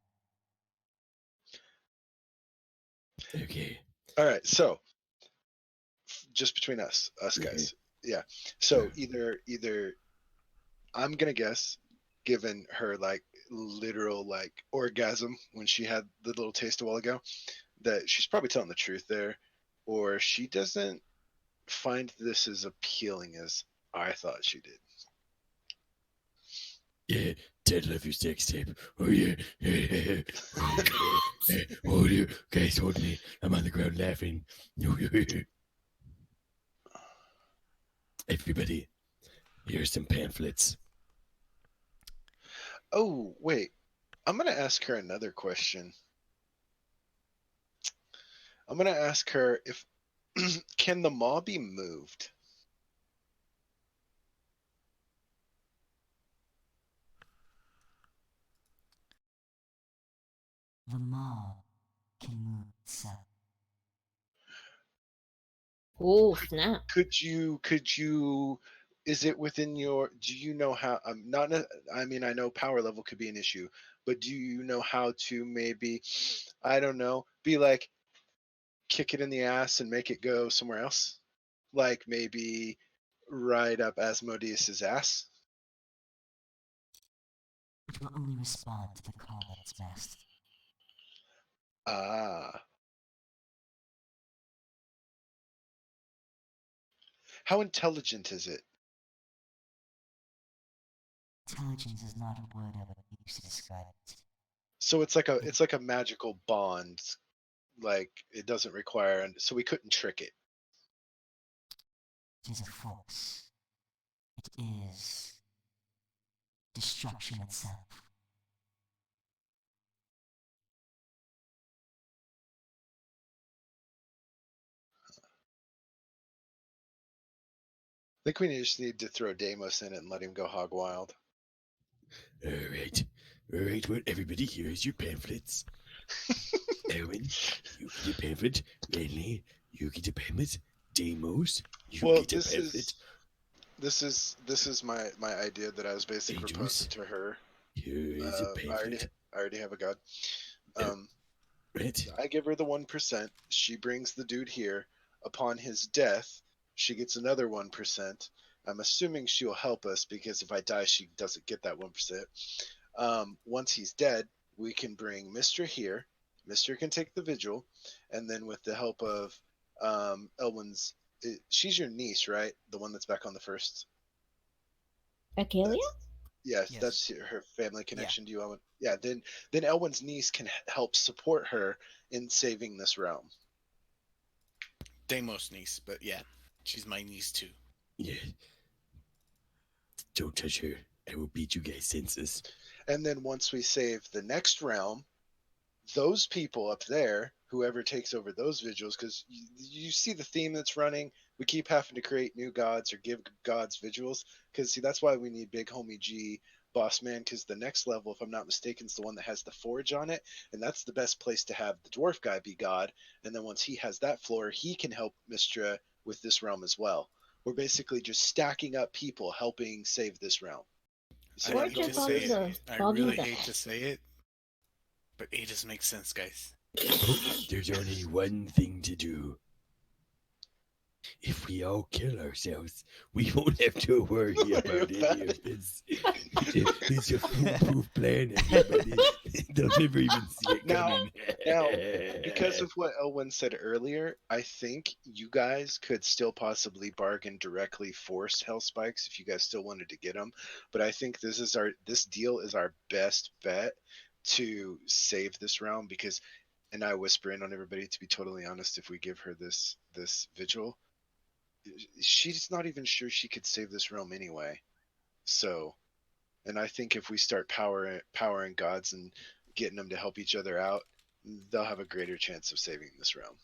Okay. All right, so just between us guys, yeah. So either I'm gonna guess, given her like literal like orgasm when she had the little taste a while ago, that she's probably telling the truth there, or she doesn't find this as appealing as I thought she did. Yeah, Ted love your sex tape. Oh yeah. Hold you guys, hold me. I'm on the ground laughing. Everybody, here's some pamphlets. Oh wait, I'm gonna ask her another question. I'm gonna ask her if can the maw be moved? The maw can move itself. Oh, snap. Could you is it within your do you know how not I mean I know power level could be an issue, but do you know how to maybe I don't know, be like kick it in the ass and make it go somewhere else? Like maybe ride up Asmodeus's ass? It will only respond to the call of its master. Ah. How intelligent is it? Intelligence is not a word I would use to describe it. So it's like a magical bond. Like it doesn't require and so we couldn't trick it. It is a force. It is destruction itself. I think we just need to throw Deimos in it and let him go hog wild. All right. All right, well, everybody, here's your pamphlets. Erwin, you get a pamphlet. Renly, you get a pamphlet. Deimos, you Well, get a pamphlet. this is my idea that I was basically Angels, proposing to her. here is a pamphlet. I already have a god. Right? I give her the 1%. She brings the dude here. Upon his death, she gets another 1%. I'm assuming she'll help us because if I die, she doesn't get that 1%. Once he's dead, we can bring Mister here. Mister can take the vigil, and then with the help of Elwyn's, she's your niece, right? The one that's back on the first. Acalia? Yes, Yes. that's her family connection to you, Elwyn. Yeah, then Elwyn's niece can help support her in saving this realm. Deimos' niece, but yeah, she's my niece too. Yeah. Don't touch her. I will beat you guys senseless. And then once we save the next realm, those people up there, whoever takes over those vigils, because you see the theme that's running. We keep having to create new gods or give gods vigils, because see that's why we need Big Homie G, Boss Man, because the next level, if I'm not mistaken, is the one that has the forge on it, and that's the best place to have the dwarf guy be god. And then once he has that floor, he can help Mistra with this realm as well. We're basically just stacking up people helping save this realm. You see I where I'm hate going to Gorgeous with say on this? it. the I bottom really of hate that. to say it, but it just makes sense, guys. There's only one thing to do. If we all kill ourselves, we won't have to worry about any of this. It's a foolproof plan, everybody. They'll never even see it Now- coming. now, Because of what Elwin said earlier, I think you guys could still possibly bargain directly for Hell Spikes if you guys still wanted to get them. But I think this deal is our best bet to save this realm, because, and I whisper in on everybody, to be totally honest, if we give her this vigil, she's not even sure she could save this realm anyway. So, and I think if we start powering gods and getting them to help each other out, they'll have a greater chance of saving this realm.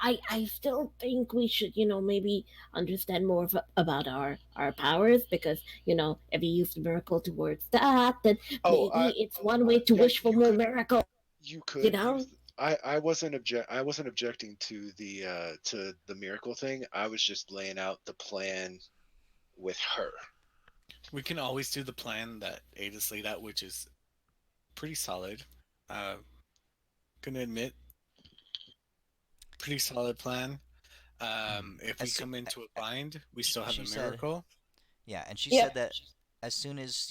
I still think we should, maybe understand more about our powers, because, if you use the miracle towards that, then maybe it's one way to yeah, wish for you more could- miracle. You could You know? use. I wasn't objecting to the miracle thing. I was just laying out the plan with her. We can always do the plan that Ada's laid out, which is pretty solid. Gonna admit, pretty solid plan. If we As- come into a bind, we still have she a said- miracle. Yeah, and she Yeah. said that as soon as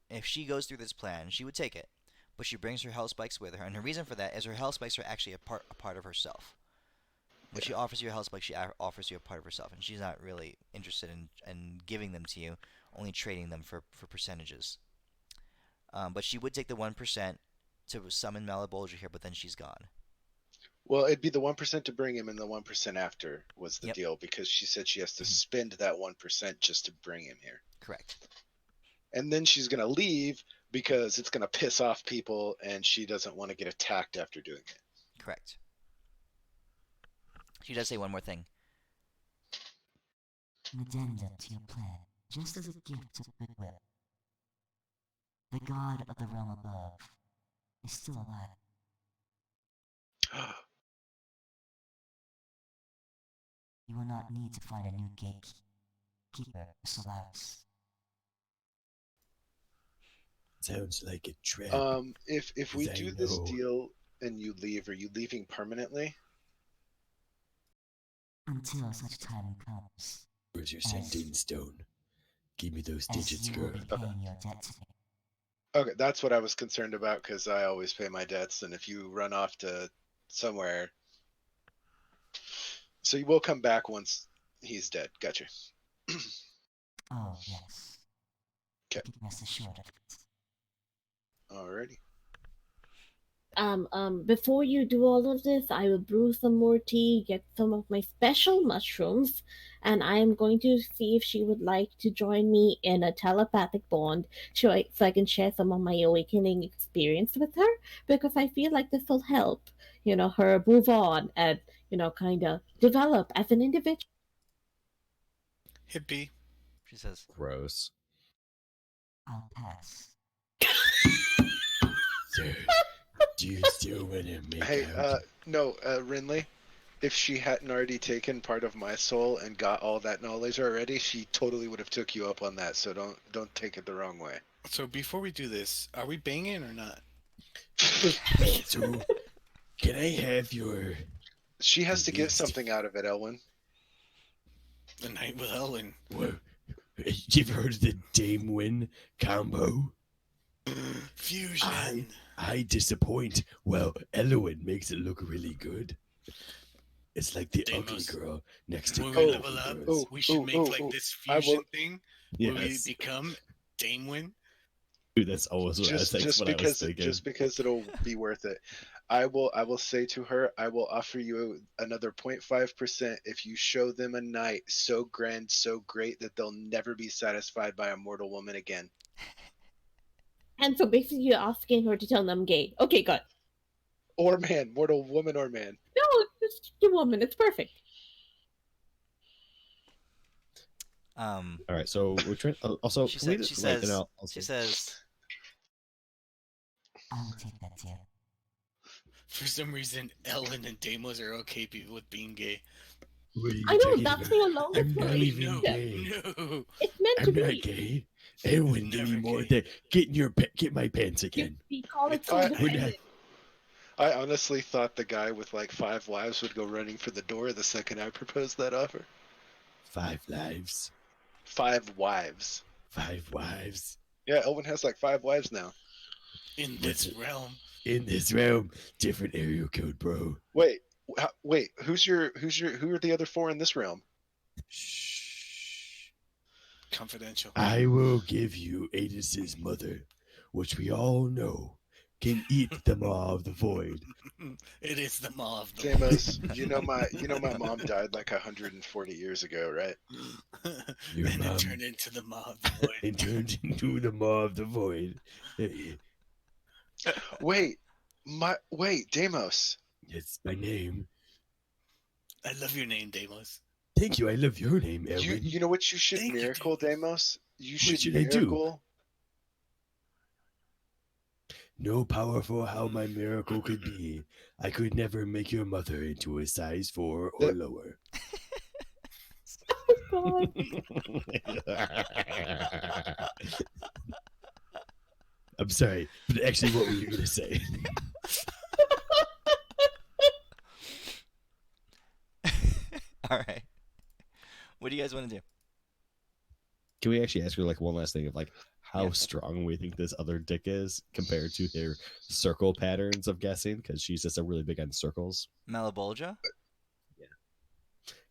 if she goes through this plan, she would take it, but she brings her hell spikes with her, and her reason for that is her hell spikes are actually a part of herself. When she offers you a hell spike, she offers you a part of herself, and she's not really interested in giving them to you, only trading them for percentages. But she would take the 1% to summon Malabolgia here, but then she's gone. Well, it'd be the 1% to bring him, and the 1% after was the Yep. deal, because she said she has to spend that 1% just to bring him here. Correct. And then she's gonna leave because it's gonna piss off people, and she doesn't want to get attacked after doing it. Correct. She does say one more thing. An addendum to your plan, just as a gift of goodwill. The god of the realm above is still alive. You will not need to find a new gatekeeper, Solaris. Sounds like a trap. If we I do this know. deal and you leave, are you leaving permanently? Until such time comes, Where's your sentence stone? Give me those as digits, you girl. will be paying your debt to me. Okay, that's what I was concerned about, because I always pay my debts, and if you run off to somewhere, so you will come back once he's dead. Gotcha. Oh, yes. 'Kay. You can rest assured of it. Alrighty. Before you do all of this, I will brew some more tea, get some of my special mushrooms, and I am going to see if she would like to join me in a telepathic bond, so I can share some of my awakening experience with her, because I feel like this will help, her move on and, kind of develop as an individual. Hippie. She says, Gross. I'll pass. So, do you still want to make Hey, out? no, Rinley, if she hadn't already taken part of my soul and got all that knowledge already, she totally would have took you up on that. So don't take it the wrong way. So before we do this, are we banging or not? So, can I have your... She has to get Released. something out of it, Elwin. The night with Ellen. Whoa. You've heard of the Dame Win combo? Fusion. I disappoint. Well, Elwin makes it look really good. It's like the They ugly must- girl next to When we cool level up, girls. we should make like ooh. this I will- fusion thing where we Yes. become Damewin. Dude, that's always what I was thinking. Just because it'll be worth it. I will say to her, I will offer you another 0.5% if you show them a night so grand, so great that they'll never be satisfied by a mortal woman again. And so basically you're asking her to tell them gay. Okay, good. Or man, mortal woman or man. No, it's just a woman. It's perfect. All right, so we're trying. Also, She can we said. just, She like, says. I'll She say- says. I'll take that deal. For some reason, Ellen and Deimos are okay with being gay. What are you I know talking that's about? the longest I'm not one. even No, gay. no. It's meant to I'm not be. gay. Elwin, give me Never more. gay. Get my pants again. We call it I- codependent. I honestly thought the guy with like 5 wives would go running for the door the second I proposed that offer. 5 lives. 5 wives. 5 wives. Yeah, Elvin has like 5 wives now. In this What's it? realm. In this realm, different area code, bro. Wait, who are the other 4 in this realm? Shh. Confidential. I will give you Adis's mother, which we all know can eat the maw of the void. It is the maw of the Damos, you know my mom died like 140 years ago, right? Your and mom- it turned into the maw of the void. It turned into the maw of the void. Wait, Damos. It's my name. I love your name, Deimos. Thank you. I love your name, Elwin. You know what you should Thank you, miracle, Damos. Damos? You What should should I do? miracle. No powerful how my miracle could be. I could never make your mother into a size 4 or That- lower. God. I'm sorry, but actually, what were you going to say? All right. What do you guys want to do? Can we actually ask her like one last thing of like how Yeah. strong we think this other dick is compared to their circle patterns of guessing? Because she's just a really big on circles. Malabolgia?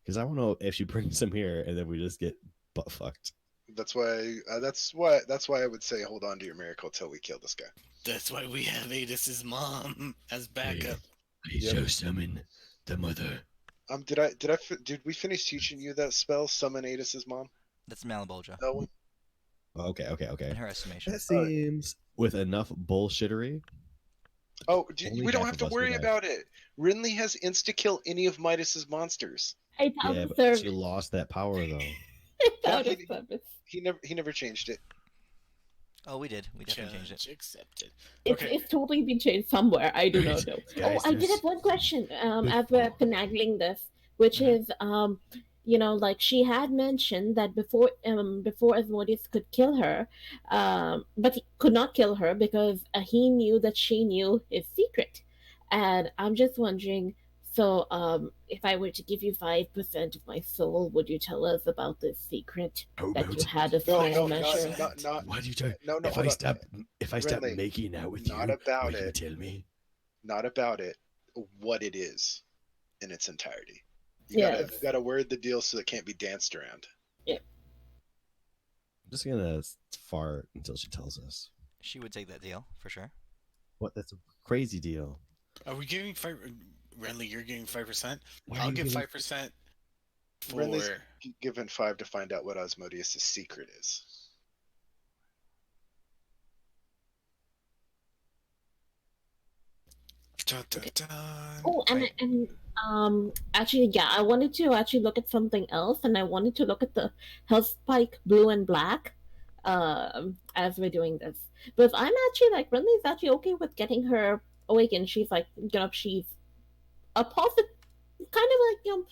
Because I don't know if she brings them here and then we just get butt fucked. That's why I would say hold on to your miracle till we kill this guy. That's why we have Adis's mom as backup. I shall summon the mother. Did we finish teaching you that spell, summon Adis's mom? That's Malabolgia, Elwin? Okay. in her estimation. That seems with enough bullshittery. Oh, Only we don't half have of to us worry would have. about it. Rinley has insta-kill any of Midas's monsters. I doubt Yeah, the but service. she lost that power though. I doubt Yeah, the service. He never changed it. Oh, we did. We definitely changed it. Challenge accepted. It's, Okay. it's totally been changed somewhere. I do not know. Guys, Oh, I did there's- have one question. As Before- we're finagling this, which Mhm. is, like she had mentioned that before Asmodeus could kill her, but he could not kill her because he knew that she knew his secret, and I'm just wondering. So, if I were to give you 5% of my soul, would you tell us about this secret How that you about had a No, small no, measure? not. what are you talking? No, if hold I on. stop Rinley, making out with not you, about will you it. tell me? Not about it. What it is, in its entirety. You Yes. gotta word the deal so it can't be danced around. I'm just gonna fart until she tells us. She would take that deal for sure. What? That's a crazy deal. Are we giving 5? Renly, you're giving 5%? Why are I'll you give giving- 5% for. Renly's given 5 to find out what Asmodeus' secret is. Dun, dun, dun. Oh, Right. actually, yeah, I wanted to actually look at something else, and I wanted to look at the health spike blue and black, as we're doing this. But I'm actually like, Renly's actually okay with getting her awakened. She's like, she's a positive, kind of like,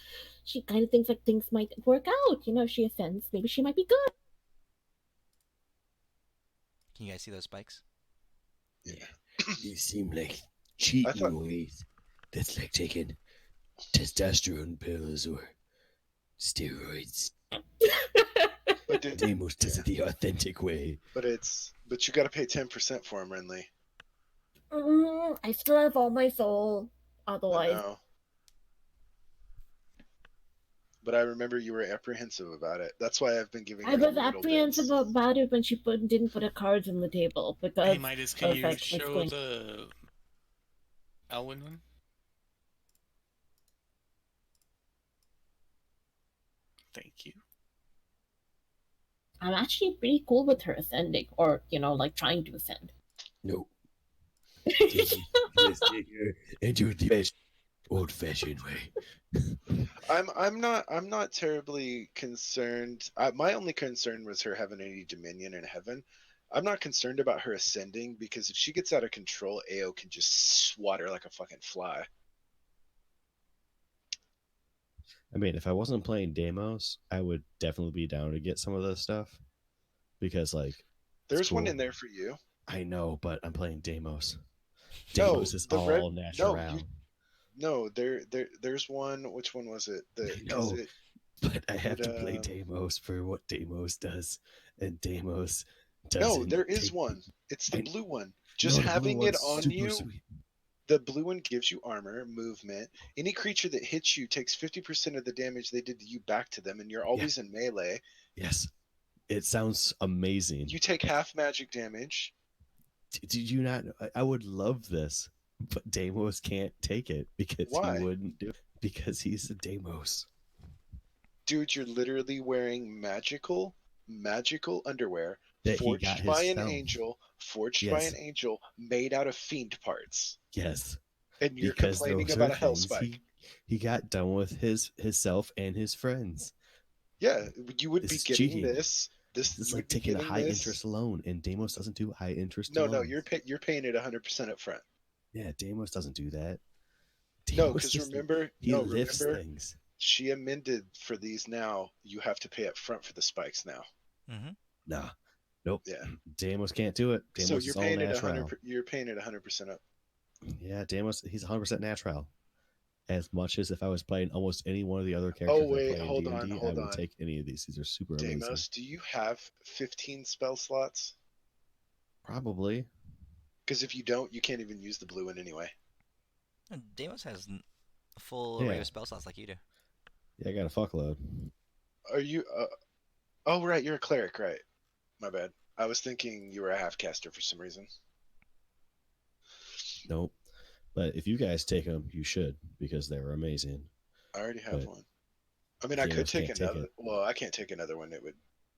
she kind of thinks like things might work out. If she ascends, maybe she might be good. Can you guys see those spikes? You seem like cheating thought- ways. That's like taking testosterone pills or steroids. But dude, Deimos does it the authentic way. but you gotta pay 10% for him, Renly. I still have all my soul. I Otherwise, know. But I remember you were apprehensive about it. That's why I've been giving I her was little apprehensive bits. about it when she didn't put her cards on the table because Hey, Midas, can you Perfect, let's show go. the Elwin one? Thank you. I'm actually pretty cool with her ascending, or like trying to ascend. No. Let's take her into the old-fashioned way. I'm not terribly concerned. My only concern was her having any dominion in heaven. I'm not concerned about her ascending because if she gets out of control, Ao can just swat her like a fucking fly. I mean, if I wasn't playing Deimos, I would definitely be down to get some of this stuff because, like, There's one cool. in there for you. I know, but I'm playing Deimos. No, Deimos is the red. all No, natural. there's one. Which one was it? No, but I have to play Deimos for what Deimos does, and Deimos doesn't. No, there is one. It's the blue one. Just having it on you. Sweet. The blue one gives you armor, movement. Any creature that hits you takes 50% of the damage they did to you back to them, and you're always in melee. Yes, it sounds amazing. You take half magic damage. Did you not? I would love this, but Deimos can't take it because Why? he wouldn't do it because he's a Deimos. Dude, you're literally wearing magical underwear That he forged got by an himself. angel, made out of fiend parts. Yes, And you're because complaining those about are a hell things spike. He got done with his self and his friends. Yeah, you would This be is getting cheating. this. This is you like would be taking a getting high this. interest loan, and Deimos doesn't do high interest No, loans. you're paying it 100% up front. Yeah, Deimos doesn't do that. No, Deimos because just- remember, he lifts things. she amended for these now. You have to pay up front for the spikes now. Mm-hmm. Nah, nope. Yeah. Deimos can't do it. Deimos So is you're all paying it natural. You're paying it 100% up. Yeah, Deimos, he's 100% natural. As much as if I was playing almost any one of the other characters Oh wait, I play hold in on, D&D, hold I would on. take any of these. These are super amazing. Deimos, do you have 15 spell slots? Probably. Because if you don't, you can't even use the blue one anyway. And Deimos has a full array of spell slots like you do. Yeah, I got a fuckload. Are you? Oh right, you're a cleric, right? My bad. I was thinking you were a half caster for some reason. Nope. But if you guys take them, you should because they're amazing. I already have But one. I mean, I could Deimos take can't take another. it. Well, I can't take another one. It would.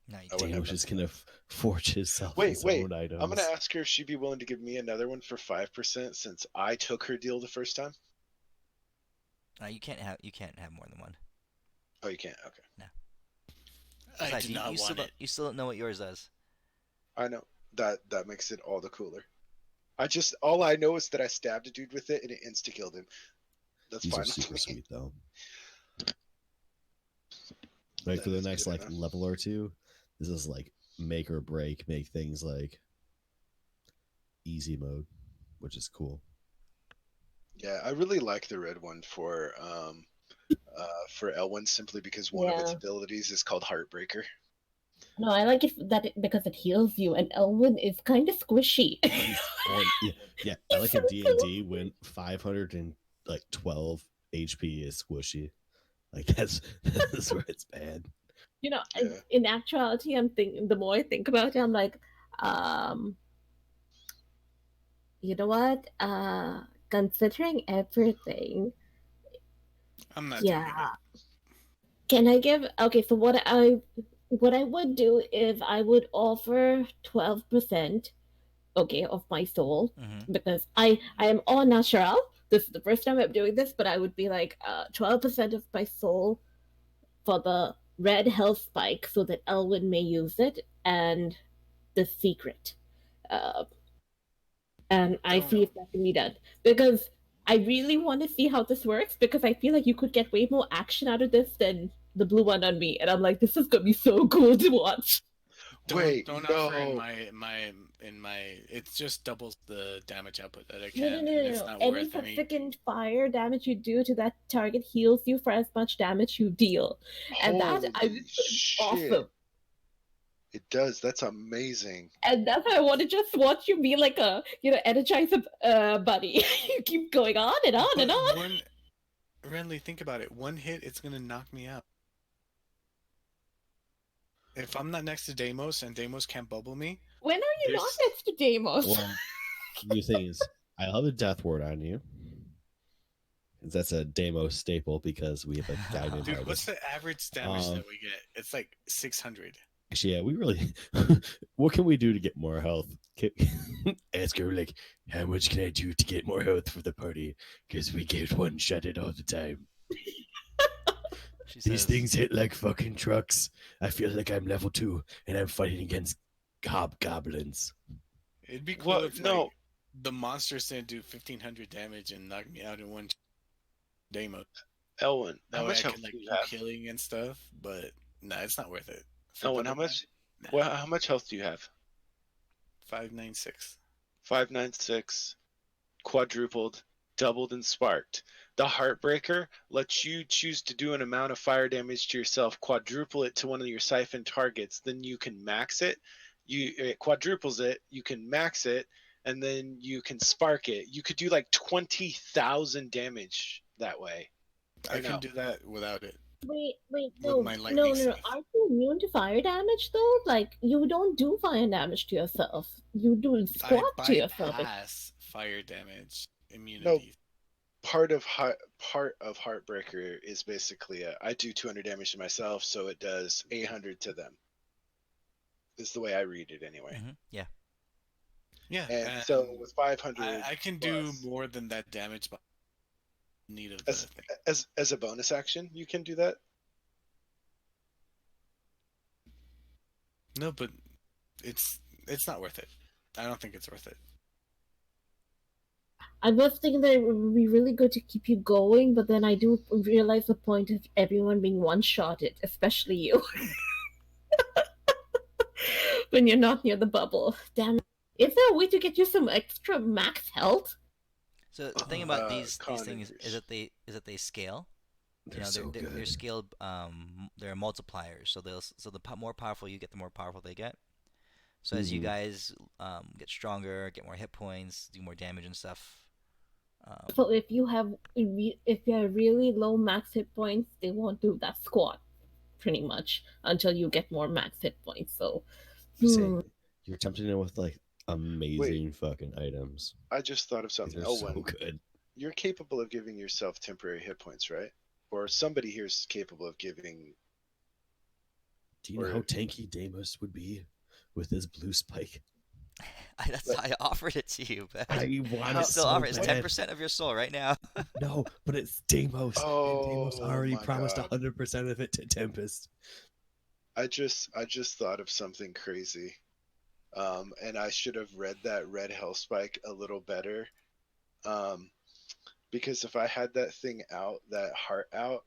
No, you I wouldn't have Deimos is nothing. going to forge himself Wait, his wait. own items. I'm gonna ask her if she'd be willing to give me another one for 5% since I took her deal the first time. You can't have more than one. Oh, you can't. Okay. I Besides, do not you want still it. you still don't know what yours does. I know that makes it all the cooler. All I know is that I stabbed a dude with it and it insta killed him. That's These fine. are with super me. sweet though. Like for That the is next good like enough. level or two, this is like make or break, make things like easy mode, which is cool. Yeah, I really like the red one for Elwyn simply because one of its Yeah. abilities is called Heartbreaker. No, I like it because it heals you, and Elwyn is kind of squishy. Yeah, I like a D&D when 512 HP is squishy. Like that's where it's bad. You know, Yeah. in actuality, I'm thinking. The more I think about it, I'm like, you know what? Considering everything, I'm not doing yeah. it. Can I give? Okay, so what I would do is I would offer 12%, okay, of my soul Mm-hmm. because I am all natural. This is the first time I'm doing this, but I would be like 12% of my soul for the red health spike so that Elwyn may use it and the secret. Uh, and I see if that can be done because I really want to see how this works because I feel like you could get way more action out of this than the blue one on me, and I'm like, this is gonna be so cool to watch. Wait, Don't no. offer in my it just doubles the damage output that I No, can. no, And no, it's no. not Any worth any. freaking fire damage you do to that target heals you for as much damage you deal, and that I Holy was shit. awesome. It does. That's amazing. And that's why I want to just watch you be like a, energizer buddy. You keep going on and on and on. Renly, think about it. One hit, it's gonna knock me out. If I'm not next to Deimos and Deimos can't bubble me, When are you not There's- next to Deimos? Well, new things. I love a death ward on you. That's a Deimos staple because we have a guy named dude, Artis. what's the average damage Um, that we get? It's like 600. Actually, yeah, we really. What can we do to get more health? Ask her, like, how much can I do to get more health for the party? Because we get one shot it all the time. She These says, things hit like fucking trucks. I feel like I'm level 2 and I'm fighting against hobgoblins. It'd be cool What? if No. like the monsters didn't do 1,500 damage and knock me out in one demo. Elwin, That how way much I health could like do you keep have? healing and stuff. But nah, it's not worth it. For Elwin, how double much? Nah, Well, how much health do you have? 596. 596, quadrupled, doubled, and sparked. The Heartbreaker lets you choose to do an amount of fire damage to yourself, quadruple it to one of your siphon targets, then you can max it. It quadruples it, you can max it, and then you can spark it. You could do like 20,000 damage that way. I Or can no. do that without it. Wait, With no, my no, lightning no, no. stuff. Aren't you immune to fire damage though? Like you don't do fire damage to yourself. You do I squat to yourself. bypass fire damage immunity. Part of Heartbreaker is basically I do 200 damage to myself, so it does 800 to them. Is the way I read it anyway. yeah. Yeah, And so with 500, I can do plus, more than that damage by need of the as, thing. as a bonus action, you can do that. No, but it's not worth it. I don't think it's worth it. I was thinking that it would be really good to keep you going, but then I do realize the point of everyone being one-shotted, especially you. When you're not near the bubble. Damn. Is there a way to get you some extra max health? So the thing about these Connors. things is that they scale. They're so they're good. scaled. They're multipliers. So more powerful you get, the more powerful they get. So as you Mhm. guys get stronger, get more hit points, do more damage and stuff. So if you have really low max hit points, they won't do that squat, pretty much, until you get more max hit points. So, Say, you're tempting them with like amazing fucking items. I just thought of something. They're so good. You're capable of giving yourself temporary hit points, right? Or somebody here is capable of giving. Do you know how tanky Deimos would be with his blue spike? I offered it to you, but I want I it still so offer it. It's bad. 10% of your soul right now. No, but it's Deimos. And Deimos Oh already my promised God. 100% of it to Tempest. I just thought of something crazy. And I should have read that red hell spike a little better. Because if I had that thing out, that heart out,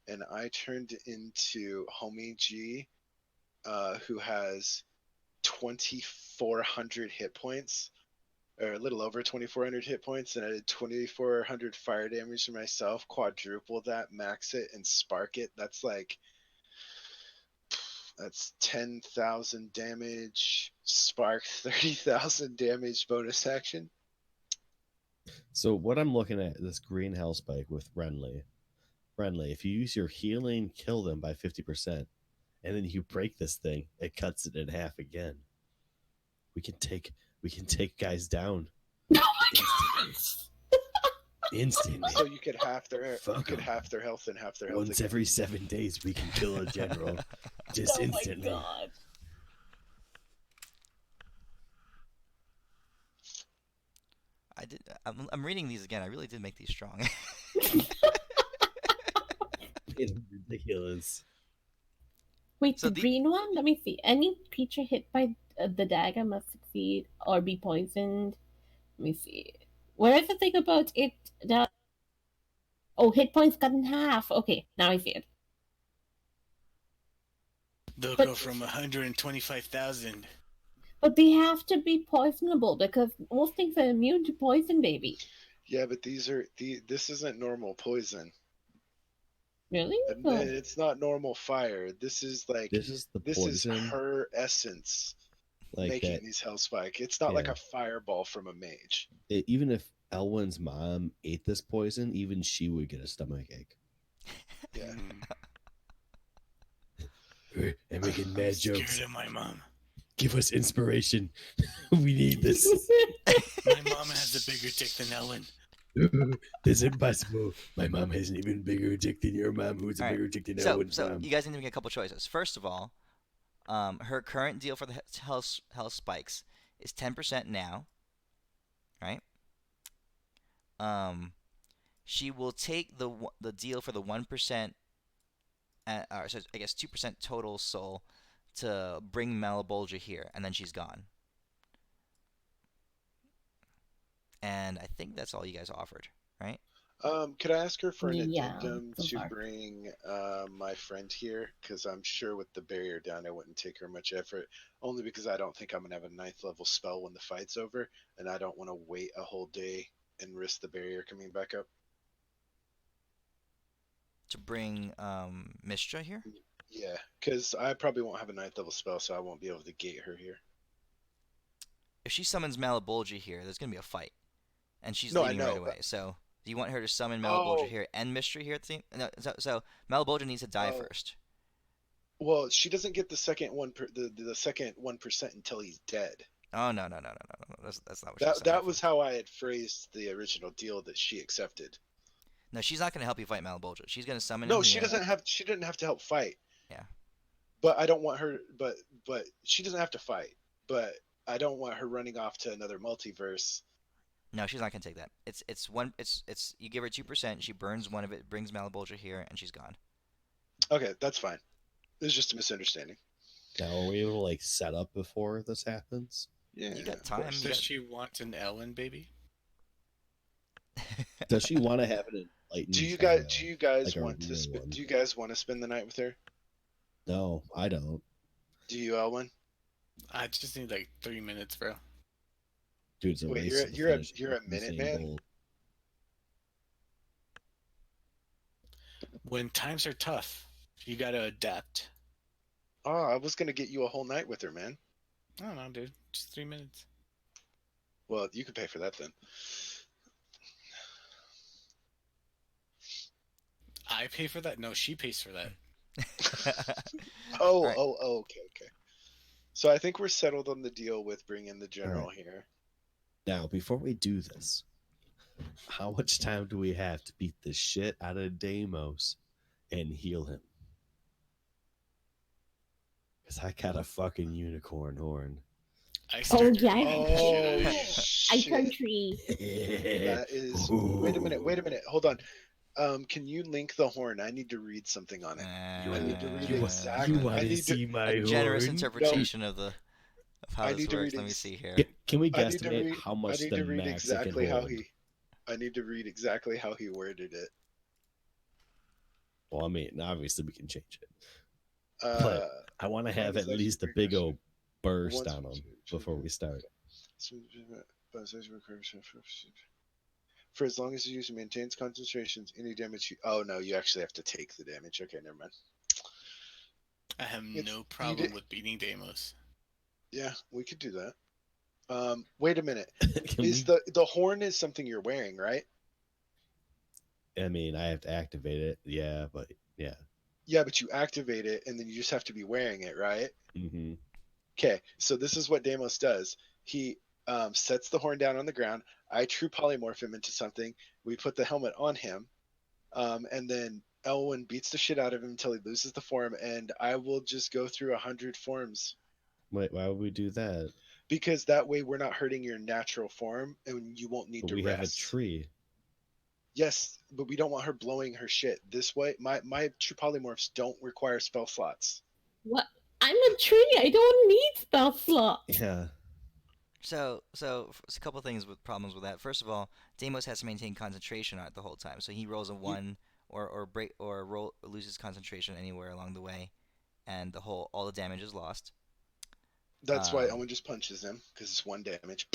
and I turned into Homie G, who has 2,400 hit points, or a little over 2,400 hit points, and I did 2,400 fire damage to myself, quadruple that, max it, and spark it. That's 10,000 damage, spark 30,000 damage bonus action. So what I'm looking at, this green hell spike with Renly, if you use your healing, kill them by 50%, and then you break this thing, it cuts it in half again. We can take guys down. oh my god! Instantly. So you could half their Fuck 'em. health and half their health. Once again. every 7 days, we can kill a general. Just Oh my instantly. god! I'm reading these again. I really did make these strong. It's ridiculous. Wait, So the the- green one? Let me see. Any creature hit by the dagger must succeed or be poisoned. Let me see. Where is the thing about it? Oh, hit points cut in half. Okay, now I see it. They'll But- go from 125,000. But they have to be poisonable because most things are immune to poison, baby. Yeah, but this isn't normal poison. Really? And Oh. it's not normal fire. This is This is the this poison, is her essence like making that. these hell spike. It's not like Yeah. a fireball from a mage. Even if Elwyn's mom ate this poison, even she would get a stomach ache. Yeah. I'm making I'm mad scared jokes. of my mom. Give us inspiration. We need this. My mom has a bigger dick than Ellen. That's impossible. My mom has an even bigger dick than your mom, who's a All right. bigger dick than So Elwyn's mom. you guys need to make a couple choices. First of all, Her current deal for the health spikes is 10% now, right? She will take the deal for the 1%, or so I guess 2% total soul to bring Malabolgia here, and then she's gone. And I think that's all you guys offered, right? Could I ask her for an Yeah, addendum so to far. bring my friend here? Because I'm sure with the barrier down, it wouldn't take her much effort. Only because I don't think I'm gonna have a 9th level spell when the fight's over, and I don't want to wait a whole day and risk the barrier coming back up. To bring Mistra here. Yeah, because I probably won't have a 9th level spell, so I won't be able to gate her here. If she summons Malabolgia here, there's gonna be a fight, and she's No, I leaving right know, away. but So, do you want her to summon Malabolgia oh, here and Mystery here at the same? No, so Malabolgia needs to die oh, first. well, she doesn't get the second the second 1% until he's dead. Oh no. That's not what she's That signing that up for. was how I had phrased the original deal that she accepted. No, she's not gonna help you fight Malabolgia. She's gonna summon him No, she here. doesn't have. She didn't have to help fight. Yeah. But I don't want her. But she doesn't have to fight. But I don't want her running off to another multiverse. No, she's not gonna take that. It's you give her 2%. She burns one of it, brings Malabolgia here, and she's gone. Okay, that's fine. It was just a misunderstanding. Now, are we able to like set up before this happens? Yeah, You got of time. course. You Does got... she want an Ellen baby? Does she want to have an enlightened Do you child? guys Like a want to real spend? one? Do you guys want to spend the night with her? No, I don't. Do you, Elwin? I just need like 3 minutes, bro. Dude, it's a Wait, race to the you're a finish. you're a Usain minute man. Bolt. When times are tough, you gotta adapt. Oh, I was gonna get you a whole night with her, man. I don't know, dude. Just 3 minutes. Well, you could pay for that then. I pay for that? No, she pays for that. Oh, Right. okay. So I think we're settled on the deal with bringing the general here. Now, before we do this, how much time do we have to beat the shit out of Deimos and heal him? Because I got a fucking unicorn horn. I start yeah. beating the shit out of Oh you. I shit! country. That is. Wait a minute. Hold on. Can you link the horn? I need to read something on it. I need to read exactly. You I want to need to. see my a generous horn? interpretation of how I this need to works. read Let me see here. Can we I need to guesstimate read. how I much need the to read max it can exactly how hold? I need to read exactly how he worded it. Well, I mean, obviously we can change it. Uh, But I want to have at least a big old burst Once- on him before we start. For as long as the user maintains concentrations, any damage. Oh no, you actually have to take the damage. Okay, never mind. I have It's- no you problem did- with beating Deimos. Yeah, we could do that. Wait a minute. Can Is we, the horn is something you're wearing, right? I mean, I have to activate it. Yeah, but yeah. Yeah, but you activate it and then you just have to be wearing it, right? Mm-hmm. Okay, so this is what Deimos does. He sets the horn down on the ground. I true polymorph him into something. We put the helmet on him, and then Elwyn beats the shit out of him until he loses the form, and I will just go through 100 forms Wait, why would we do that? because that way we're not hurting your natural form, and you won't need But to we rest. have a tree. Yes, but we don't want her blowing her shit. This way, my true polymorphs don't require spell slots. What? I'm a tree. I don't need spell slot. Yeah. So a couple things with problems with that. First of all, Deimos has to maintain concentration on it the whole time. So he rolls a 1 or break or loses concentration anywhere along the way, and all the damage is lost. That's why Elwyn just punches him because it's 1 damage.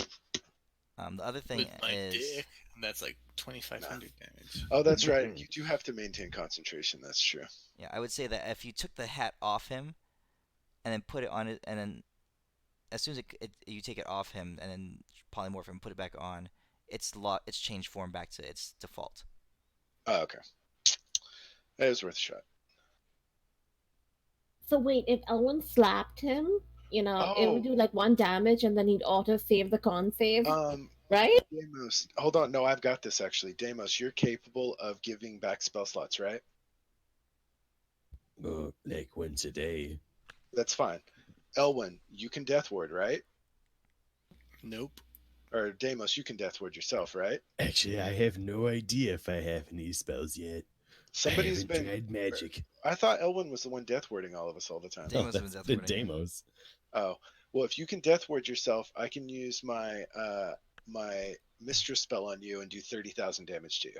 The other thing With my is dick, that's like 2,500 damage. Oh, that's right. You do have to maintain concentration. That's true. yeah, I would say that if you took the hat off him, and then put it on it, and then as soon as you take it off him and then polymorph him, put it back on, it's changed form back to its default. Oh, okay. That was worth a shot. So wait, if Elwyn slapped him, it would do like 1 damage and then he'd auto save the con save, right? Deimos, hold on. No, I've got this actually. Deimos, you're capable of giving back spell slots, right? Like once a day. That's fine. Elwin, you can Death Ward, right? Nope. Or Deimos, you can Death Ward yourself, right? Actually, I have no idea if I have any spells yet. I Somebody's haven't been. tried magic. I thought Elwin was the one Death Warding all of us all the time. Deimos Oh, has been that's death the warding. Deimos. Oh, well, if you can Death Ward yourself, I can use my my Mistress spell on you and do 30,000 damage to you,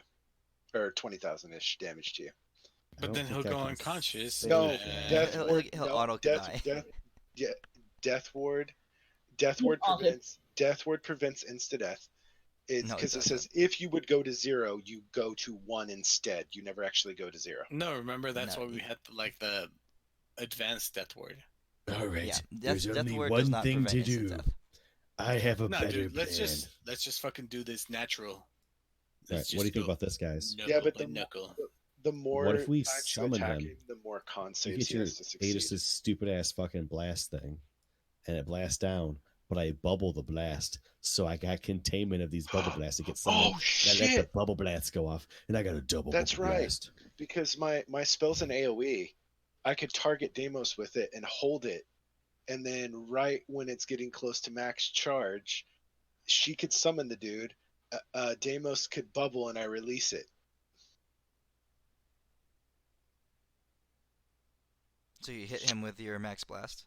or 20,000 ish damage to you. I But don't then think he'll I go can unconscious. say No, that. Death He'll- Ward. he'll no, auto die. Yeah, Death Ward. Death You Ward auto- prevents. Death Ward prevents insta death. It's No, it because it says doesn't. if you would go to 0, you go to 1 instead. You never actually go to 0. No, remember that's No, why we had like the advanced death ward. All right, Yeah, there's death only ward does one not thing to prevent instant do. death. I have a No, better dude, plan. let's just fucking do this natural. All Let's right, what do you just think go about this, guys? Knuckle Yeah, but by the knuckle. The more What if we times you summon attack him? the more con You saves get he your has to succeed. Aegis's stupid ass fucking blast thing, and it blasts down, but I bubble the blast, so I got containment of these bubble blasts to get summoned. Oh I let the shit! bubble blasts go off, and I got a double That's bubble right. blast. Because my spell's an AOE, I could target Deimos with it and hold it, and then right when it's getting close to max charge, she could summon the dude. Deimos could bubble, and I release it. So you hit him with your max blast.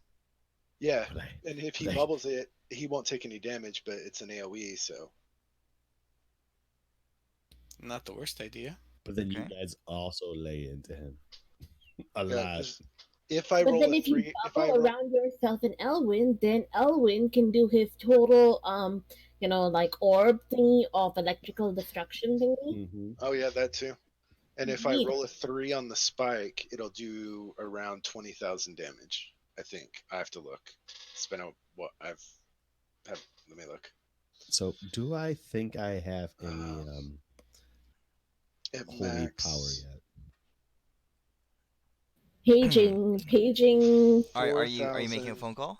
Yeah, But I, and if he Right. bubbles it, he won't take any damage, but it's an AOE, so. Not the worst idea. But then you Okay. guys also lay into him a Yeah, lot. 'cause if I But roll then a if you 3, if I bubble roll, around yourself and Elwin, then Elwin can do his total like orb thingy of electrical destruction thingy. Mm-hmm. oh yeah, that too. And if I Yeah. roll a 3 on the spike, it'll do around 20,000 damage. I think I have to look. It's been what I've had. Let me look. So, do I think I have any At holy max, power yet? Paging. Are you making a 4,000 phone call?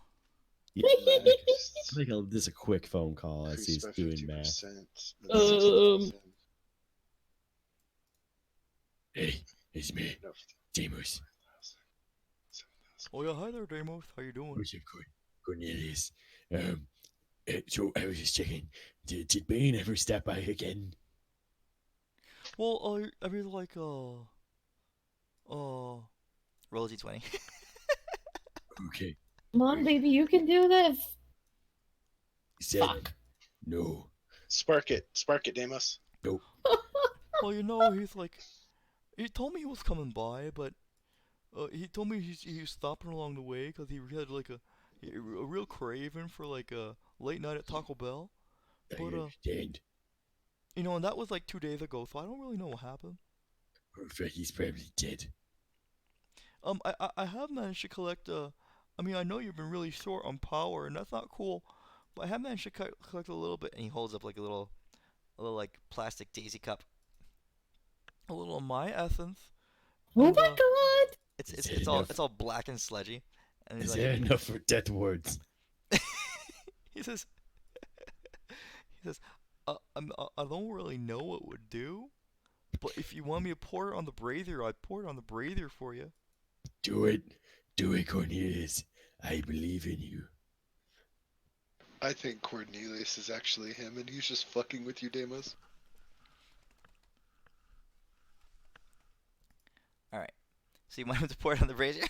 Yeah, max, I think just a quick phone call as increased he's by doing math. 50%. Um, hey, it's me, No, Deimos. 7,000. Oh yeah, hi there, Deimos. How you doing? What's your Cornelius? So I was just checking. Did Bane ever stop by again? Well, I really like roll a d20. Okay. Come on, baby, you can do this. He said Fuck. no. Spark it, Deimos. Nope. Well, he told me he was coming by, but he told me he was stopping along the way because he had like a real craving for like a late night at Taco Bell. I But understand. and that was like 2 days ago, so I don't really know what happened. He's probably dead. I have managed to collect I mean, I know you've been really short on power, and that's not cool, but I have managed to collect a little bit. And he holds up like a little like plastic daisy cup, a little of my essence. Oh And, my god! It's Is it's that all enough? it's all black and sludgy, and he's Is like, that enough for death words? he says, he says, I don't really know what it would do, but if you want me to pour it on the brazier, I'd pour it on the brazier for you. Do it. Do it, Cornelius. I believe in you. I think Cornelius is actually him, and he's just fucking with you, Deimos. All right. So you want him to pour it on the brazier?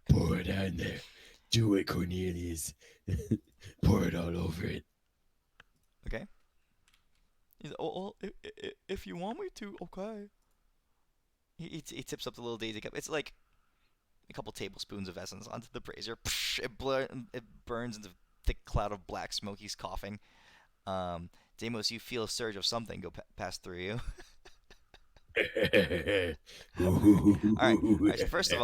Pour it on there. Do it, Cornelius. Pour it all over it. Okay. He's well, if you want me to, okay. He tips up the little daisy cup. It's like a couple tablespoons of essence onto the brazier. It burns into a thick cloud of black smoke. He's coughing. Deimos, you feel a surge of something go pass through you. All right. So first of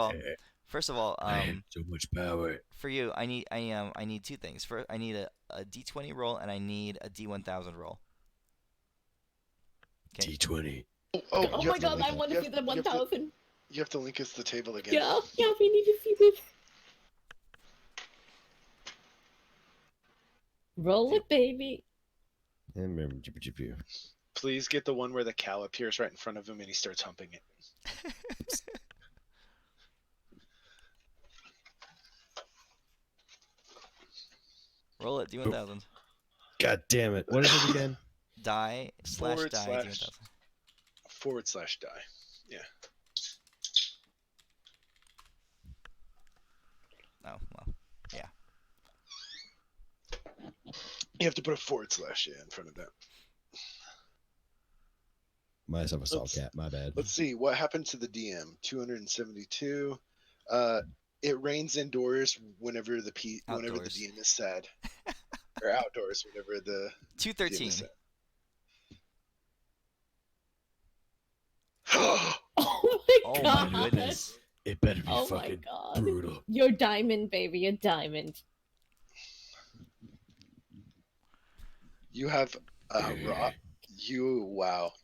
all, I have so much power. for you, I need two things. First, I need a D20 roll and I need a D1000 roll. Okay. D20. Oh, Oh you my have to god, link- I want you to have- see the you have to- 1000. You have to link us the table again. Yeah, we need to see this. Roll it, baby. And remember, jibber jibber. Please get the one where the cow appears right in front of him and he starts humping it. Roll it. D1000. God damn it! What is it again? Die slash die / D1000. / die. Yeah. Oh well. You have to put a / in front of that. Myself a salt Let's- cat. My bad. Let's see what happened to the DM. 272. It rains indoors whenever the Outdoors. DM is sad, or outdoors whenever the DM 213. is sad. Oh my Oh god. my goodness. It better be Oh my fucking god. brutal. You're diamond, baby. You're diamond. You have a rock. You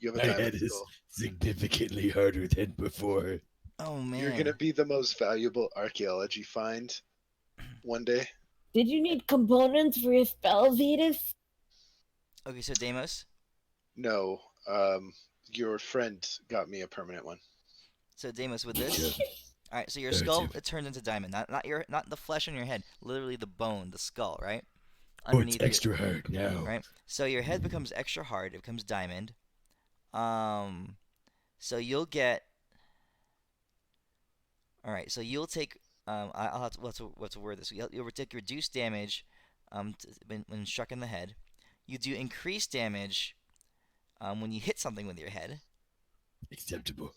have a My diamond head is skull. significantly harder than before. Oh man. You're gonna be the most valuable archaeology find one day. Did you need components for your spell, Vetus? Okay, so Deimos. No, your friend got me a permanent one. So Deimos with this. Yeah. All right. So your That's skull it. it turns into diamond. Not the flesh on your head. Literally the bone, the skull, right? Oh, it's extra hard now. Right. So your head becomes extra hard. It becomes diamond. So you'll get. All right. So you'll take. I'll have to what's to word this. You'll take reduced damage. When struck in the head, you do increased damage. When you hit something with your head. Acceptable.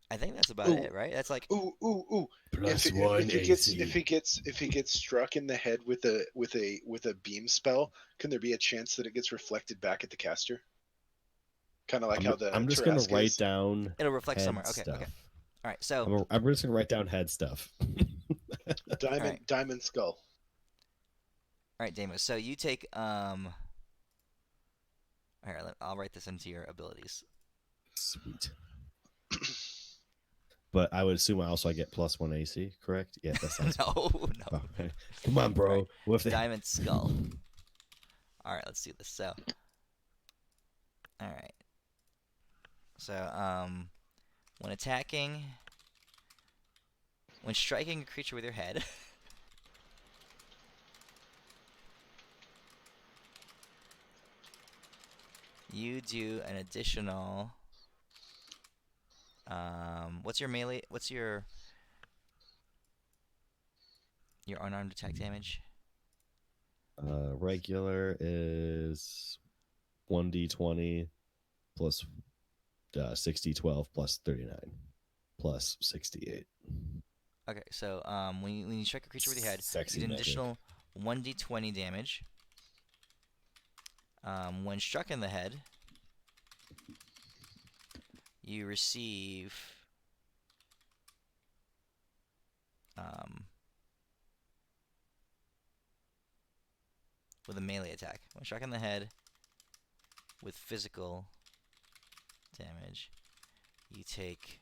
I think that's about Ooh. it, right? That's like Ooh. Plus If one he gets AC. if he gets struck in the head with a beam spell, can there be a chance that it gets reflected back at the caster? Kind of like how the I'm just gonna Tarrasque write is. down it'll reflect head somewhere. Okay. stuff. Okay. All right. So I'm just gonna write down head stuff. Diamond skull. all right, Deimos. So you take All right. I'll write this into your abilities. Sweet. But I would assume I get plus one AC, correct? Yeah, that sounds. No. Oh, okay. Come on, bro. Right. What if they... Diamond skull. All right. Let's do this. So. All right. So when attacking, when striking a creature with your head. You do an additional. What's your melee? What's your unarmed attack damage? Regular is 1d20 plus 60, 12 plus 39 plus 68. Okay, so when you strike a creature with your head, Sexy you do an magic. additional 1d20 damage. When struck in the head, you receive with a melee attack. When struck in the head with physical damage, you take,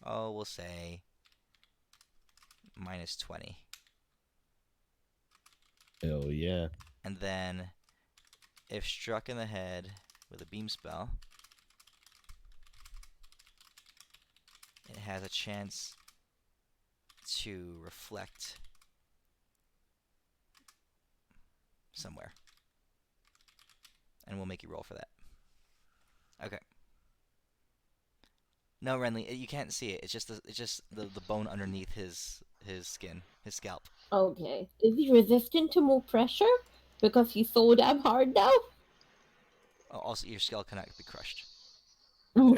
we'll say minus 20. Oh yeah. And then, if struck in the head with a beam spell, it has a chance to reflect somewhere. And we'll make you roll for that. Okay. No, Renly, you can't see it. It's just the bone underneath his skin, his scalp. Okay. Is he resistant to more pressure? Because he's so damn hard now? Oh, also, your skull cannot be crushed. Ooh.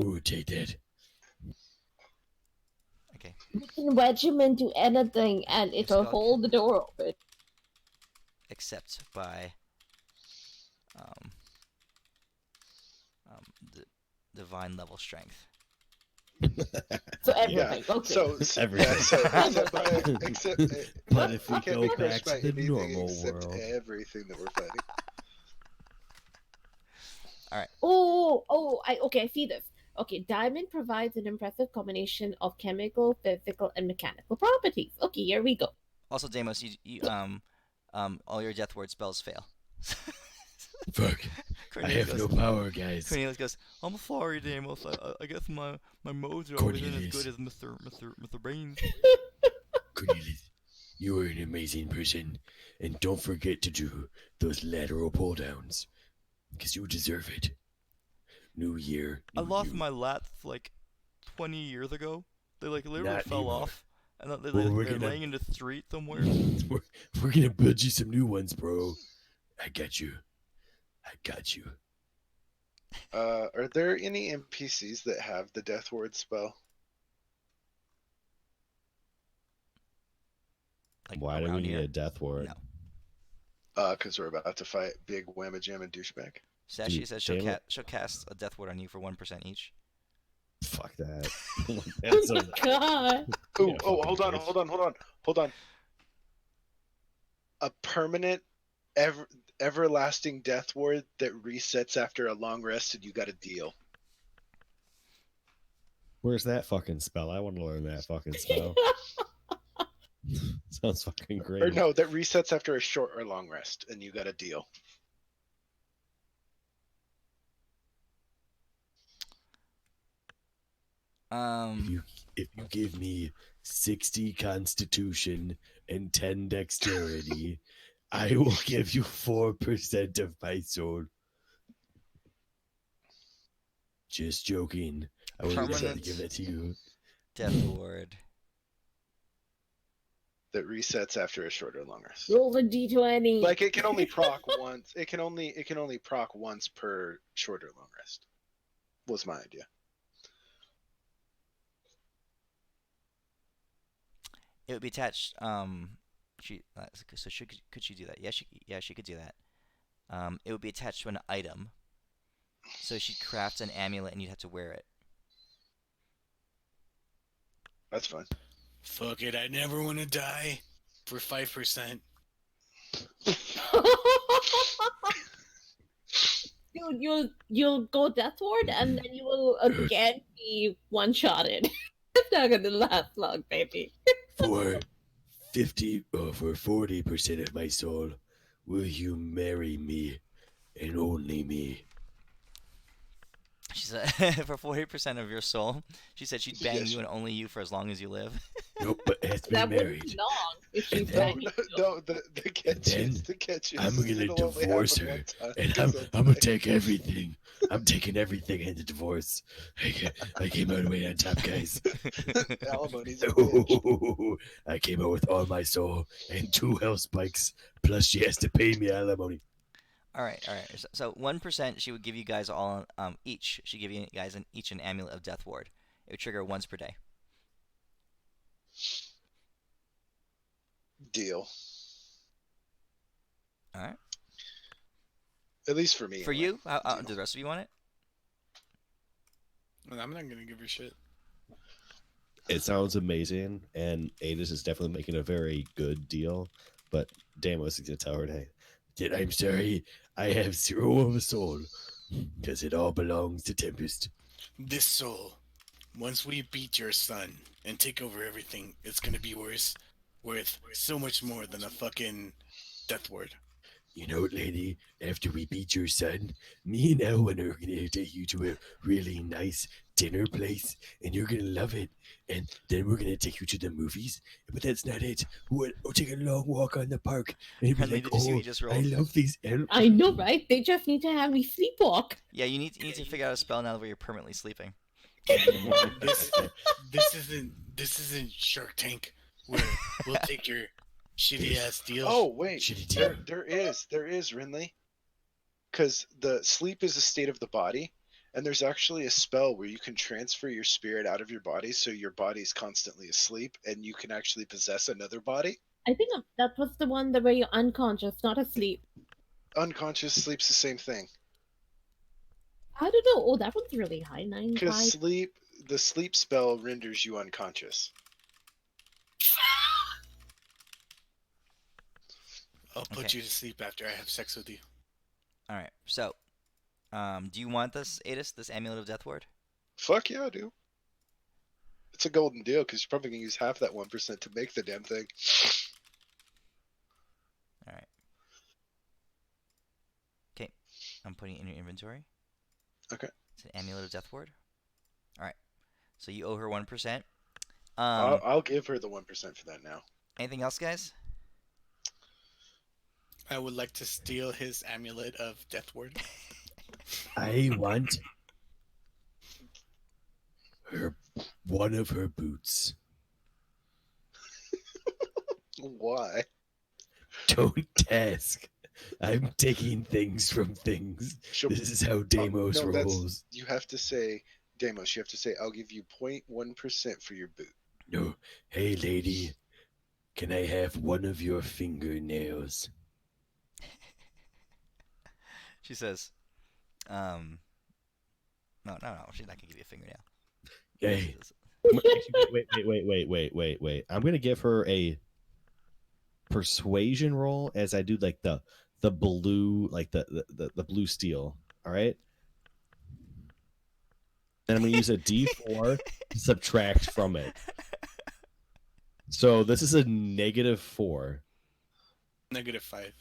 Ooh, take that. Okay. You can wedge him into anything and it'll skull hold the door open. Except by divine level strength. So everything. Okay. So Everything. except But if we can't go be back crushed by to the anything normal except world. everything that we're fighting. I see this. Okay, diamond provides an impressive combination of chemical, physical, and mechanical properties. Okay, here we go. Also, Deimos, you all your death ward spells fail. Fuck. I have no power, guys. Cornelius goes, I'm sorry, Damos. I guess my mojo isn't as Cornelius. good as Mr. Brains. Cornelius, you are an amazing person, and don't forget to do those lateral pull downs, because you deserve it. New year, I new lost you. my lats like 20 years ago. They like literally Not fell anymore. off, and Well, we're they're gonna- laying in the street somewhere. we're gonna build you some new ones, bro. I got you. I got you. Are there any NPCs that have the Death Ward spell? Like, Why do we around need here. a death ward? No. Because we're about to fight Big Whamma Jamma Douchebag. Sashie Dude, says damn it. she'll cast a death ward on you for 1% each. Fuck that. Oh That's my a, god. Oh, Yeah, oh, hold on, bitch. hold on. A permanent, everlasting Death Ward that resets after a long rest, and you got a deal. Where's that fucking spell? I want to learn that fucking spell. Sounds fucking great. Or no, that resets after a short or long rest, and you got a deal. If you give me 60 Constitution and 10 Dexterity, I will give you 4% of my soul. Just joking. I wasn't trying to Permanent. give that to you. Death ward. That resets after a short or long rest. Roll the d20. Like it can only proc once. It can only proc once per short or long rest. Was my idea. It would be attached. Could she do that? Yeah, she could do that. It would be attached to an item. So she'd craft an amulet, and you'd have to wear it. That's fine. Fuck it, I never want to die for 5%. Dude, you'll go death ward and then you will again be one-shotted. It's not gonna last long, baby. For 40% of my soul, will you marry me and only me? She said, for 40% of your soul, she said she'd bang Yes. you and only you for as long as you live. Nope, but it has to be That wouldn't married. be long if she And then- banged you. No, the catch then is, the catch is I'm gonna it'll only divorce happen her, one time, and 'cause I'm gonna like- take everything. I'm taking everything in the divorce. I came out way on top, guys. Alimony's a bitch. I came out with all my soul and 2 health spikes, plus she has to pay me alimony. All right. So 1%, she would give you guys all each. She'd give you guys each an amulet of death ward. It would trigger once per day. Deal. All right. At least for me. For anyway. you, do the rest of you want it? Well, I'm not gonna give her shit. It sounds amazing, and Adis is definitely making a very good deal. But Damos is gonna tell her, hey, I'm sorry, I have 0 of a soul, because it all belongs to Tempest. This soul, once we beat your son and take over everything, it's gonna be worth so much more than a fucking death ward. You know what, lady? After we beat your son, me and Elwin are gonna take you to a really nice dinner place, and you're gonna love it. And then we're gonna take you to the movies. But that's not it. We'll take a long walk on the park, and you'll be Henley, like, did you see what "Oh, you just I rolled? love these." I know, right? They just need to have me sleepwalk. Yeah, you need to figure out a spell now where you're permanently sleeping. This isn't Shark Tank where we'll take your shitty ass deal. Oh wait, Shitty deal. there is Rinley, because the sleep is a state of the body, and there's actually a spell where you can transfer your spirit out of your body, so your body's constantly asleep, and you can actually possess another body. I think that was the one where you're unconscious, not asleep. Unconscious sleep's the same thing, I don't know. Oh, that one's really high. 9 because the sleep spell renders you unconscious. I'll put Okay. you to sleep after I have sex with you. All right. So, do you want this, Adis, this amulet of death ward? Fuck yeah, dude. It's a golden deal because you're probably gonna use half that 1% to make the damn thing. All right. Okay. I'm putting it in your inventory. Okay. It's an amulet of death ward. All right. So you owe her 1%. I'll give her the 1% for that now. Anything else, guys? I would like to steal his amulet of death ward. I want one of her boots. Why? Don't ask. I'm taking things from things. She'll- This is how Deimos no, that's- rolls. You have to say, Deimos, you have to say, I'll give you 0.1% for your boot. No. Hey, lady. Can I have one of your fingernails? She says, no, she's not gonna give you a fingernail. Hey. Wait. I'm gonna give her a persuasion roll as I do like the blue, like the blue steel. All right. And I'm gonna use a D4 to subtract from it. So this is a -4. -5.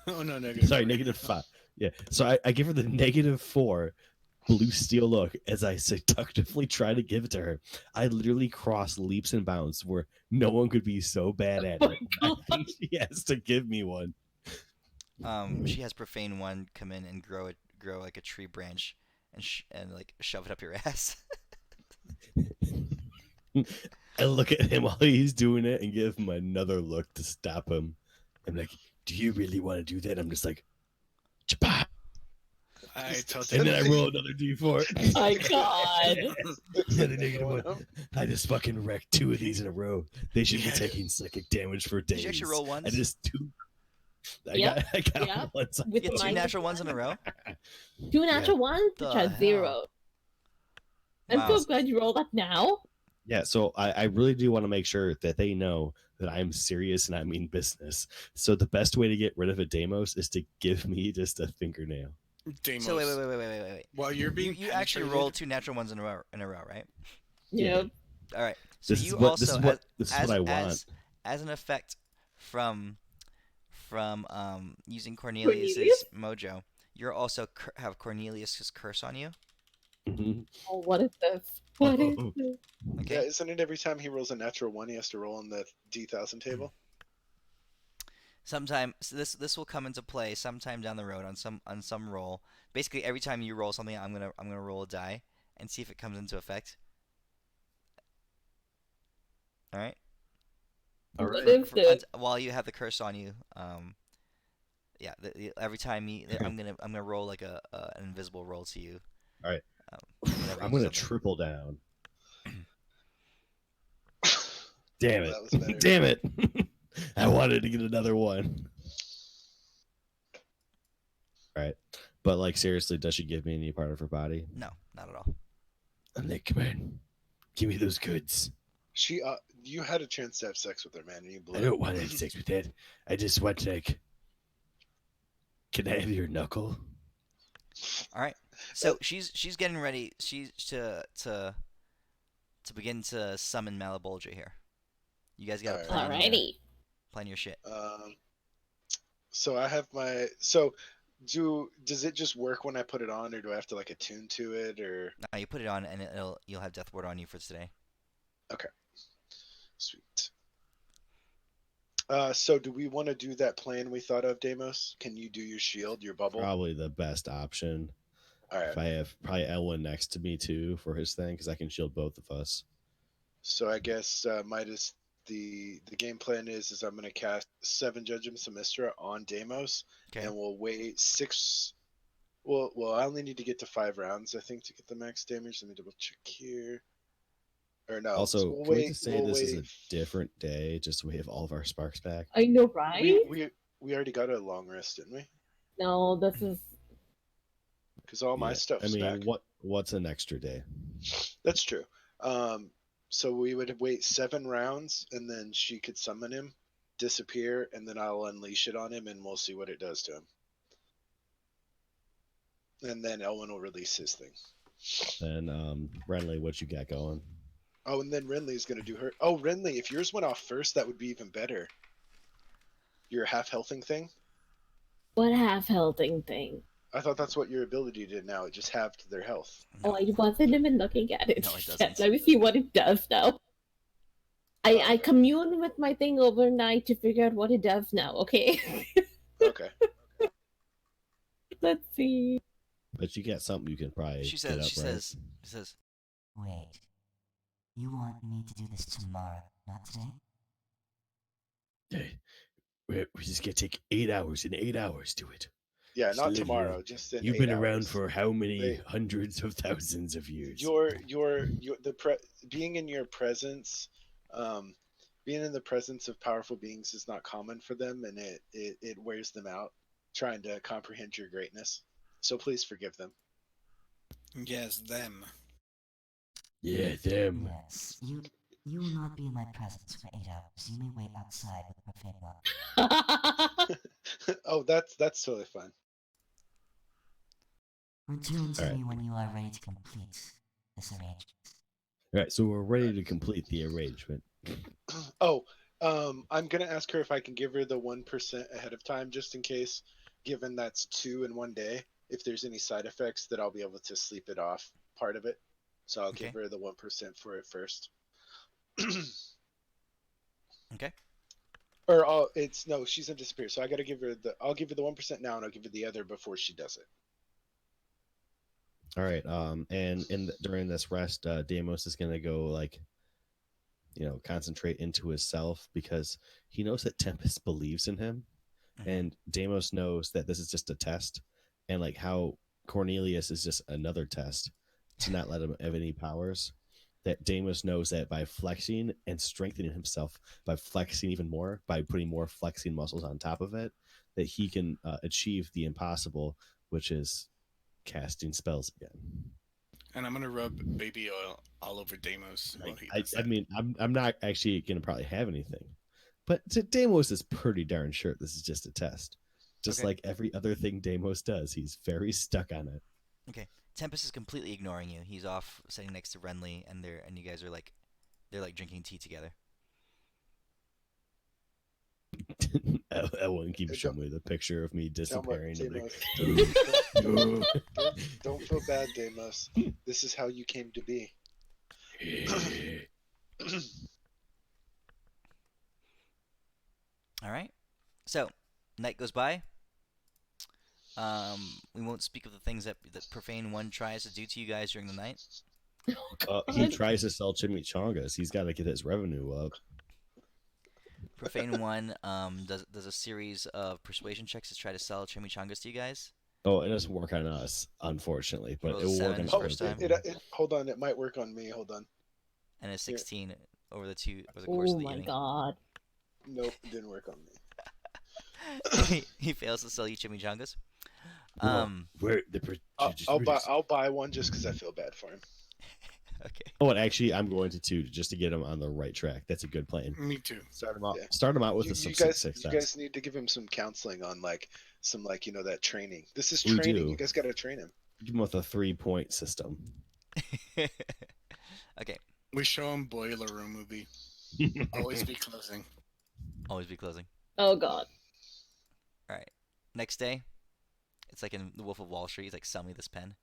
Oh no, negative. Sorry, 3. -5. Yeah. So I give her the -4 blue steel look as I seductively try to give it to her. I literally cross leaps and bounds where no one could be so bad at it. I think she has to give me one. She has Profane One come in and grow like a tree branch and like shove it up your ass. I look at him while he's doing it and give him another look to stop him. I'm like, do you really want to do that? I'm just like, Chapa! I told And him. then I roll another D4. My God. Another -1. I just fucking wrecked 2 of these in a row. They should be Yeah. taking psychic damage for days. Did you actually roll ones? I just two. I Yep. got Yep. ones. With You get two mine- natural ones in a row. 2 natural ones, The which has hell? 0. I'm Wow. so glad you rolled that now. Yeah, so I really do want to make sure that they know that I'm serious and I mean business. So the best way to get rid of a Deimos is to give me just a fingernail. Deimos. So wait. While you're being You actually penetrated- rolled 2 natural ones in a row, right? Yeah. Yep. All right. So This you is what also this is what I want. as an effect from using Cornelius's mojo, you're also have Cornelius's curse on you. Mhm. Oh, what is this? What is Oh. this? Okay. Yeah, isn't it every time he rolls a natural 1, he has to roll on the D1000 table? Sometime so this will come into play sometime down the road on some roll. Basically, every time you roll something, I'm gonna roll a die and see if it comes into effect. All right. All What right. is this? While you have the curse on you, yeah. Every time I'm gonna roll like an invisible roll to you. All right. Whenever I'm you do gonna something. triple down. Damn it! That was better. Damn it! I wanted to get another one. All right, but like seriously, does she give me any part of her body? No, not at all. I'm like, come on. Give me those goods. She, you had a chance to have sex with her, man, and you blew I it. don't want to have sex with that. I just want, like, can I have your knuckle? All right. So she's getting ready. She's to begin to summon Malabolgia here. You guys got to Alright. Alrighty. plan your shit. So I have my does it just work when I put it on, or do I have to like attune to it, or Now you put it on, and you'll have Death Ward on you for today. sweet? So do we want to do that plan we thought of, Deimos? Can you do your shield, your bubble? Probably the best option. All right. If I have probably Elwin next to me too for his thing, because I can shield both of us. So I guess Midas, the game plan is I'm gonna cast 7 Judgment Semestra on Deimos, Okay. and we'll wait 6. Well, I only need to get to 5 rounds, I think, to get the max damage. Let me double check here. Or no. Also, so we'll can we wait. just say we'll this is wait. a different day, just so we have all of our sparks back? I know, right? We already got a long rest, didn't we? No, this is. Because all my Yeah, stuff's I mean, back. what's an extra day? That's true. So we would wait 7 rounds, and then she could summon him, disappear, and then I'll unleash it on him, and we'll see what it does to him. And then Elwin will release his thing. And Renly, what you got going? Oh, and then Renly's gonna do her. Oh, Renly, if yours went off first, that would be even better. Your half healthing thing. What half healthing thing? I thought that's what your ability did now. It just halved their health. Oh, I wasn't even looking at it. No, it Shit, doesn't. let me see what it does now. I commune with my thing overnight to figure out what it does now, okay? Okay. Let's see. But you got something you can probably She get says. up, She right? says. She says. Wait. You want me to do this tomorrow, not today? We're just gonna take 8 hours. In 8 hours, do it. Yeah, Just not literally. tomorrow. Just in You've 8 been hours. around for how many Wait. hundreds of thousands of years? Being in your presence, being in the presence of powerful beings is not common for them, and it wears them out trying to comprehend your greatness. So please forgive them. Yes, them. Yeah, them. Yes. You will not be in my presence for 8 hours. You may wait outside with the profane one. Oh, that's totally fine. Return to Alright. me when you are ready to complete this arrangement. All right, so we're ready to complete the arrangement. Oh, I'm gonna ask her if I can give her the 1% ahead of time, just in case. Given that's 2 in one day, if there's any side effects, that I'll be able to sleep it off part of it. So I'll give Okay. her the 1% for it first. Okay. Or no, she's gonna disappear. So I gotta give her I'll give her the 1% now, and I'll give her the other before she does it. All right, and during this rest, Deimos is gonna go concentrate into himself because he knows that Tempest believes in him, and Deimos knows that this is just a test, and like how Cornelius is just another test to not let him have any powers. That Deimos knows that by flexing and strengthening himself, by flexing even more, by putting more flexing muscles on top of it, that he can achieve the impossible, which is casting spells again. And I'm gonna rub baby oil all over Deimos while he does I that. mean, I'm not actually gonna probably have anything, but Deimos is pretty darn sure this is just a test, just Okay. like every other thing Deimos does. He's very stuck on it. Okay. Tempest is completely ignoring you. He's off sitting next to Renly, and you guys are they're drinking tea together. Ellen keeps showing me the picture of me disappearing. Deimos, I'm don't feel bad, Deimos. This is how you came to be. All right. So, night goes by. We won't speak of the things that Profane One tries to do to you guys during the night. he tries to sell chimichangas. He's got to get his revenue up. Profane One does a series of persuasion checks to try to sell chimichangas to you guys. Oh, it doesn't work on us, unfortunately, but Rolls it will work 7 on his his first friends. time. Hold on, it might work on me. Hold on. And a 16 over the course Oh of the my evening. god. Nope, it didn't work on me. he fails to sell you chimichangas. Where the I'll buy one just because I feel bad for him. Okay. Oh, and actually, I'm going to too, just to get him on the right track. That's a good plan. Me too. Start him out. Yeah. Start him out with You a guys, success. you guys need to give him some counseling on some that training. This is We training. do. You guys got to train him. Give him with a 3-point system. Okay. We show him Boiler Room movie. Always be closing. Always be closing. Oh god. All right. Next day, it's like in The Wolf of Wall Street. He's like, "Sell me this pen."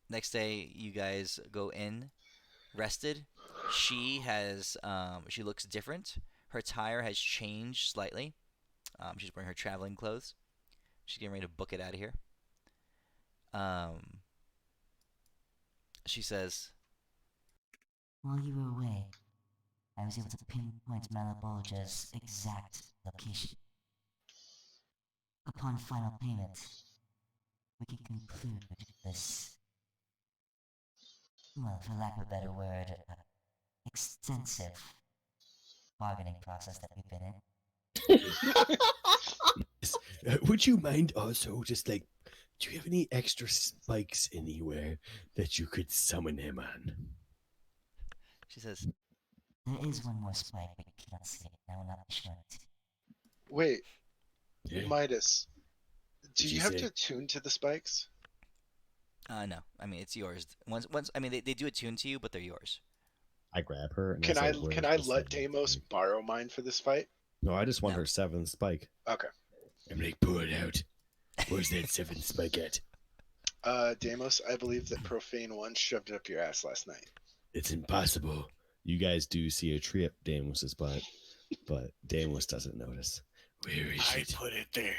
Next day, you guys go in, rested. She looks different. Her attire has changed slightly. She's wearing her traveling clothes. She's getting ready to book it out of here. She says, While you were away, I was able to pinpoint Malabolja's exact location. Upon final payment, we can conclude this, well, for lack of a better word, extensive bargaining process that we've been in. Would you mind also just do you have any extra spikes anywhere that you could summon him on? she says, There is one more spike, but you cannot see it, and I will not be showing it. Wait, Yeah. Midas, do What'd you you have say? to tune to the spikes? no. I mean, it's yours. Once. I mean, they do attune to you, but they're yours. I grab her. And Can I I say, can "Where's I the let seventh Deimos spike?" borrow mine for this fight? No, I just want No. her 7th spike. Okay. I'm like, pour it out. Where's that 7 spike at? Deimos, I believe that Profane One shoved it up your ass last night. It's impossible. You guys do see a tree up Damos's butt, but Damos doesn't notice. Where is I it? put it there.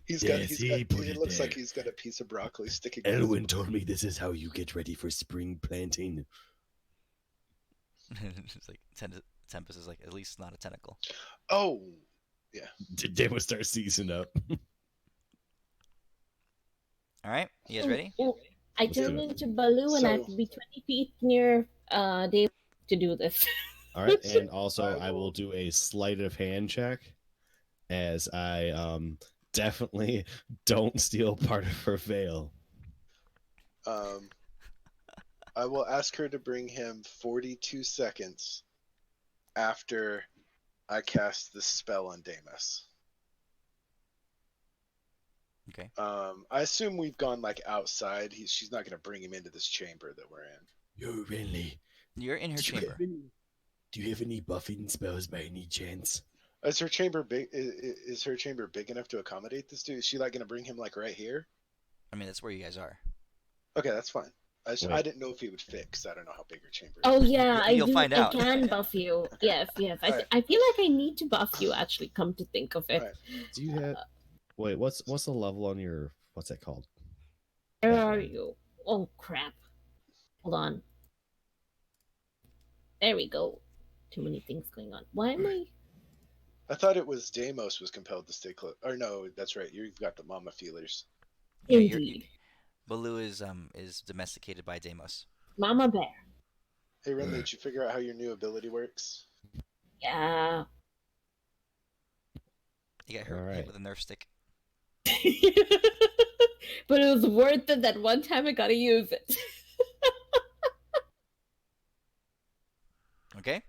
It looks like he's got a piece of broccoli sticking out of Elwin his told me this is how you get ready for spring planting. It's like Tempest is like, at least not a tentacle. Oh, Damos starts seizing up. All right, you guys ready? Oh, I Let's do turn it. into Baloo and I have So- to be 20 feet near Dave to do this. All right, and also I will do a sleight of hand check, as I definitely don't steal part of her veil. I will ask her to bring him 42 seconds after I cast the spell on Deimos. Okay. I assume we've gone like outside. She's not going to bring him into this chamber that we're in. Yo, Renly, You're in her do you chamber. have any- do you have any buffing spells by any chance? Is her chamber big? Is her chamber big enough to accommodate this dude? Is she like going to bring him like right here? I mean, that's where you guys are. Okay, that's fine. I Wait. didn't know if he would fit because I don't know how big her chamber is. Oh yeah, You'll I do. find out. I can buff you. Yes, yes. Alright. I feel like I need to buff you. Actually, come to think of it, Alright. Do you have? Wait, what's the level on your? What's that called? where are you? Oh crap! Hold on. There we go. Too many things going on. Why am I? I thought it was Deimos was compelled to stay close. Or no, that's right. You've got the mama feelers. Yeah, Indeed, Baloo is domesticated by Deimos. Mama Bear. Hey, Renly, did you figure out how your new ability works? Yeah. You got hit Alright. Oh, with a Nerf stick. But it was worth it that one time I gotta use it. Okay.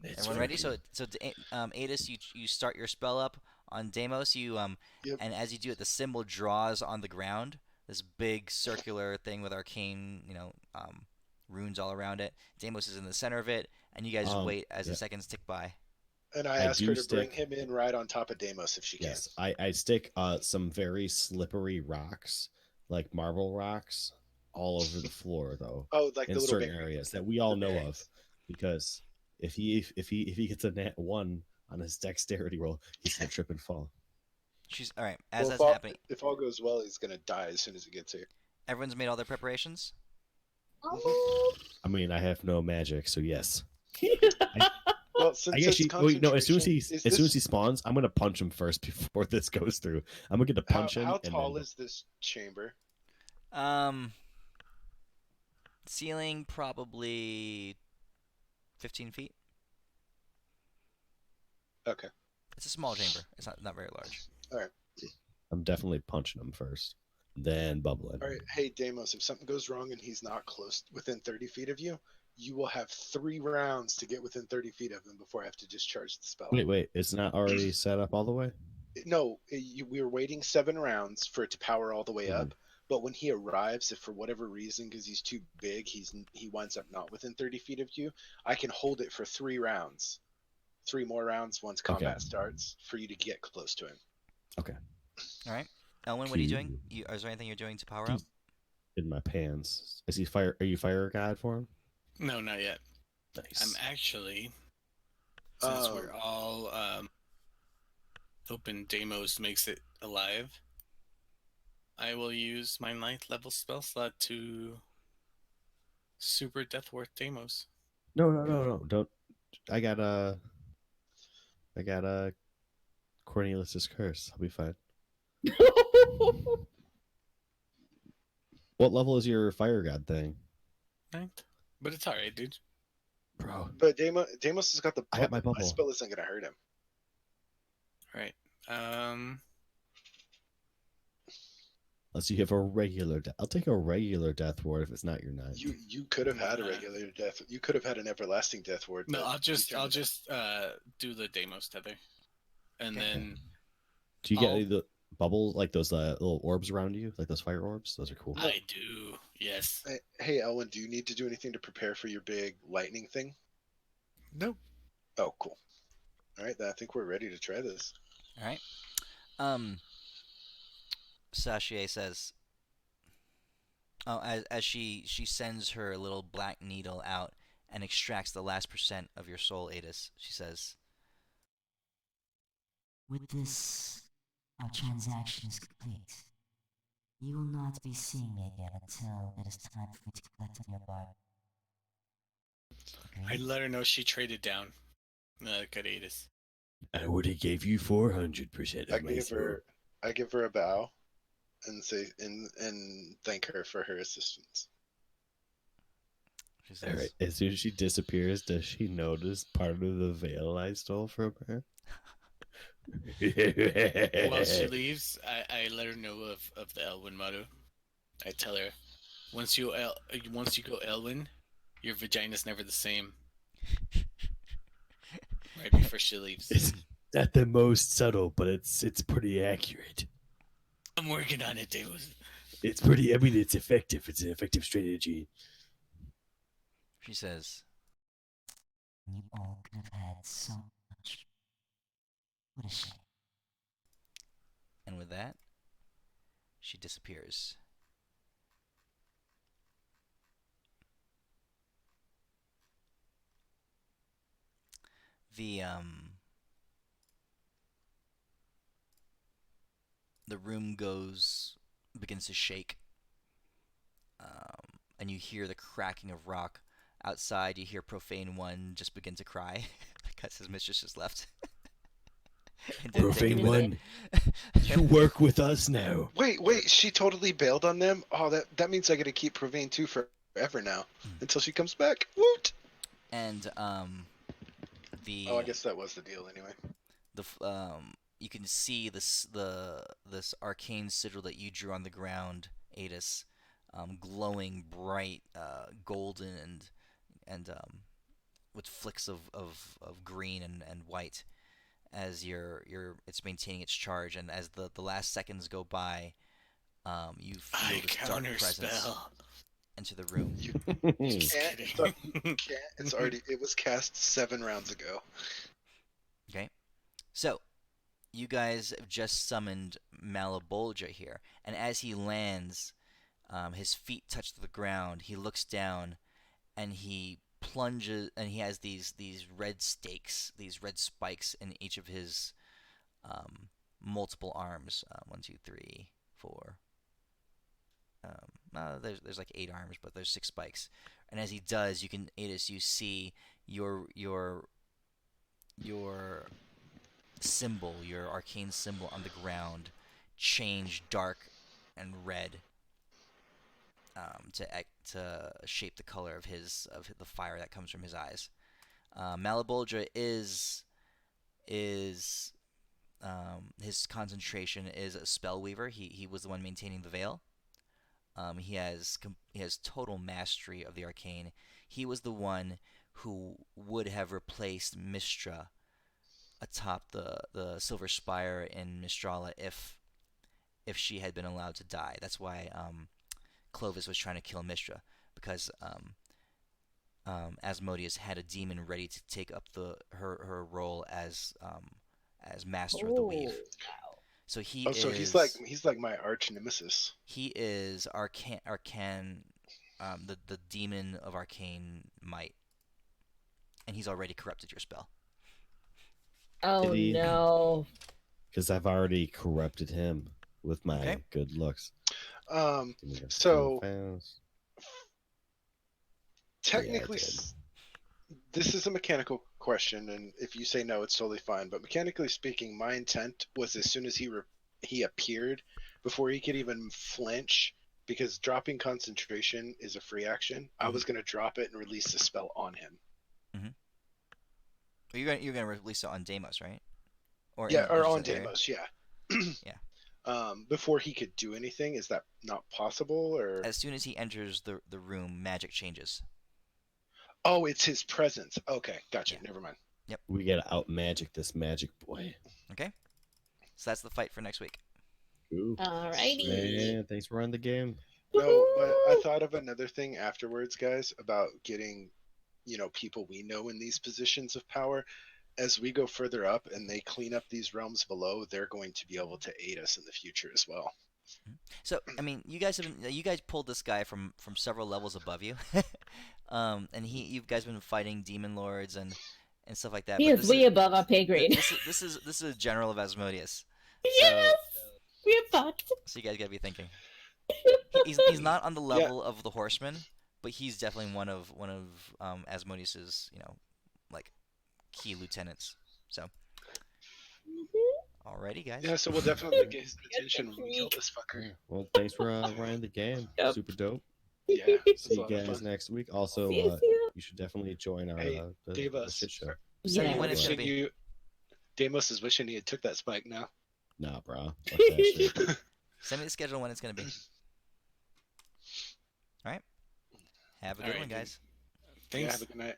That's Everyone ready? fucking- Adis, you start your spell up on Deimos. Yep. And as you do it, the symbol draws on the ground. This big circular thing with arcane, runes all around it. Deimos is in the center of it, and you guys wait as the yeah. seconds tick by. And I I asked do her to bring stick- him in right on top of Deimos if she can. Yes, I stick some very slippery rocks, like marble rocks, all over the floor though, Oh, like the in little certain bear. areas that we all the know of, bears. because if he gets a nat 1 on his dexterity roll, he's gonna trip and fall. She's all right. As Well, that's happening, if all goes well, he's gonna die as soon as he gets here. everyone's made all their preparations. Oh. I mean, I have no magic, so yes. Well, since I it's actually wait, no. As soon as concentration- he spawns, I'm gonna punch him first before this goes through. I'm gonna get to punch him. How and tall then... is this chamber? Ceiling probably 15 feet. Okay. It's a small chamber. It's not very large. I'm definitely punching him first, then bubbling. All right. Hey, Deimos, if something goes wrong and he's not close within 30 feet of you, you will have 3 rounds to get within 30 feet of him before I have to discharge the spell. Wait, it's not already set up all the way? No, we were waiting 7 rounds for it to power all the way up. But when he arrives, if for whatever reason, because he's too big, he winds up not within 30 feet of you, I can hold it for 3 rounds. 3 more rounds once combat starts for you to get close to him. Okay. All right. Elwin, what are you doing? Is there anything you're doing to power up? In my pants. Is he fire? Are you fire god for him? No, not yet. Nice. I'm actually, since we're all hoping Deimos makes it alive, I will use my 9th level spell slot to super Deathworth Deimos. No. Don't. I got Cornelius's curse. I'll be fine. What level is your fire god thing? 9th? But it's alright, dude. Bro. But Deimos has got the I got my bubble. bubble. spell isn't going to hurt him. Alright. Unless you have a regular death. I'll take a regular death ward if it's not your 9th. You could have had a regular death. You could have had an everlasting death ward. No, but I'll you just turned it down. do the Deimos tether. And Okay. then Do you get I'll- any of the bubbles, like those little orbs around you? Like those fire orbs? Those are cool. I do. Yes. Hey, Elwin, do you need to do anything to prepare for your big lightning thing? Nope. Oh, cool. All right, then I think we're ready to try this. All right. Um, Sashie says, oh, as she sends her little black needle out and extracts the last percent of your soul, Adis, she says, With this, our transaction is complete. You will not be seeing me again until it is time for me to collect on your bar. I Agreed? let her know she traded down. Good Adis. I would have gave you 400% I of my give soul. her I give her a bow and say and thank her for her assistance. she All right. says, As soon as she disappears, does she notice part of the veil I stole from her? While she leaves, I let her know of the Elwyn motto. I tell her, once you go Elwyn, your vagina's never the same. Right before she leaves. It's not the most subtle, but it's pretty accurate. I'm working on it, Davis. It's pretty. I mean, it's effective. It's an effective strategy. she says, You all could have had so much. What a shame. and with that, she disappears. The the room begins to shake, and you hear the cracking of rock. Outside, you hear Profane One just begin to cry because his mistress just left. And didn't take Profane him with One, it. you work with us now. Wait, she totally bailed on them? Oh, that means I gotta keep Provane 2 forever now. Until she comes back. Woot! And Oh, I guess that was the deal anyway. you can see this arcane sigil that you drew on the ground, Adis, glowing bright, golden and with flicks of green and white as it's maintaining its charge, and as the last seconds go by, you feel I this dark counter presence spell. enter the room. Just Can't. kidding. It was cast 7 rounds ago. Okay, so you guys have just summoned Malabolja here, and as he lands, his feet touch the ground. He looks down, and he plunges, and he has these red stakes, these red spikes in each of his multiple arms. 1, 2, 3, 4. There's like 8 arms, but there's 6 spikes. And as he does, you can, Adis, you see your symbol, your arcane symbol on the ground, change dark and red, to shape the color of the fire that comes from his eyes. Malabolja is his concentration is a spell weaver. He was the one maintaining the veil. He has total mastery of the arcane. He was the one who would have replaced Mistra atop the Silver Spire in Mistrala if she had been allowed to die. That's why Clovis was trying to kill Mistra, because Asmodeus had a demon ready to take up her role as master of the weave. Wow. So So he's like my arch nemesis. he is arcane, the demon of arcane might, and he's already corrupted your spell. Oh Did he- no. Because I've already corrupted him with my Okay. good looks. Um, Give me a So- fast. technically, Yeah, I did. this is a mechanical question, and if you say no, it's totally fine. But mechanically speaking, my intent was as soon as he appeared, before he could even flinch, because dropping concentration is a free action. I was going to drop it and release the spell on him. Well, you're gonna release it on Deimos, right? Or on adjacent area? Deimos, yeah. Yeah. Before he could do anything, is that not possible? Or As soon as he enters the room, magic changes. oh, it's his presence. Okay, gotcha. Yeah. Never mind. We gotta out magic this magic boy. Okay, so that's the fight for next week. Ooh. Alrighty. Man, thanks for running the game. No, but I thought of another thing afterwards, guys, about getting, people we know in these positions of power. as we go further up and they clean up these realms below, they're going to be able to aid us in the future as well. So, I mean, you guys pulled this guy from several levels above you, and you guys been fighting demon lords and stuff like that. He but is way above our pay grade. This is a general of Asmodeus. Yes, we're fucked. So you guys gotta be thinking. He's not on the level of the horseman, but he's definitely one of Asmodeus's like key lieutenants. So. Alrighty, guys. Yeah, so we'll definitely get his attention when we kill this fucker. Well, thanks for running the game. Yep. Super dope. Yeah, See you guys next week. Also, See you. you should definitely join our Hey, the Davos. shit show. Send me Yeah. when it's gonna be. Deimos is wishing he had took that spike now. Nah, bro. Fuck that shit. Send me the schedule when it's gonna be. All right. Have a good Alright, one, guys. Yeah, Thanks. have a good night.